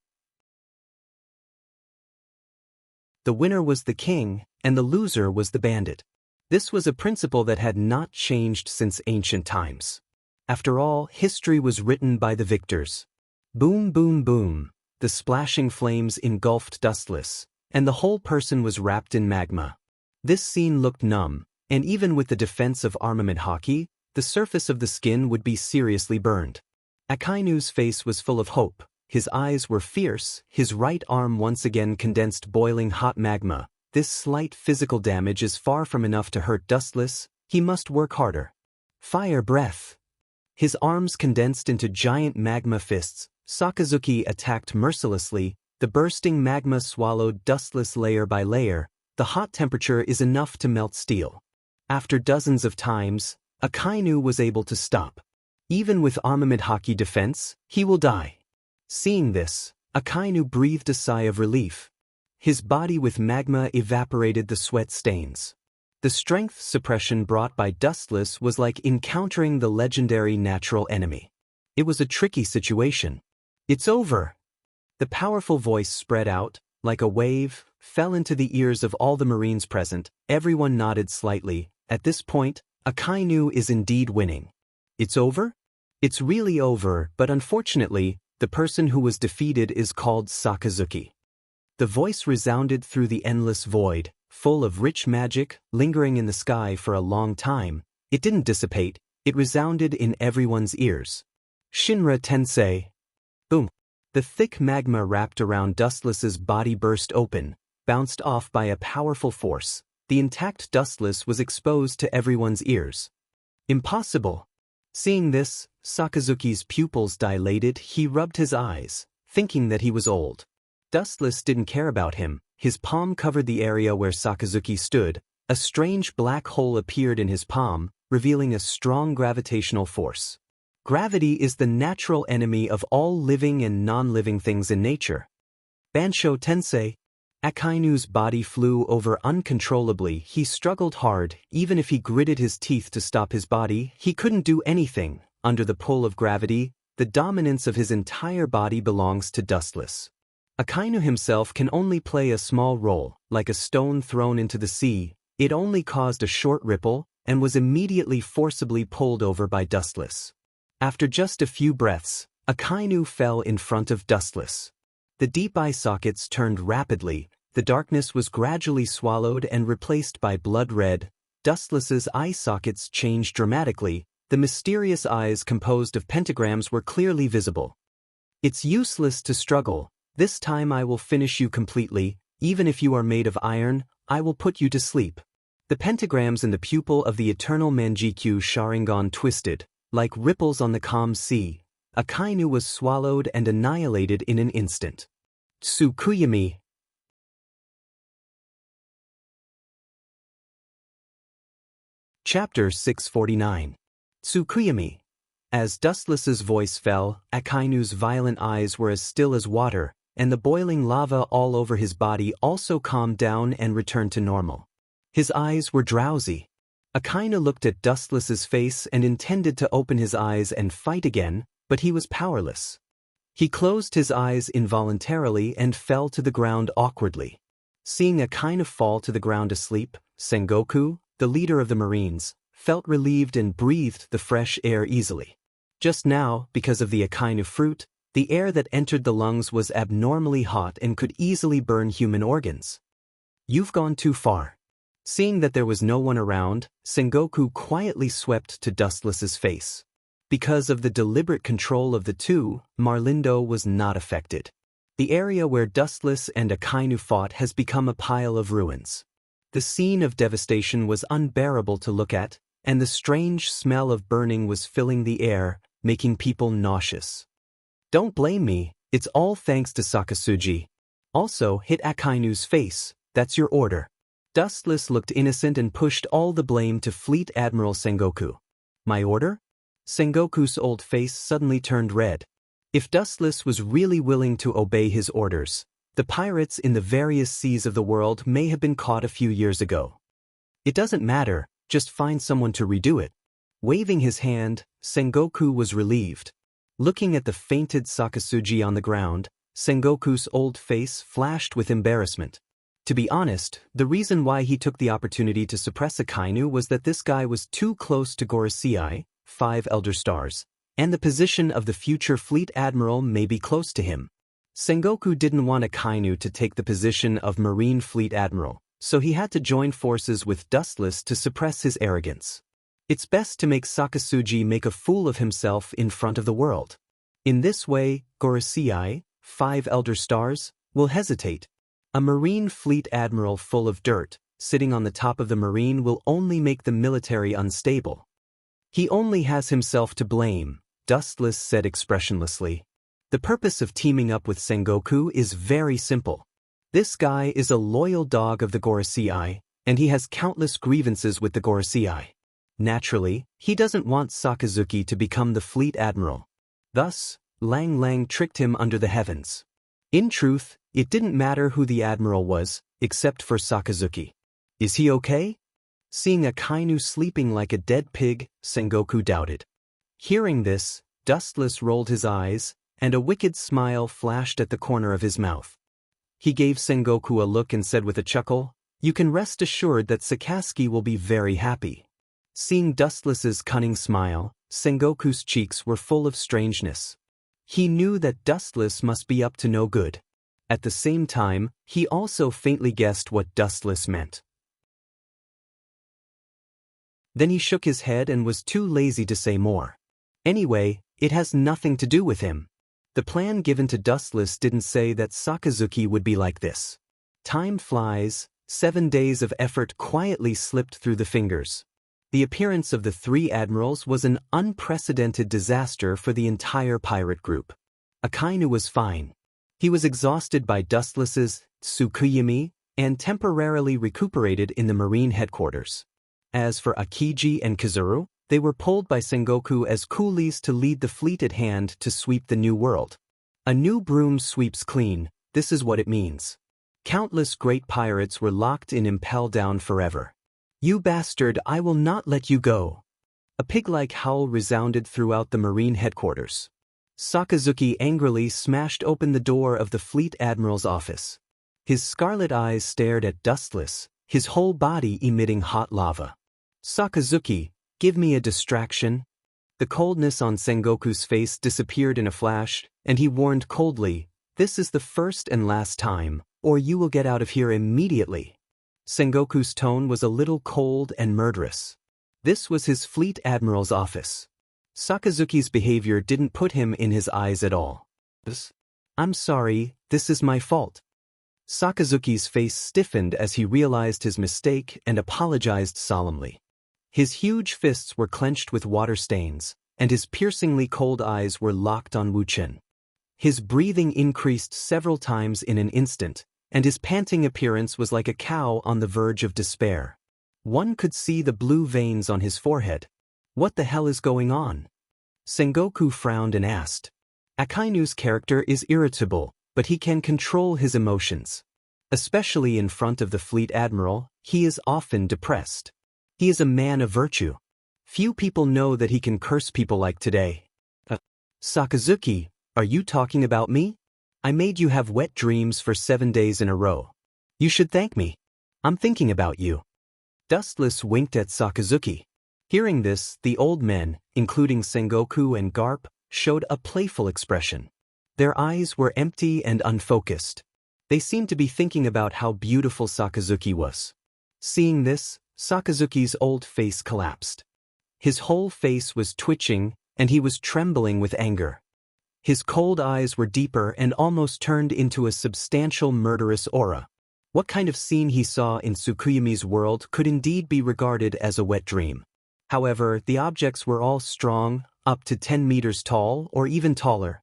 Speaker 1: The winner was the king, and the loser was the bandit. This was a principle that had not changed since ancient times. After all, history was written by the victors. Boom boom boom. The splashing flames engulfed Dustless, and the whole person was wrapped in magma. This scene looked numb, and even with the defense of armament haki, the surface of the skin would be seriously burned. Akainu's face was full of hope. His eyes were fierce, his right arm once again condensed boiling hot magma. This slight physical damage is far from enough to hurt Dustless. He must work harder. Fire breath. His arms condensed into giant magma fists. Sakazuki attacked mercilessly. The bursting magma swallowed Dustless layer by layer. The hot temperature is enough to melt steel. After dozens of times, Akainu was able to stop. Even with armament haki defense, he will die. Seeing this, Akainu breathed a sigh of relief. His body with magma evaporated the sweat stains. The strength suppression brought by Dustless was like encountering the legendary natural enemy. It was a tricky situation. It's over. The powerful voice spread out, like a wave, fell into the ears of all the Marines present. Everyone nodded slightly. At this point, Akainu is indeed winning. It's over? It's really over, but unfortunately, the person who was defeated is called Sakazuki. The voice resounded through the endless void, full of rich magic, lingering in the sky for a long time. It didn't dissipate, it resounded in everyone's ears. Shinra Tensei. Boom. The thick magma wrapped around Dustless's body burst open, bounced off by a powerful force. The intact Dustless was exposed to everyone's ears. Impossible. Seeing this, Sakazuki's pupils dilated. He rubbed his eyes, thinking that he was old. Dustless didn't care about him. His palm covered the area where Sakazuki stood. A strange black hole appeared in his palm, revealing a strong gravitational force. Gravity is the natural enemy of all living and non-living things in nature. Bansho Tensei. Akainu's body flew over uncontrollably. He struggled hard. Even if he gritted his teeth to stop his body, he couldn't do anything. Under the pull of gravity, the dominance of his entire body belongs to Dustless. Akainu himself can only play a small role, like a stone thrown into the sea. It only caused a short ripple, and was immediately forcibly pulled over by Dustless. After just a few breaths, Akainu fell in front of Dustless. The deep eye sockets turned rapidly. The darkness was gradually swallowed and replaced by blood red. Dustless's eye sockets changed dramatically. The mysterious eyes composed of pentagrams were clearly visible. It's useless to struggle. This time I will finish you completely. Even if you are made of iron, I will put you to sleep. The pentagrams in the pupil of the eternal Manjikyu Sharingan twisted, like ripples on the calm sea. Akainu was swallowed and annihilated in an instant. Tsukuyami. Chapter 649. Tsukuyami. As Dustless's voice fell, Akainu's violent eyes were as still as water, and the boiling lava all over his body also calmed down and returned to normal. His eyes were drowsy. Akainu looked at Dustless's face and intended to open his eyes and fight again, but he was powerless. He closed his eyes involuntarily and fell to the ground awkwardly. Seeing Akainu fall to the ground asleep, Sengoku, the leader of the Marines, felt relieved and breathed the fresh air easily. Just now, because of the Akainu fruit, the air that entered the lungs was abnormally hot and could easily burn human organs. You've gone too far. Seeing that there was no one around, Sengoku quietly swept to Dustless's face. Because of the deliberate control of the two, Marlindo was not affected. The area where Dustless and Akainu fought has become a pile of ruins. The scene of devastation was unbearable to look at, and the strange smell of burning was filling the air, making people nauseous. Don't blame me, it's all thanks to Sakazuki. Also hit Akainu's face, that's your order. Dustless looked innocent and pushed all the blame to Fleet Admiral Sengoku. My order? Sengoku's old face suddenly turned red. If Dustless was really willing to obey his orders, the pirates in the various seas of the world may have been caught a few years ago. It doesn't matter, just find someone to redo it. Waving his hand, Sengoku was relieved. Looking at the fainted Sakazuki on the ground, Sengoku's old face flashed with embarrassment. To be honest, the reason why he took the opportunity to suppress Akainu was that this guy was too close to Gorosei, 5 Elder Stars, and the position of the future Fleet Admiral may be close to him. Sengoku didn't want Akainu to take the position of Marine Fleet Admiral, so he had to join forces with Dustless to suppress his arrogance. It's best to make Sakasugi make a fool of himself in front of the world. In this way, Gorosei, 5 elder stars, will hesitate. A marine fleet admiral full of dirt, sitting on the top of the marine will only make the military unstable. He only has himself to blame, Dustless said expressionlessly. The purpose of teaming up with Sengoku is very simple. This guy is a loyal dog of the Gorosei, and he has countless grievances with the Gorosei. Naturally, he doesn't want Sakazuki to become the fleet admiral. Thus, Lang Lang tricked him under the heavens. In truth, it didn't matter who the admiral was, except for Sakazuki. Is he okay? Seeing Akainu sleeping like a dead pig, Sengoku doubted. Hearing this, Dustless rolled his eyes, and a wicked smile flashed at the corner of his mouth. He gave Sengoku a look and said with a chuckle, "You can rest assured that Sakazuki will be very happy." Seeing Dustless's cunning smile, Sengoku's cheeks were full of strangeness. He knew that Dustless must be up to no good. At the same time, he also faintly guessed what Dustless meant. Then he shook his head and was too lazy to say more. Anyway, it has nothing to do with him. The plan given to Dustless didn't say that Sakazuki would be like this. Time flies, 7 days of effort quietly slipped through the fingers. The appearance of the 3 admirals was an unprecedented disaster for the entire pirate group. Akainu was fine. He was exhausted by Dustless's Tsukuyami and temporarily recuperated in the marine headquarters. As for Akiji and Kazuru, they were pulled by Sengoku as coolies to lead the fleet at hand to sweep the new world. A new broom sweeps clean, this is what it means. Countless great pirates were locked in Impel Down forever. "You bastard, I will not let you go." A pig-like howl resounded throughout the marine headquarters. Sakazuki angrily smashed open the door of the fleet admiral's office. His scarlet eyes stared at Dustless, his whole body emitting hot lava. "Sakazuki, give me a distraction." The coldness on Sengoku's face disappeared in a flash, and he warned coldly, "This is the first and last time, or you will get out of here immediately." Sengoku's tone was a little cold and murderous. This was his fleet admiral's office. Sakazuki's behavior didn't put him in his eyes at all. "I'm sorry, this is my fault." Sakazuki's face stiffened as he realized his mistake and apologized solemnly. His huge fists were clenched with water stains, and his piercingly cold eyes were locked on Wuchen. His breathing increased several times in an instant, and his panting appearance was like a cow on the verge of despair. One could see the blue veins on his forehead. What the hell is going on? Sengoku frowned and asked. Akainu's character is irritable, but he can control his emotions. Especially in front of the fleet admiral, he is often depressed. He is a man of virtue. Few people know that he can curse people like today. Sakazuki, are you talking about me? I made you have wet dreams for 7 days in a row. You should thank me. I'm thinking about you. Dustless winked at Sakazuki. Hearing this, the old men, including Sengoku and Garp, showed a playful expression. Their eyes were empty and unfocused. They seemed to be thinking about how beautiful Sakazuki was. Seeing this, Sakazuki's old face collapsed. His whole face was twitching, and he was trembling with anger. His cold eyes were deeper and almost turned into a substantial murderous aura. What kind of scene he saw in Tsukuyami's world could indeed be regarded as a wet dream. However, the objects were all strong, up to 10 meters tall or even taller.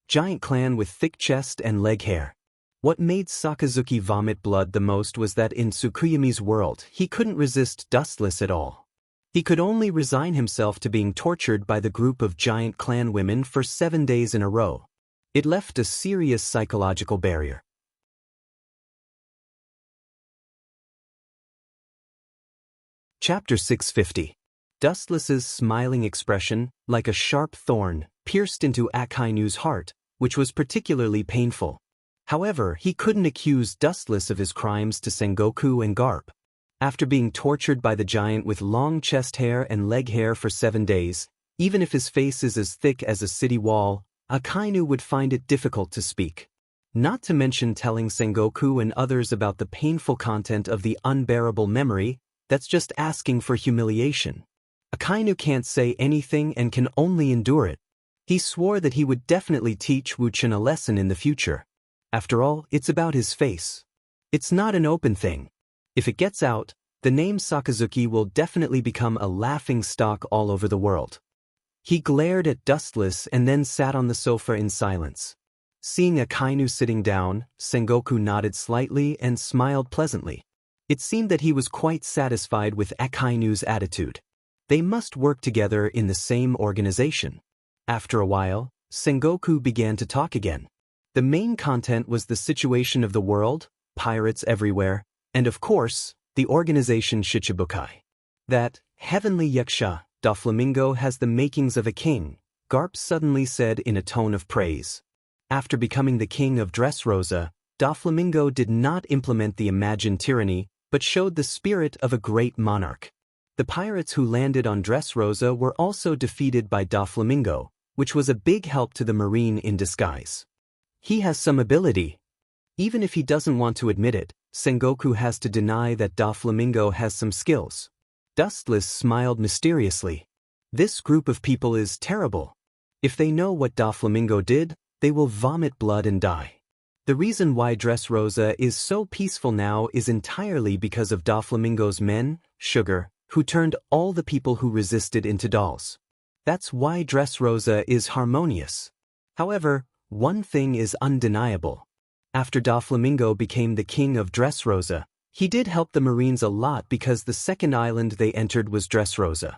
Speaker 1: Giant clan with thick chest and leg hair. What made Sakazuki vomit blood the most was that in Tsukuyami's world he couldn't resist Dustless at all. He could only resign himself to being tortured by the group of giant clan women for 7 days in a row. It left a serious psychological barrier. Chapter 650. Dustless's smiling expression, like a sharp thorn, pierced into Akainu's heart, which was particularly painful. However, he couldn't accuse Dustless of his crimes to Sengoku and Garp. After being tortured by the giant with long chest hair and leg hair for 7 days, even if his face is as thick as a city wall, Akainu would find it difficult to speak. Not to mention telling Sengoku and others about the painful content of the unbearable memory, that's just asking for humiliation. Akainu can't say anything and can only endure it. He swore that he would definitely teach Wuchen a lesson in the future. After all, it's about his face. It's not an open thing. If it gets out, the name Sakazuki will definitely become a laughing stock all over the world. He glared at Dustless and then sat on the sofa in silence. Seeing Akainu sitting down, Sengoku nodded slightly and smiled pleasantly. It seemed that he was quite satisfied with Akainu's attitude. They must work together in the same organization. After a while, Sengoku began to talk again. The main content was the situation of the world, pirates everywhere, and of course, the organization Shichibukai. That heavenly yaksha, Doflamingo, has the makings of a king, Garp suddenly said in a tone of praise. After becoming the king of Dressrosa, Doflamingo did not implement the imagined tyranny, but showed the spirit of a great monarch. The pirates who landed on Dressrosa were also defeated by Doflamingo, which was a big help to the Marine in disguise. He has some ability. Even if he doesn't want to admit it, Sengoku has to deny that Doflamingo has some skills. Dustless smiled mysteriously. This group of people is terrible. If they know what Doflamingo did, they will vomit blood and die. The reason why Dressrosa is so peaceful now is entirely because of Doflamingo's men, Sugar, who turned all the people who resisted into dolls. That's why Dressrosa is harmonious. However, one thing is undeniable. After Doflamingo became the king of Dressrosa, he did help the Marines a lot because the second island they entered was Dressrosa.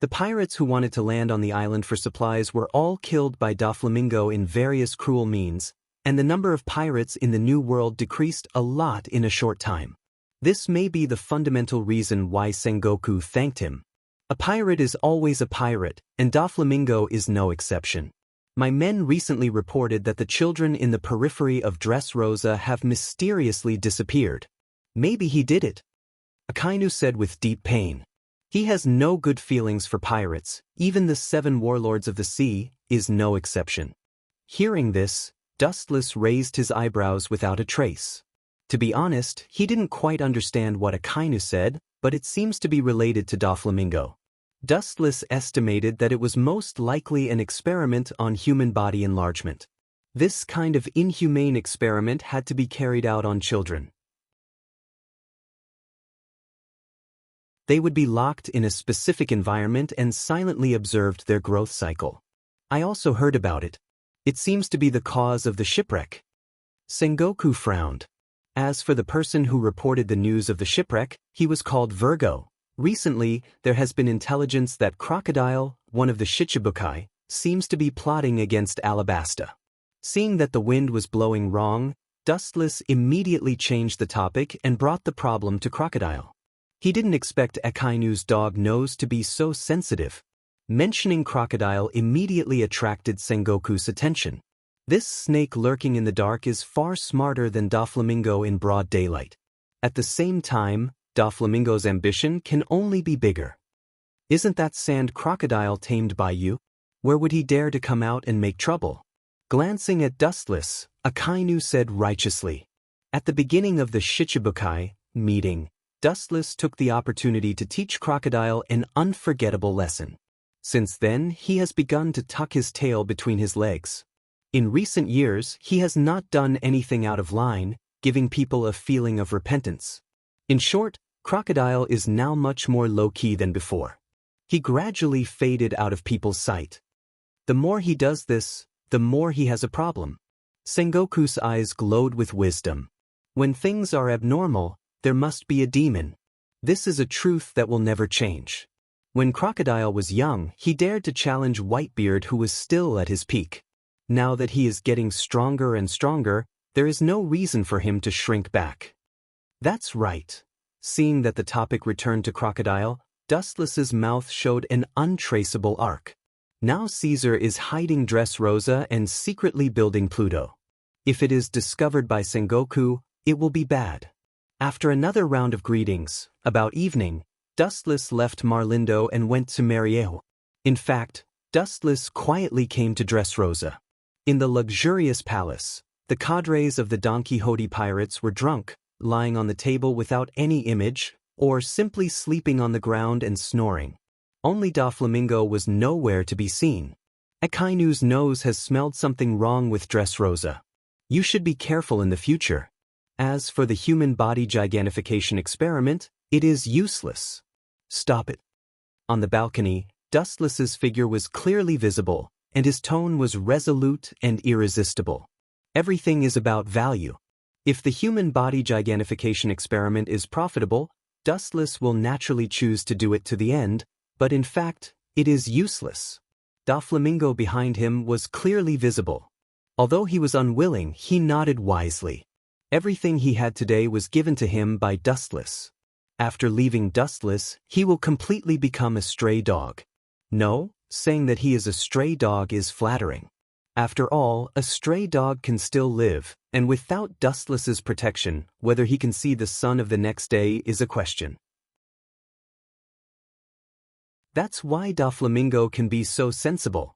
Speaker 1: The pirates who wanted to land on the island for supplies were all killed by Doflamingo in various cruel means, and the number of pirates in the New World decreased a lot in a short time. This may be the fundamental reason why Sengoku thanked him. A pirate is always a pirate, and Doflamingo is no exception. My men recently reported that the children in the periphery of Dressrosa have mysteriously disappeared. Maybe he did it. Akainu said with deep pain. He has no good feelings for pirates, even the 7 warlords of the sea is no exception. Hearing this, Dustless raised his eyebrows without a trace. To be honest, he didn't quite understand what Akainu said, but it seems to be related to Doflamingo. Dustless estimated that it was most likely an experiment on human body enlargement. This kind of inhumane experiment had to be carried out on children. They would be locked in a specific environment and silently observed their growth cycle. I also heard about it. It seems to be the cause of the shipwreck. Sengoku frowned. As for the person who reported the news of the shipwreck, he was called Virgo. Recently, there has been intelligence that Crocodile, one of the Shichibukai, seems to be plotting against Alabasta. Seeing that the wind was blowing wrong, Dustless immediately changed the topic and brought the problem to Crocodile. He didn't expect Akainu's dog nose to be so sensitive. Mentioning Crocodile immediately attracted Sengoku's attention. This snake lurking in the dark is far smarter than Doflamingo in broad daylight. At the same time, Doflamingo's ambition can only be bigger. Isn't that sand crocodile tamed by you? Where would he dare to come out and make trouble? Glancing at Dustless, Akainu said righteously. At the beginning of the Shichibukai meeting, Dustless took the opportunity to teach Crocodile an unforgettable lesson. Since then, he has begun to tuck his tail between his legs. In recent years, he has not done anything out of line, giving people a feeling of repentance. In short, Crocodile is now much more low-key than before. He gradually faded out of people's sight. The more he does this, the more he has a problem. Sengoku's eyes glowed with wisdom. When things are abnormal, there must be a demon. This is a truth that will never change. When Crocodile was young, he dared to challenge Whitebeard, who was still at his peak. Now that he is getting stronger and stronger, there is no reason for him to shrink back. That's right. Seeing that the topic returned to Crocodile, Dustless's mouth showed an untraceable arc. Now Caesar is hiding Dressrosa and secretly building Pluto. If it is discovered by Sengoku, it will be bad. After another round of greetings, about evening, Dustless left Marlindo and went to Mariejo. In fact, Dustless quietly came to Dressrosa. In the luxurious palace, the cadres of the Don Quixote pirates were drunk, lying on the table without any image, or simply sleeping on the ground and snoring. Only Doflamingo was nowhere to be seen. Akainu's nose has smelled something wrong with Dressrosa. You should be careful in the future. As for the human body gigantification experiment, it is useless. Stop it. On the balcony, Dustless's figure was clearly visible, and his tone was resolute and irresistible. Everything is about value. If the human body gigantification experiment is profitable, Dustless will naturally choose to do it to the end, but in fact, it is useless. Doflamingo behind him was clearly visible. Although he was unwilling, he nodded wisely. Everything he had today was given to him by Dustless. After leaving Dustless, he will completely become a stray dog. No, saying that he is a stray dog is flattering. After all, a stray dog can still live, and without Dustless's protection, whether he can see the sun of the next day is a question. That's why Doflamingo can be so sensible.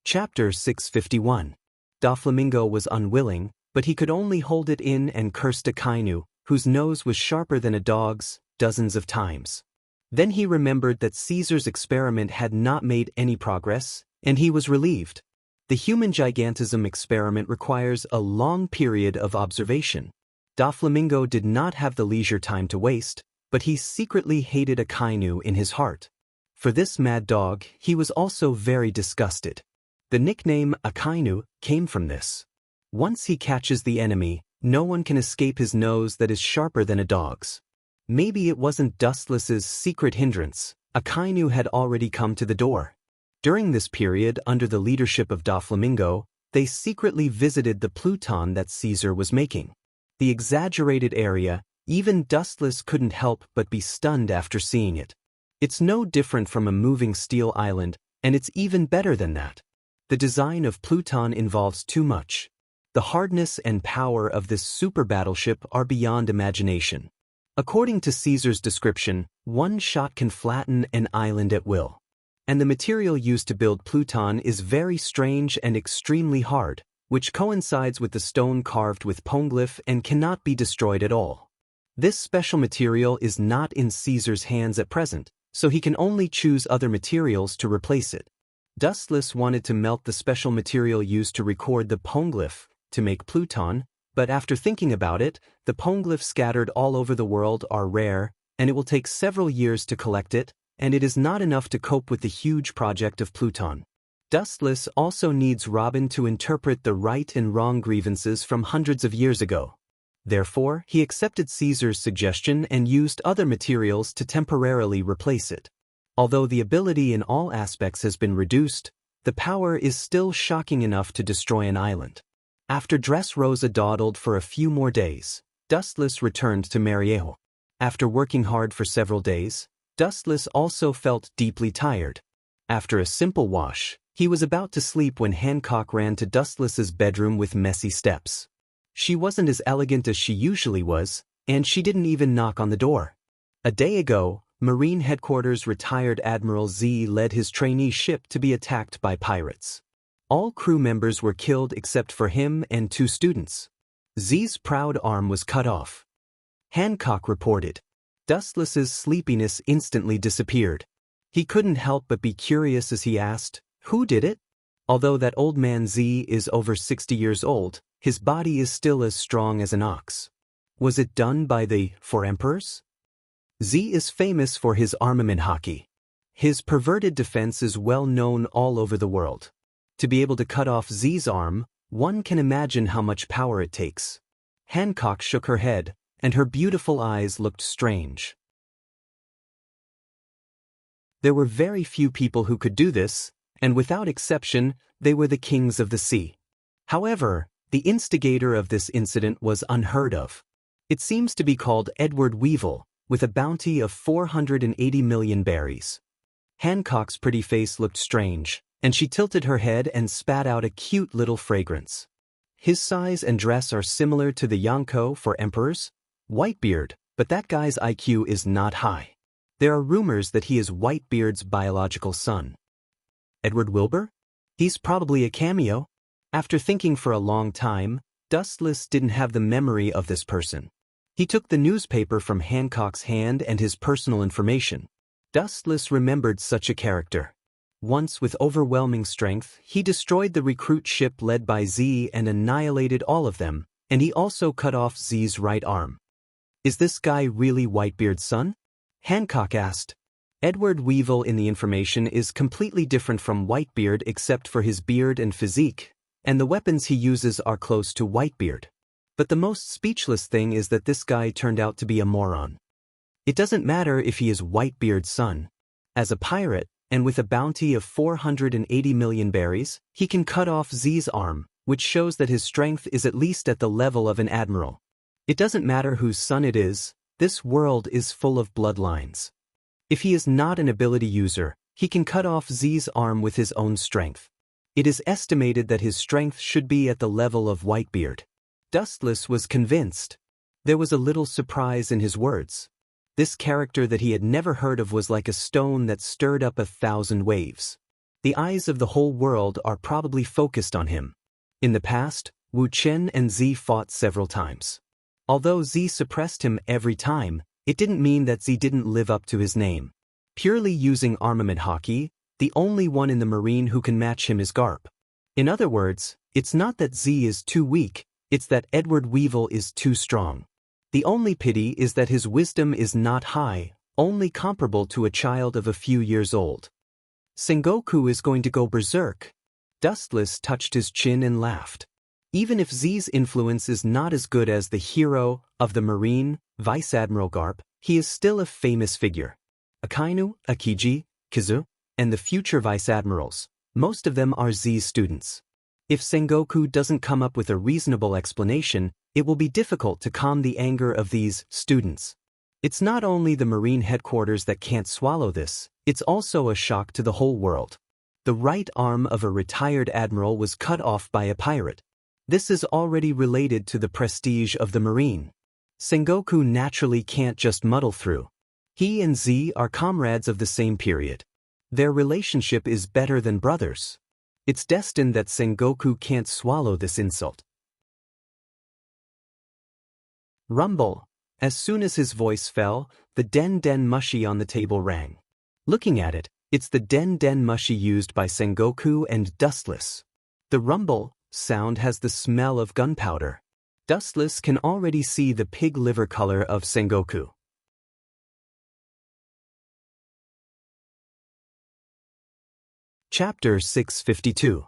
Speaker 1: Chapter 651. Doflamingo was unwilling, but he could only hold it in and cursed Akainu, whose nose was sharper than a dog's, dozens of times. Then he remembered that Caesar's experiment had not made any progress, and he was relieved. The human gigantism experiment requires a long period of observation. Doflamingo did not have the leisure time to waste, but he secretly hated Akainu in his heart. For this mad dog, he was also very disgusted. The nickname Akainu came from this. Once he catches the enemy, no one can escape his nose that is sharper than a dog's. Maybe it wasn't Dustless's secret hindrance. Akainu had already come to the door. During this period, under the leadership of Doflamingo, they secretly visited the Pluton that Caesar was making. The exaggerated area, even Dustless couldn't help but be stunned after seeing it. It's no different from a moving steel island, and it's even better than that. The design of Pluton involves too much. The hardness and power of this super battleship are beyond imagination. According to Caesar's description, one shot can flatten an island at will. And the material used to build Pluton is very strange and extremely hard, which coincides with the stone carved with poneglyph and cannot be destroyed at all. This special material is not in Caesar's hands at present, so he can only choose other materials to replace it. Dustless wanted to melt the special material used to record the poneglyph to make Pluton, but after thinking about it, the poneglyphs scattered all over the world are rare, and it will take several years to collect it, and it is not enough to cope with the huge project of Pluton. Dustless also needs Robin to interpret the right and wrong grievances from hundreds of years ago. Therefore, he accepted Caesar's suggestion and used other materials to temporarily replace it. Although the ability in all aspects has been reduced, the power is still shocking enough to destroy an island. After Dressrosa dawdled for a few more days, Dustless returned to Mariejo. After working hard for several days, Dustless also felt deeply tired. After a simple wash, he was about to sleep when Hancock ran to Dustless's bedroom with messy steps. She wasn't as elegant as she usually was, and she didn't even knock on the door. A day ago, Marine Headquarters retired Admiral Z led his trainee ship to be attacked by pirates. All crew members were killed except for him and 2 students. Z's proud arm was cut off. Hancock reported. Dustless's sleepiness instantly disappeared. He couldn't help but be curious as he asked, "Who did it?" Although that old man Z is over 60 years old, his body is still as strong as an ox. Was it done by the 4 emperors? Z is famous for his armament hockey. His perverted defense is well known all over the world. To be able to cut off Z's arm, one can imagine how much power it takes. Hancock shook her head, and her beautiful eyes looked strange. There were very few people who could do this, and without exception, they were the kings of the sea. However, the instigator of this incident was unheard of. It seems to be called Edward Weevil, with a bounty of 480 million berries. Hancock's pretty face looked strange, and she tilted her head and spat out a cute little fragrance. His size and dress are similar to the Yonko for emperors. Whitebeard, but that guy's IQ is not high. There are rumors that he is Whitebeard's biological son. Edward Wilbur? He's probably a cameo. After thinking for a long time, Dustless didn't have the memory of this person. He took the newspaper from Hancock's hand and his personal information. Dustless remembered such a character. Once with overwhelming strength, he destroyed the recruit ship led by Z and annihilated all of them, and he also cut off Z's right arm. Is this guy really Whitebeard's son? Hancock asked. Edward Weevil in the information is completely different from Whitebeard except for his beard and physique, and the weapons he uses are close to Whitebeard. But the most speechless thing is that this guy turned out to be a moron. It doesn't matter if he is Whitebeard's son. As a pirate, and with a bounty of 480 million berries, he can cut off Z's arm, which shows that his strength is at least at the level of an admiral. It doesn't matter whose son it is, this world is full of bloodlines. If he is not an ability user, he can cut off Z's arm with his own strength. It is estimated that his strength should be at the level of Whitebeard. Dustless was convinced. There was a little surprise in his words. This character that he had never heard of was like a stone that stirred up 1,000 waves. The eyes of the whole world are probably focused on him. In the past, Wu Chen and Z fought several times. Although Z suppressed him every time, it didn't mean that Z didn't live up to his name. Purely using armament hockey, the only one in the Marine who can match him is Garp. In other words, it's not that Z is too weak, it's that Edward Weevil is too strong. The only pity is that his wisdom is not high, only comparable to a child of a few years old. Sengoku is going to go berserk. Dustless touched his chin and laughed. Even if Z's influence is not as good as the hero of the Marine, Vice Admiral Garp, he is still a famous figure. Akainu, Akiji, Kizu, and the future Vice Admirals, most of them are Z's students. If Sengoku doesn't come up with a reasonable explanation, it will be difficult to calm the anger of these students. It's not only the Marine headquarters that can't swallow this, it's also a shock to the whole world. The right arm of a retired admiral was cut off by a pirate. This is already related to the prestige of the Marine. Sengoku naturally can't just muddle through. He and Z are comrades of the same period. Their relationship is better than brothers. It's destined that Sengoku can't swallow this insult. Rumble. As soon as his voice fell, the Den Den Mushi on the table rang. Looking at it, it's the Den Den Mushi used by Sengoku and Dustless. The rumble sound has the smell of gunpowder. Dustless can already see the pig liver color of Sengoku. Chapter 652.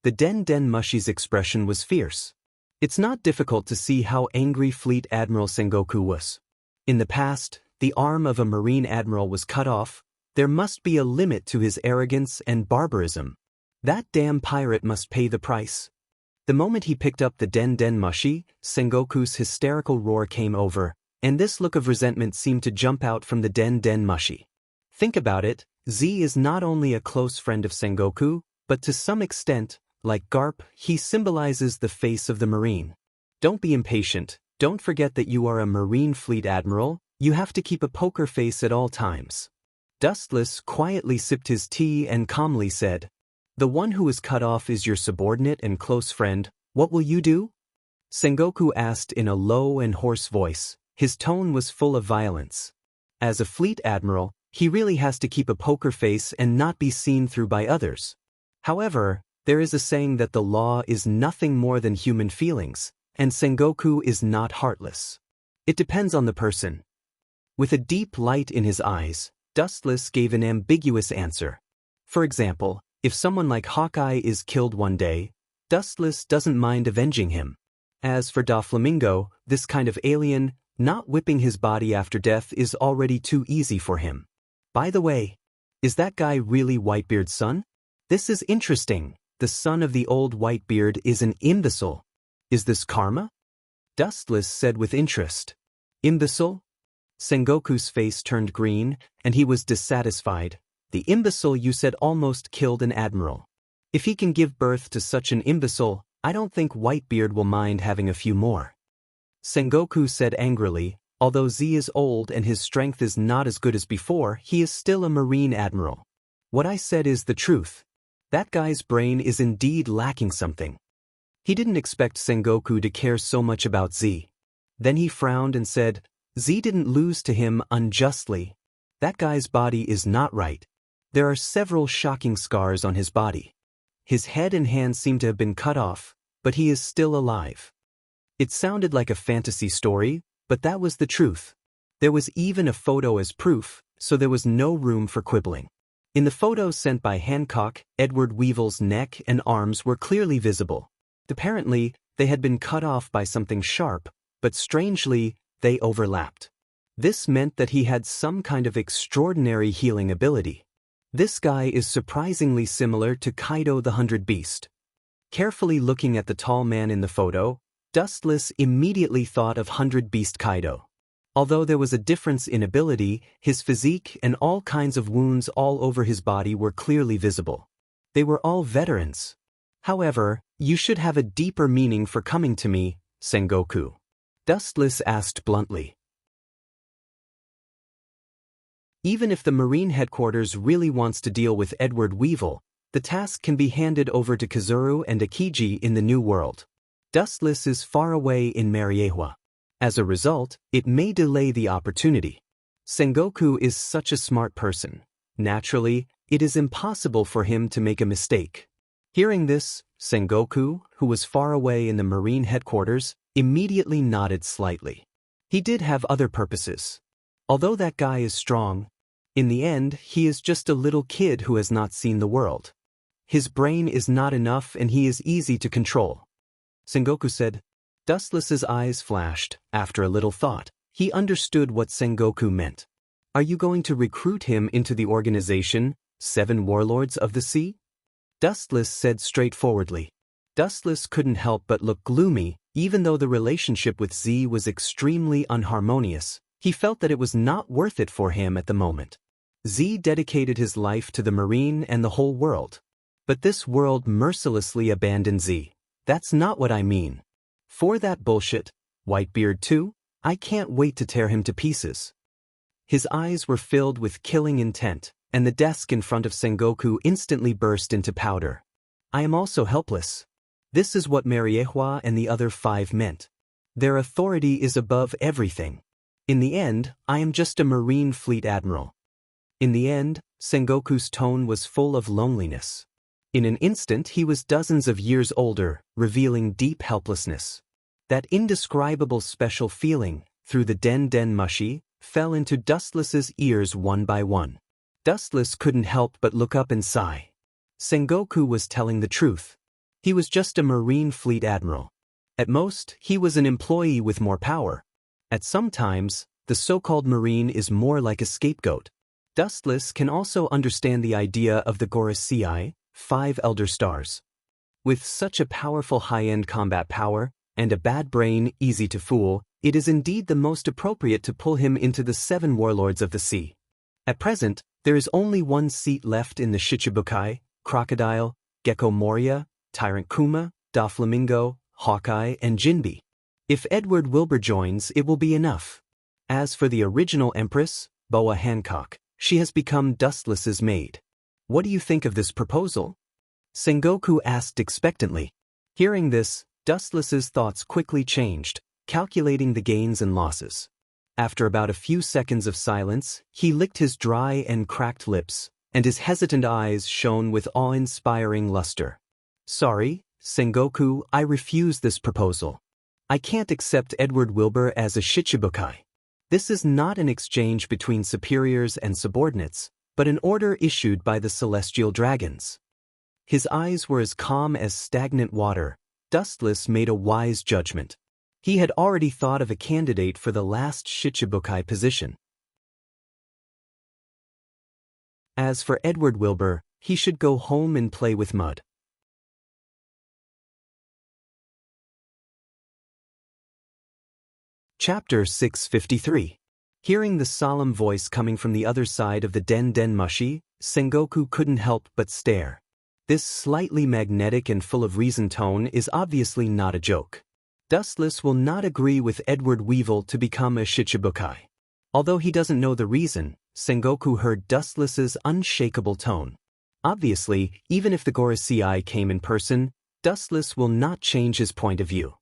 Speaker 1: The Den Den Mushi's expression was fierce. It's not difficult to see how angry Fleet Admiral Sengoku was. In the past, the arm of a Marine admiral was cut off. There must be a limit to his arrogance and barbarism. That damn pirate must pay the price. The moment he picked up the Den Den Mushi, Sengoku's hysterical roar came over, and this look of resentment seemed to jump out from the Den Den Mushi. Think about it, Z is not only a close friend of Sengoku, but to some extent, like Garp, he symbolizes the face of the Marine. Don't be impatient, don't forget that you are a Marine Fleet Admiral, you have to keep a poker face at all times. Dustless quietly sipped his tea and calmly said, "The one who is cut off is your subordinate and close friend, what will you do?" Sengoku asked in a low and hoarse voice. His tone was full of violence. As a Fleet Admiral, he really has to keep a poker face and not be seen through by others. However, there is a saying that the law is nothing more than human feelings, and Sengoku is not heartless. It depends on the person. With a deep light in his eyes, Dustless gave an ambiguous answer. For example, if someone like Hawkeye is killed one day, Dustless doesn't mind avenging him. As for Doflamingo, this kind of alien, not whipping his body after death is already too easy for him. By the way, is that guy really Whitebeard's son? This is interesting. The son of the old Whitebeard is an imbecile. Is this karma? Dustless said with interest. Imbecile? Sengoku's face turned green, and he was dissatisfied. The imbecile you said almost killed an admiral. If he can give birth to such an imbecile, I don't think Whitebeard will mind having a few more. Sengoku said angrily, although Z is old and his strength is not as good as before, he is still a Marine admiral. What I said is the truth. That guy's brain is indeed lacking something. He didn't expect Sengoku to care so much about Z. Then he frowned and said, Z didn't lose to him unjustly. That guy's body is not right. There are several shocking scars on his body. His head and hands seem to have been cut off, but he is still alive. It sounded like a fantasy story, but that was the truth. There was even a photo as proof, so there was no room for quibbling. In the photo sent by Hancock, Edward Weevil's neck and arms were clearly visible. Apparently, they had been cut off by something sharp, but strangely, they overlapped. This meant that he had some kind of extraordinary healing ability. This guy is surprisingly similar to Kaido the 100 Beast. Carefully looking at the tall man in the photo, Dustless immediately thought of 100 Beast Kaido. Although there was a difference in ability, his physique and all kinds of wounds all over his body were clearly visible. They were all veterans. However, you should have a deeper meaning for coming to me, Sengoku. Dustless asked bluntly. Even if the Marine headquarters really wants to deal with Edward Weevil, the task can be handed over to Kazuru and Akiji in the New World. Dustless is far away in Mariewa. As a result, it may delay the opportunity. Sengoku is such a smart person. Naturally, it is impossible for him to make a mistake. Hearing this, Sengoku, who was far away in the Marine headquarters, immediately nodded slightly. He did have other purposes. Although that guy is strong, in the end, he is just a little kid who has not seen the world. His brain is not enough and he is easy to control. Sengoku said. Dustless's eyes flashed. After a little thought, he understood what Sengoku meant. Are you going to recruit him into the organization, 7 Warlords of the Sea? Dustless said straightforwardly. Dustless couldn't help but look gloomy, even though the relationship with Z was extremely unharmonious. He felt that it was not worth it for him at the moment. Z dedicated his life to the Marine and the whole world. But this world mercilessly abandoned Z. That's not what I mean. For that bullshit, Whitebeard too, I can't wait to tear him to pieces. His eyes were filled with killing intent, and the desk in front of Sengoku instantly burst into powder. I am also helpless. This is what Mariewa and the other 5 meant. Their authority is above everything. In the end, I am just a Marine Fleet Admiral. In the end, Sengoku's tone was full of loneliness. In an instant he was dozens of years older, revealing deep helplessness. That indescribable special feeling, through the den mushi, fell into Dustless's ears one by one. Dustless couldn't help but look up and sigh. Sengoku was telling the truth. He was just a Marine Fleet Admiral. At most, he was an employee with more power. At some times, the so-called Marine is more like a scapegoat. Dustless can also understand the idea of the Gorosei, 5 Elder Stars. With such a powerful high-end combat power, and a bad brain easy to fool, it is indeed the most appropriate to pull him into the 7 Warlords of the Sea. At present, there is only 1 seat left in the Shichibukai, Crocodile, Gecko Moria, Tyrant Kuma, Doflamingo, Hawkeye, and Jinbe. If Edward Wilbur joins, it will be enough. As for the original Empress, Boa Hancock, she has become Dustless's maid. What do you think of this proposal? Sengoku asked expectantly. Hearing this, Dustless's thoughts quickly changed, calculating the gains and losses. After about a few seconds of silence, he licked his dry and cracked lips, and his hesitant eyes shone with awe-inspiring luster. Sorry, Sengoku, I refuse this proposal. I can't accept Edward Wilbur as a Shichibukai. This is not an exchange between superiors and subordinates, but an order issued by the celestial dragons. His eyes were as calm as stagnant water. Dustless made a wise judgment. He had already thought of a candidate for the last Shichibukai position. As for Edward Wilbur, he should go home and play with mud. Chapter 653. Hearing the solemn voice coming from the other side of the den mushi, Sengoku couldn't help but stare. This slightly magnetic and full of reason tone is obviously not a joke. Dustless will not agree with Edward Weevil to become a Shichibukai. Although he doesn't know the reason, Sengoku heard Dustless's unshakable tone. Obviously, even if the Gorosei came in person, Dustless will not change his point of view.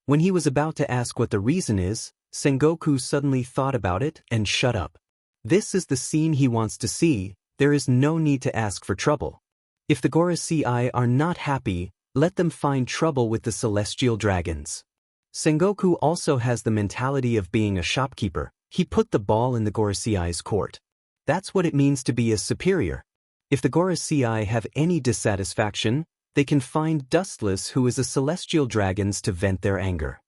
Speaker 1: When he was about to ask what the reason is, Sengoku suddenly thought about it and shut up. This is the scene he wants to see. There is no need to ask for trouble. If the Gorosei are not happy, let them find trouble with the celestial dragons. Sengoku also has the mentality of being a shopkeeper. He put the ball in the Gorosei's court. That's what it means to be a superior. If the Gorosei have any dissatisfaction, they can find Dustless, who is a celestial dragons, to vent their anger.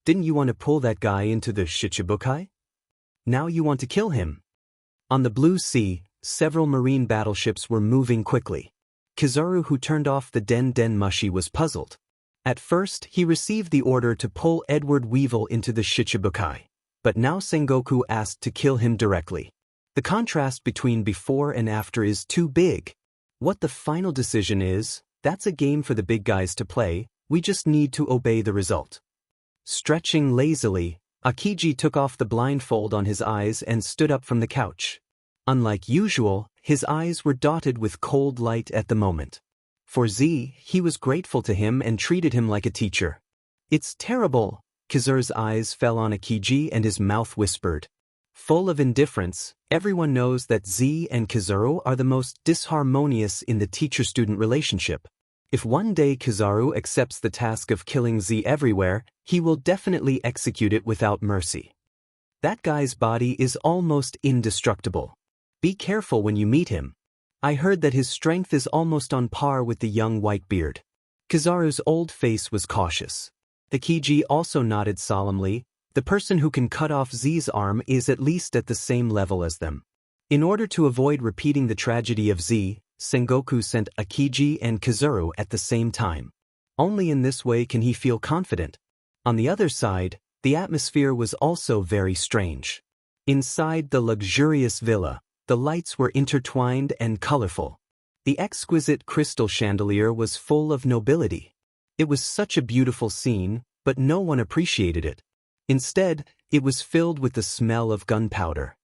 Speaker 1: Didn't you want to pull that guy into the Shichibukai? Now you want to kill him. On the blue sea, several marine battleships were moving quickly. Kizaru, who turned off the Den Den Mushi, was puzzled. At first, he received the order to pull Edward Weevil into the Shichibukai. But now Sengoku asked to kill him directly. The contrast between before and after is too big. What the final decision is, that's a game for the big guys to play. We just need to obey the result. Stretching lazily, Akiji took off the blindfold on his eyes and stood up from the couch. Unlike usual, his eyes were dotted with cold light at the moment. For Z, he was grateful to him and treated him like a teacher. It's terrible. Kizaru's eyes fell on Akiji and his mouth whispered. Full of indifference, everyone knows that Z and Kizaru are the most disharmonious in the teacher-student relationship. If one day Kizaru accepts the task of killing Z everywhere, he will definitely execute it without mercy. That guy's body is almost indestructible. Be careful when you meet him. I heard that his strength is almost on par with the young Whitebeard. Kizaru's old face was cautious. Akiji also nodded solemnly. The person who can cut off Z's arm is at least at the same level as them. In order to avoid repeating the tragedy of Z, Sengoku sent Akiji and Kizaru at the same time. Only in this way can he feel confident. On the other side, the atmosphere was also very strange. Inside the luxurious villa, the lights were intertwined and colorful. The exquisite crystal chandelier was full of nobility. It was such a beautiful scene, but no one appreciated it. Instead, it was filled with the smell of gunpowder.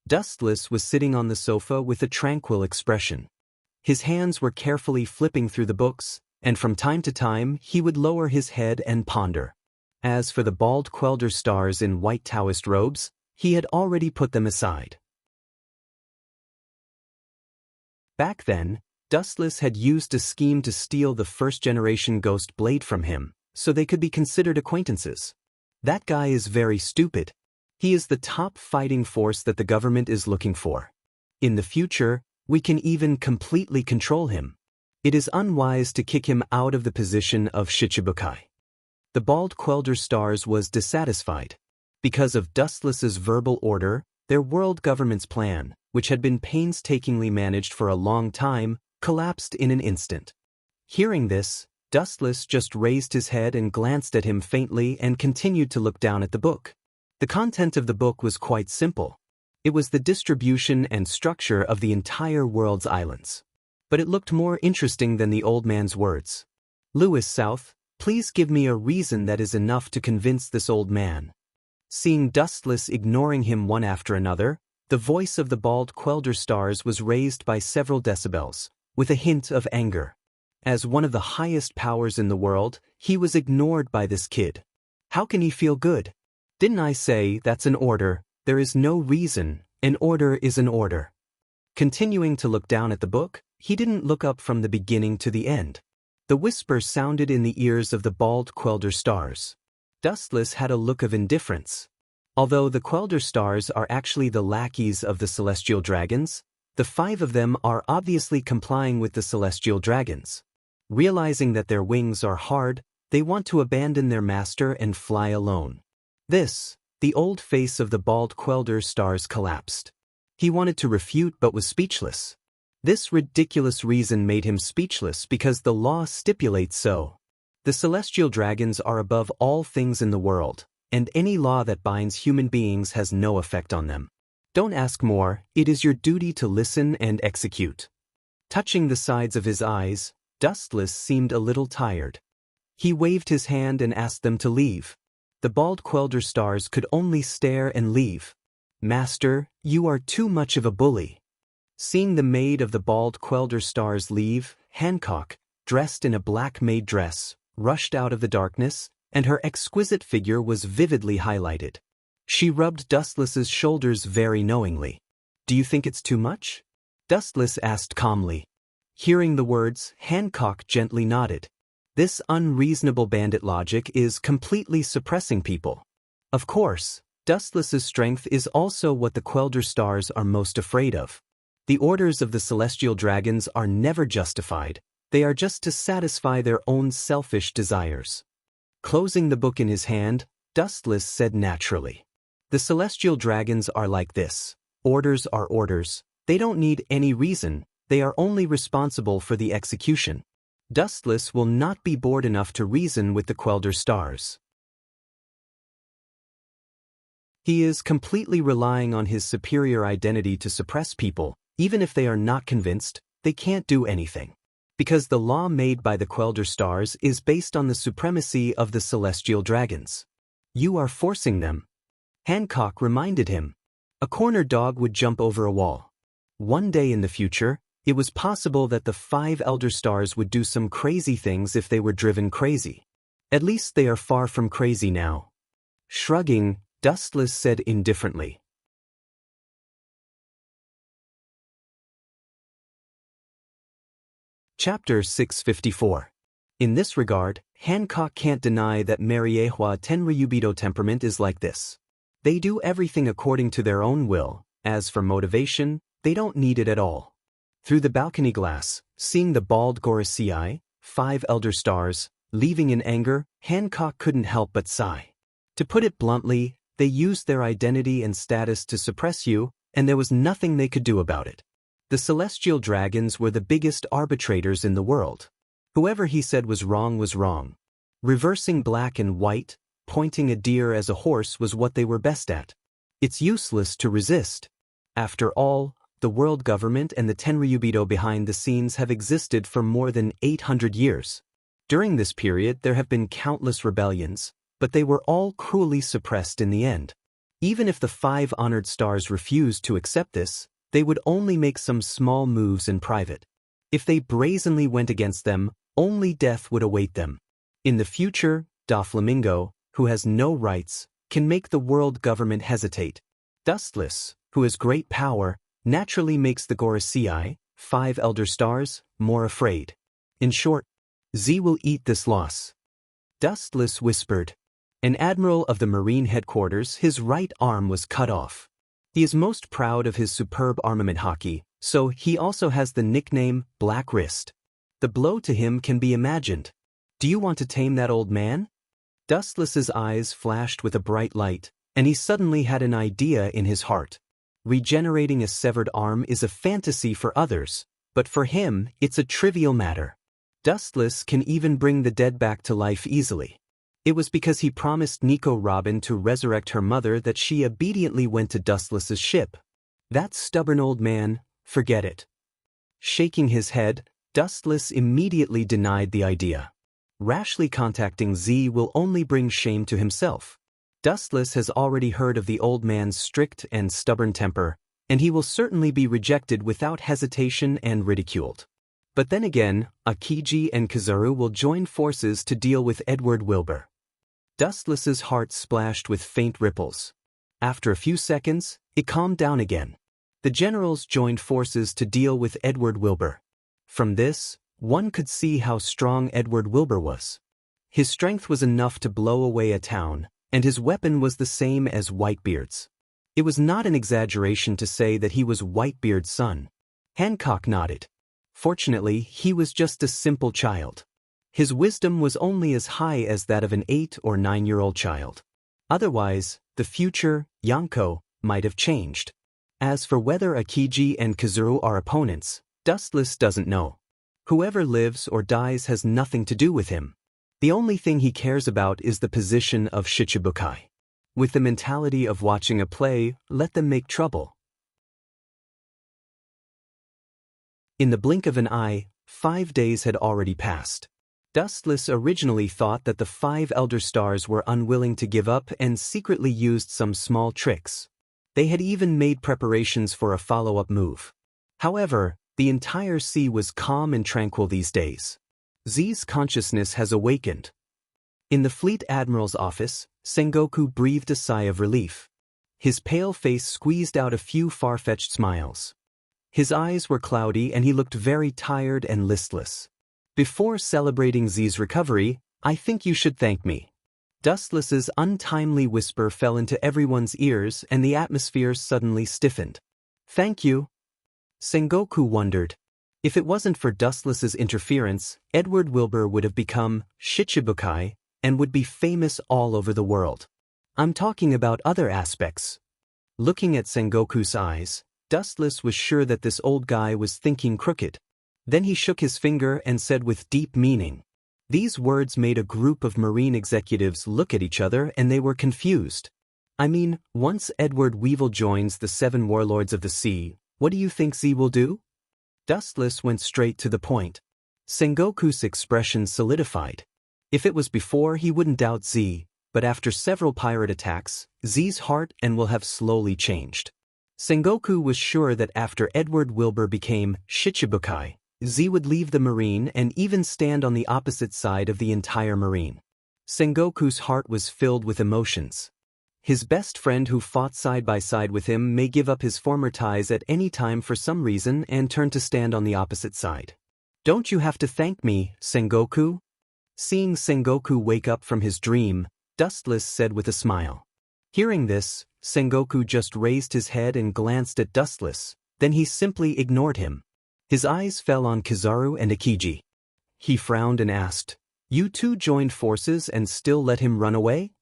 Speaker 1: Dustless was sitting on the sofa with a tranquil expression. His hands were carefully flipping through the books, and from time to time he would lower his head and ponder. As for the bald Quelder stars in white Taoist robes, he had already put them aside. Back then, Dustless had used a scheme to steal the first-generation ghost blade from him, so they could be considered acquaintances. That guy is very stupid. He is the top fighting force that the government is looking for. In the future, we can even completely control him. It is unwise to kick him out of the position of Shichibukai. The bald Quelder stars was dissatisfied. Because of Dustless's verbal order, their world government's plan, which had been painstakingly managed for a long time, collapsed in an instant. Hearing this, Dustless just raised his head and glanced at him faintly and continued to look down at the book. The content of the book was quite simple. It was the distribution and structure of the entire world's islands. But it looked more interesting than the old man's words. Lewis South, please give me a reason that is enough to convince this old man. Seeing Dustless ignoring him one after another, the voice of the bald Quelder stars was raised by several decibels, with a hint of anger. As one of the highest powers in the world, he was ignored by this kid. How can he feel good? Didn't I say that's an order? There is no reason. An order is an order. Continuing to look down at the book, he didn't look up from the beginning to the end. The whisper sounded in the ears of the bald Quelder stars. Dustless had a look of indifference. Although the Quelder stars are actually the lackeys of the celestial dragons, the 5 of them are obviously complying with the celestial dragons. Realizing that their wings are hard, they want to abandon their master and fly alone. The old face of the bald Quelder stars collapsed. He wanted to refute but was speechless. This ridiculous reason made him speechless because the law stipulates so. The celestial dragons are above all things in the world, and any law that binds human beings has no effect on them. Don't ask more, it is your duty to listen and execute. Touching the sides of his eyes, Dustless seemed a little tired. He waved his hand and asked them to leave. The bald Quelder stars could only stare and leave. Master, you are too much of a bully. Seeing the maid of the bald Quelder stars leave, Hancock, dressed in a black maid dress, rushed out of the darkness, and her exquisite figure was vividly highlighted. She rubbed Dustless's shoulders very knowingly. "Do you think it's too much?" Dustless asked calmly. Hearing the words, Hancock gently nodded. This unreasonable bandit logic is completely suppressing people. Of course, Dustless's strength is also what the Quelder stars are most afraid of. The orders of the celestial dragons are never justified, they are just to satisfy their own selfish desires. Closing the book in his hand, Dustless said naturally, "The celestial dragons are like this. Orders are orders, they don't need any reason, they are only responsible for the execution." Dustless will not be bored enough to reason with the Quelder stars. He is completely relying on his superior identity to suppress people. Even if they are not convinced, they can't do anything. Because the law made by the Quelder stars is based on the supremacy of the celestial dragons. "You are forcing them," Hancock reminded him. "A corner dog would jump over a wall." One day in the future, it was possible that the 5 elder stars would do some crazy things if they were driven crazy. At least they are far from crazy now. Shrugging, Dustless said indifferently, Chapter 654. In this regard, Hancock can't deny that Mariehua Tenryubido temperament is like this. They do everything according to their own will. As for motivation, they don't need it at all. Through the balcony glass, seeing the bald Gorosei, 5 elder stars, leaving in anger, Hancock couldn't help but sigh. To put it bluntly, they used their identity and status to suppress you, and there was nothing they could do about it. The celestial dragons were the biggest arbitrators in the world. Whoever he said was wrong was wrong. Reversing black and white, pointing a deer as a horse was what they were best at. It's useless to resist. After all, the world government and the Tenryubido behind the scenes have existed for more than 800 years. During this period there have been countless rebellions, but they were all cruelly suppressed in the end. Even if the 5 honored stars refused to accept this, they would only make some small moves in private. If they brazenly went against them, only death would await them. In the future, Doflamingo, who has no rights, can make the world government hesitate. Dustless, who has great power, naturally makes the Gorosei, 5 elder stars, more afraid. In short, Z will eat this loss. Dustless whispered. An admiral of the Marine headquarters, his right arm was cut off. He is most proud of his superb armament hockey, so he also has the nickname Black Wrist. The blow to him can be imagined. "Do you want to tame that old man?" Dustless's eyes flashed with a bright light, and he suddenly had an idea in his heart. Regenerating a severed arm is a fantasy for others, but for him, it's a trivial matter. Dustless can even bring the dead back to life easily. It was because he promised Nico Robin to resurrect her mother that she obediently went to Dustless's ship. That stubborn old man, forget it. Shaking his head, Dustless immediately denied the idea. Rashly contacting Z will only bring shame to himself. Dustless has already heard of the old man's strict and stubborn temper, and he will certainly be rejected without hesitation and ridiculed. But then again, Akiji and Kizaru will join forces to deal with Edward Wilbur. Dustless's heart splashed with faint ripples. After a few seconds, it calmed down again. The generals joined forces to deal with Edward Wilbur. From this, one could see how strong Edward Wilbur was. His strength was enough to blow away a town, and his weapon was the same as Whitebeard's. It was not an exaggeration to say that he was Whitebeard's son. Hancock nodded. Fortunately, he was just a simple child. His wisdom was only as high as that of an 8 or 9-year-old child. Otherwise, the future, Yonko, might have changed. As for whether Akiji and Kazuru are opponents, Dustless doesn't know. Whoever lives or dies has nothing to do with him. The only thing he cares about is the position of Shichibukai. With the mentality of watching a play, let them make trouble. In the blink of an eye, 5 days had already passed. Dustless originally thought that the 5 elder stars were unwilling to give up and secretly used some small tricks. They had even made preparations for a follow-up move. However, the entire sea was calm and tranquil these days. Z's consciousness has awakened. In the Fleet Admiral's office, Sengoku breathed a sigh of relief. His pale face squeezed out a few far-fetched smiles. His eyes were cloudy and he looked very tired and listless. Before celebrating Z's recovery, I think you should thank me. Dustless's untimely whisper fell into everyone's ears and the atmosphere suddenly stiffened. Thank you. Sengoku wondered. If it wasn't for Dustless's interference, Edward Wilbur would have become Shichibukai and would be famous all over the world. I'm talking about other aspects. Looking at Sengoku's eyes, Dustless was sure that this old guy was thinking crooked. Then he shook his finger and said with deep meaning. These words made a group of Marine executives look at each other and they were confused. I mean, once Edward Weevil joins the 7 Warlords of the Sea, what do you think Z will do? Dustless went straight to the point. Sengoku's expression solidified. If it was before, he wouldn't doubt Z, but after several pirate attacks, Z's heart and will have slowly changed. Sengoku was sure that after Edward Wilbur became Shichibukai, Z would leave the Marine and even stand on the opposite side of the entire Marine. Sengoku's heart was filled with emotions. His best friend who fought side by side with him may give up his former ties at any time for some reason and turn to stand on the opposite side. Don't you have to thank me, Sengoku? Seeing Sengoku wake up from his dream, Dustless said with a smile. Hearing this, Sengoku just raised his head and glanced at Dustless, then he simply ignored him. His eyes fell on Kizaru and Akiji. He frowned and asked, "You two joined forces and still let him run away?"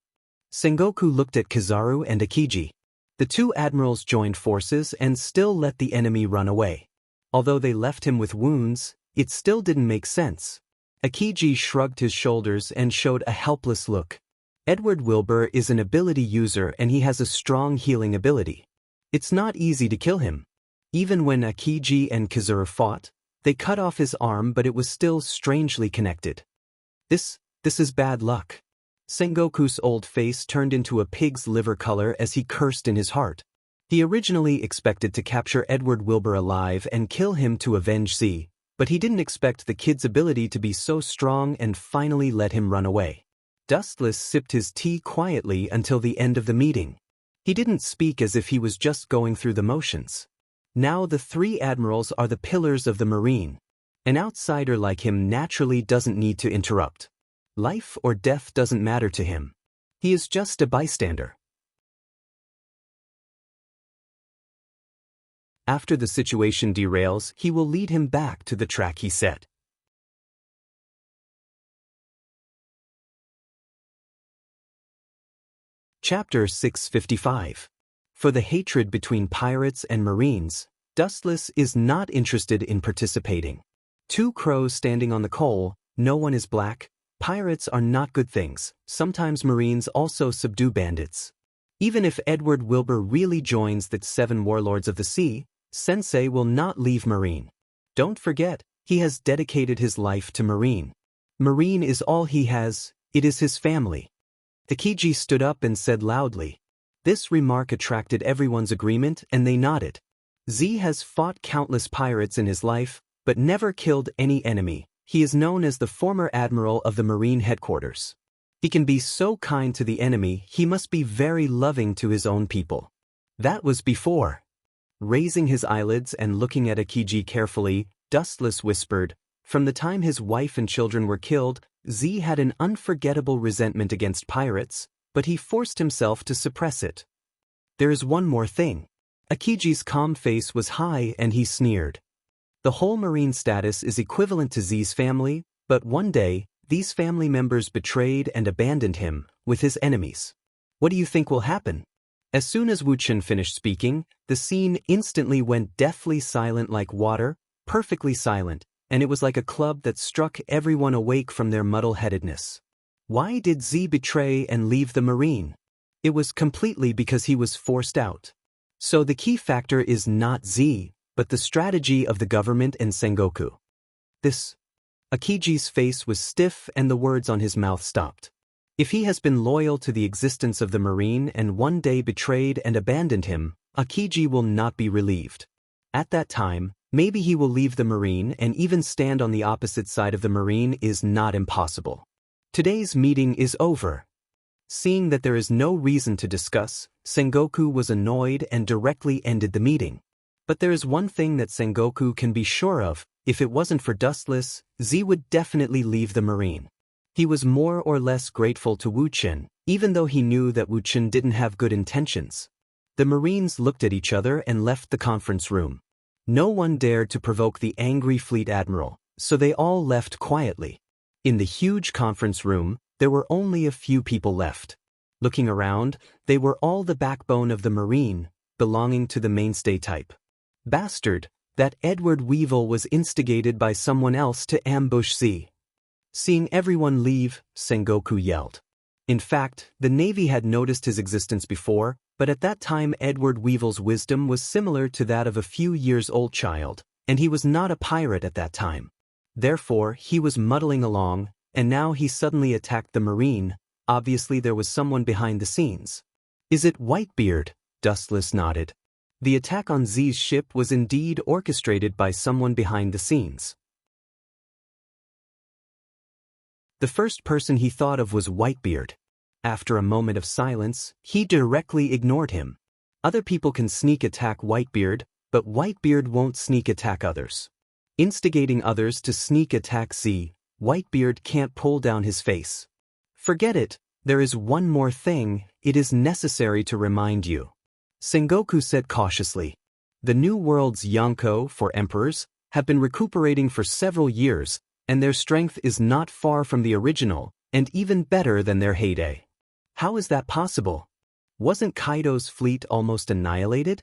Speaker 1: Sengoku looked at Kizaru and Akiji. The 2 admirals joined forces and still let the enemy run away. Although they left him with wounds, it still didn't make sense. Akiji shrugged his shoulders and showed a helpless look. Edward Wilbur is an ability user and he has a strong healing ability. It's not easy to kill him. Even when Akiji and Kizaru fought, they cut off his arm but it was still strangely connected. This is bad luck. Sengoku's old face turned into a pig's liver color as he cursed in his heart. He originally expected to capture Edward Wilbur alive and kill him to avenge Z, but he didn't expect the kid's ability to be so strong and finally let him run away. Dustless sipped his tea quietly until the end of the meeting. He didn't speak as if he was just going through the motions. Now the 3 admirals are the pillars of the Marine. An outsider like him naturally doesn't need to interrupt. Life or death doesn't matter to him. He is just a bystander. After the situation derails, he will lead him back to the track he set. Chapter 655. For the hatred between pirates and Marines, Dustless is not interested in participating. 2 crows standing on the coal, no one is black. Pirates are not good things. Sometimes Marines also subdue bandits. Even if Edward Wilbur really joins the 7 Warlords of the Sea, Sensei will not leave Marine. Don't forget, he has dedicated his life to Marine. Marine is all he has, it is his family. Akiji stood up and said loudly. This remark attracted everyone's agreement and they nodded. Z has fought countless pirates in his life, but never killed any enemy. He is known as the former admiral of the Marine headquarters. He can be so kind to the enemy, he must be very loving to his own people. That was before. Raising his eyelids and looking at Akiji carefully, Dustless whispered, from the time his wife and children were killed, Z had an unforgettable resentment against pirates, but he forced himself to suppress it. There is one more thing. Akiji's calm face was high and he sneered. The whole Marine status is equivalent to Z's family, but one day, these family members betrayed and abandoned him, with his enemies. What do you think will happen? As soon as Wu Chen finished speaking, the scene instantly went deathly silent like water, perfectly silent, and it was like a club that struck everyone awake from their muddle-headedness. Why did Z betray and leave the Marine? It was completely because he was forced out. So the key factor is not Z, but the strategy of the government and Sengoku. Akiji's face was stiff and the words on his mouth stopped. If he has been loyal to the existence of the Marine and one day betrayed and abandoned him, Akiji will not be relieved. At that time, maybe he will leave the Marine and even stand on the opposite side of the Marine is not impossible. Today's meeting is over. Seeing that there is no reason to discuss, Sengoku was annoyed and directly ended the meeting. But there is one thing that Sengoku can be sure of: if it wasn't for Dustless, Z would definitely leave the Marine. He was more or less grateful to Wu-chin, even though he knew that Wu-chin didn't have good intentions. The Marines looked at each other and left the conference room. No one dared to provoke the angry fleet admiral, so they all left quietly. In the huge conference room, there were only a few people left. Looking around, they were all the backbone of the Marine, belonging to the mainstay type. Bastard, that Edward Weevil was instigated by someone else to ambush Z. Seeing everyone leave, Sengoku yelled. In fact, the Navy had noticed his existence before, but at that time Edward Weevil's wisdom was similar to that of a few years old child, and he was not a pirate at that time. Therefore, he was muddling along, and now he suddenly attacked the Marine. Obviously there was someone behind the scenes. Is it Whitebeard? Dustless nodded. The attack on Z's ship was indeed orchestrated by someone behind the scenes. The first person he thought of was Whitebeard. After a moment of silence, he directly ignored him. Other people can sneak attack Whitebeard, but Whitebeard won't sneak attack others. Instigating others to sneak attack Z, Whitebeard can't pull down his face. Forget it, there is one more thing, it is necessary to remind you. Sengoku said cautiously. The New World's Yonko, for emperors, have been recuperating for several years, and their strength is not far from the original, and even better than their heyday. How is that possible? Wasn't Kaido's fleet almost annihilated?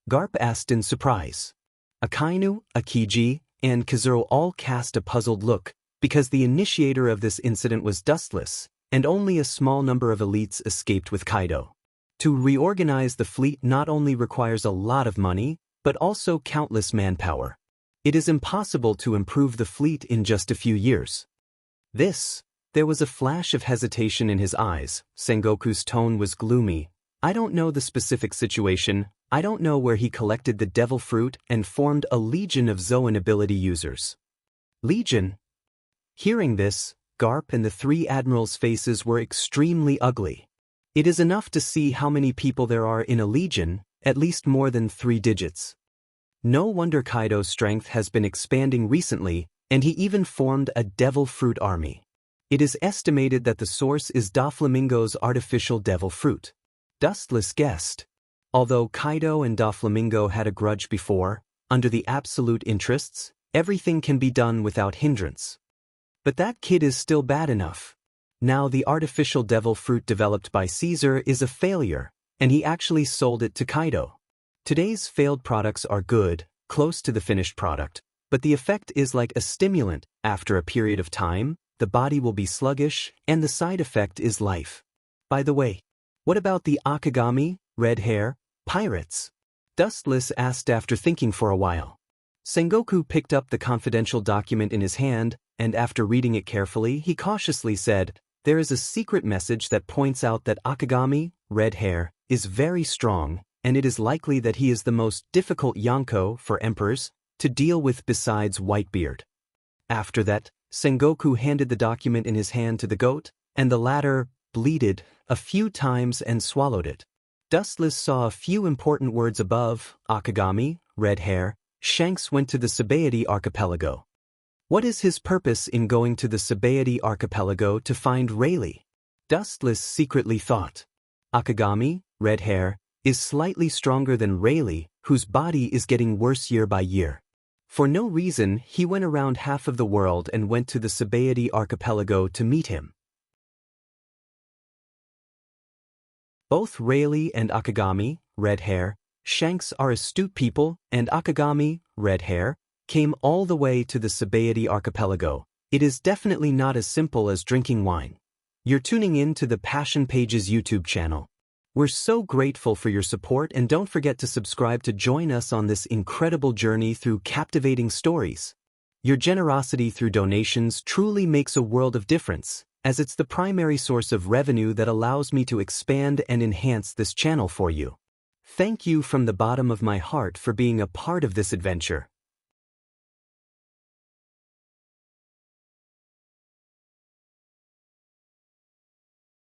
Speaker 1: Garp asked in surprise. Akainu, Akiji, and Kazuro all cast a puzzled look, because the initiator of this incident was Dustless, and only a small number of elites escaped with Kaido. To reorganize the fleet not only requires a lot of money, but also countless manpower. It is impossible to improve the fleet in just a few years. There was a flash of hesitation in his eyes. Sengoku's tone was gloomy. I don't know the specific situation, I don't know where he collected the devil fruit and formed a legion of Zoan ability users. Legion? Hearing this, Garp and the three admirals' faces were extremely ugly. It is enough to see how many people there are in a legion, at least more than 3 digits. No wonder Kaido's strength has been expanding recently, and he even formed a devil fruit army. It is estimated that the source is Doflamingo's artificial devil fruit. Dustless guessed. Although Kaido and Doflamingo had a grudge before, under the absolute interests, everything can be done without hindrance. But that kid is still bad enough. Now the artificial devil fruit developed by Caesar is a failure, and he actually sold it to Kaido. Today's failed products are good, close to the finished product, but the effect is like a stimulant. After a period of time, the body will be sluggish, and the side effect is life. By the way, what about the Akagami, red hair, pirates? Dustless asked after thinking for a while. Sengoku picked up the confidential document in his hand, and after reading it carefully, he cautiously said, there is a secret message that points out that Akagami, red hair, is very strong, and it is likely that he is the most difficult Yonko for emperors to deal with besides Whitebeard. After that, Sengoku handed the document in his hand to the goat, and the latter bleated a few times and swallowed it. Dustless saw a few important words above: Akagami, red hair. Shanks went to the Sabaody archipelago. What is his purpose in going to the Sabaody archipelago to find Rayleigh? Dustless secretly thought. Akagami, red hair, is slightly stronger than Rayleigh, whose body is getting worse year by year. For no reason, he went around half of the world and went to the Sabaody archipelago to meet him. Both Rayleigh and Akagami, red hair, Shanks are astute people, and Akagami, red hair, came all the way to the Sabaody archipelago. It is definitely not as simple as drinking wine. You're tuning in to the Passion Pages YouTube channel. We're so grateful for your support, and don't forget to subscribe to join us on this incredible journey through captivating stories. Your generosity through donations truly makes a world of difference, as it's the primary source of revenue that allows me to expand and enhance this channel for you. Thank you from the bottom of my heart for being a part of this adventure.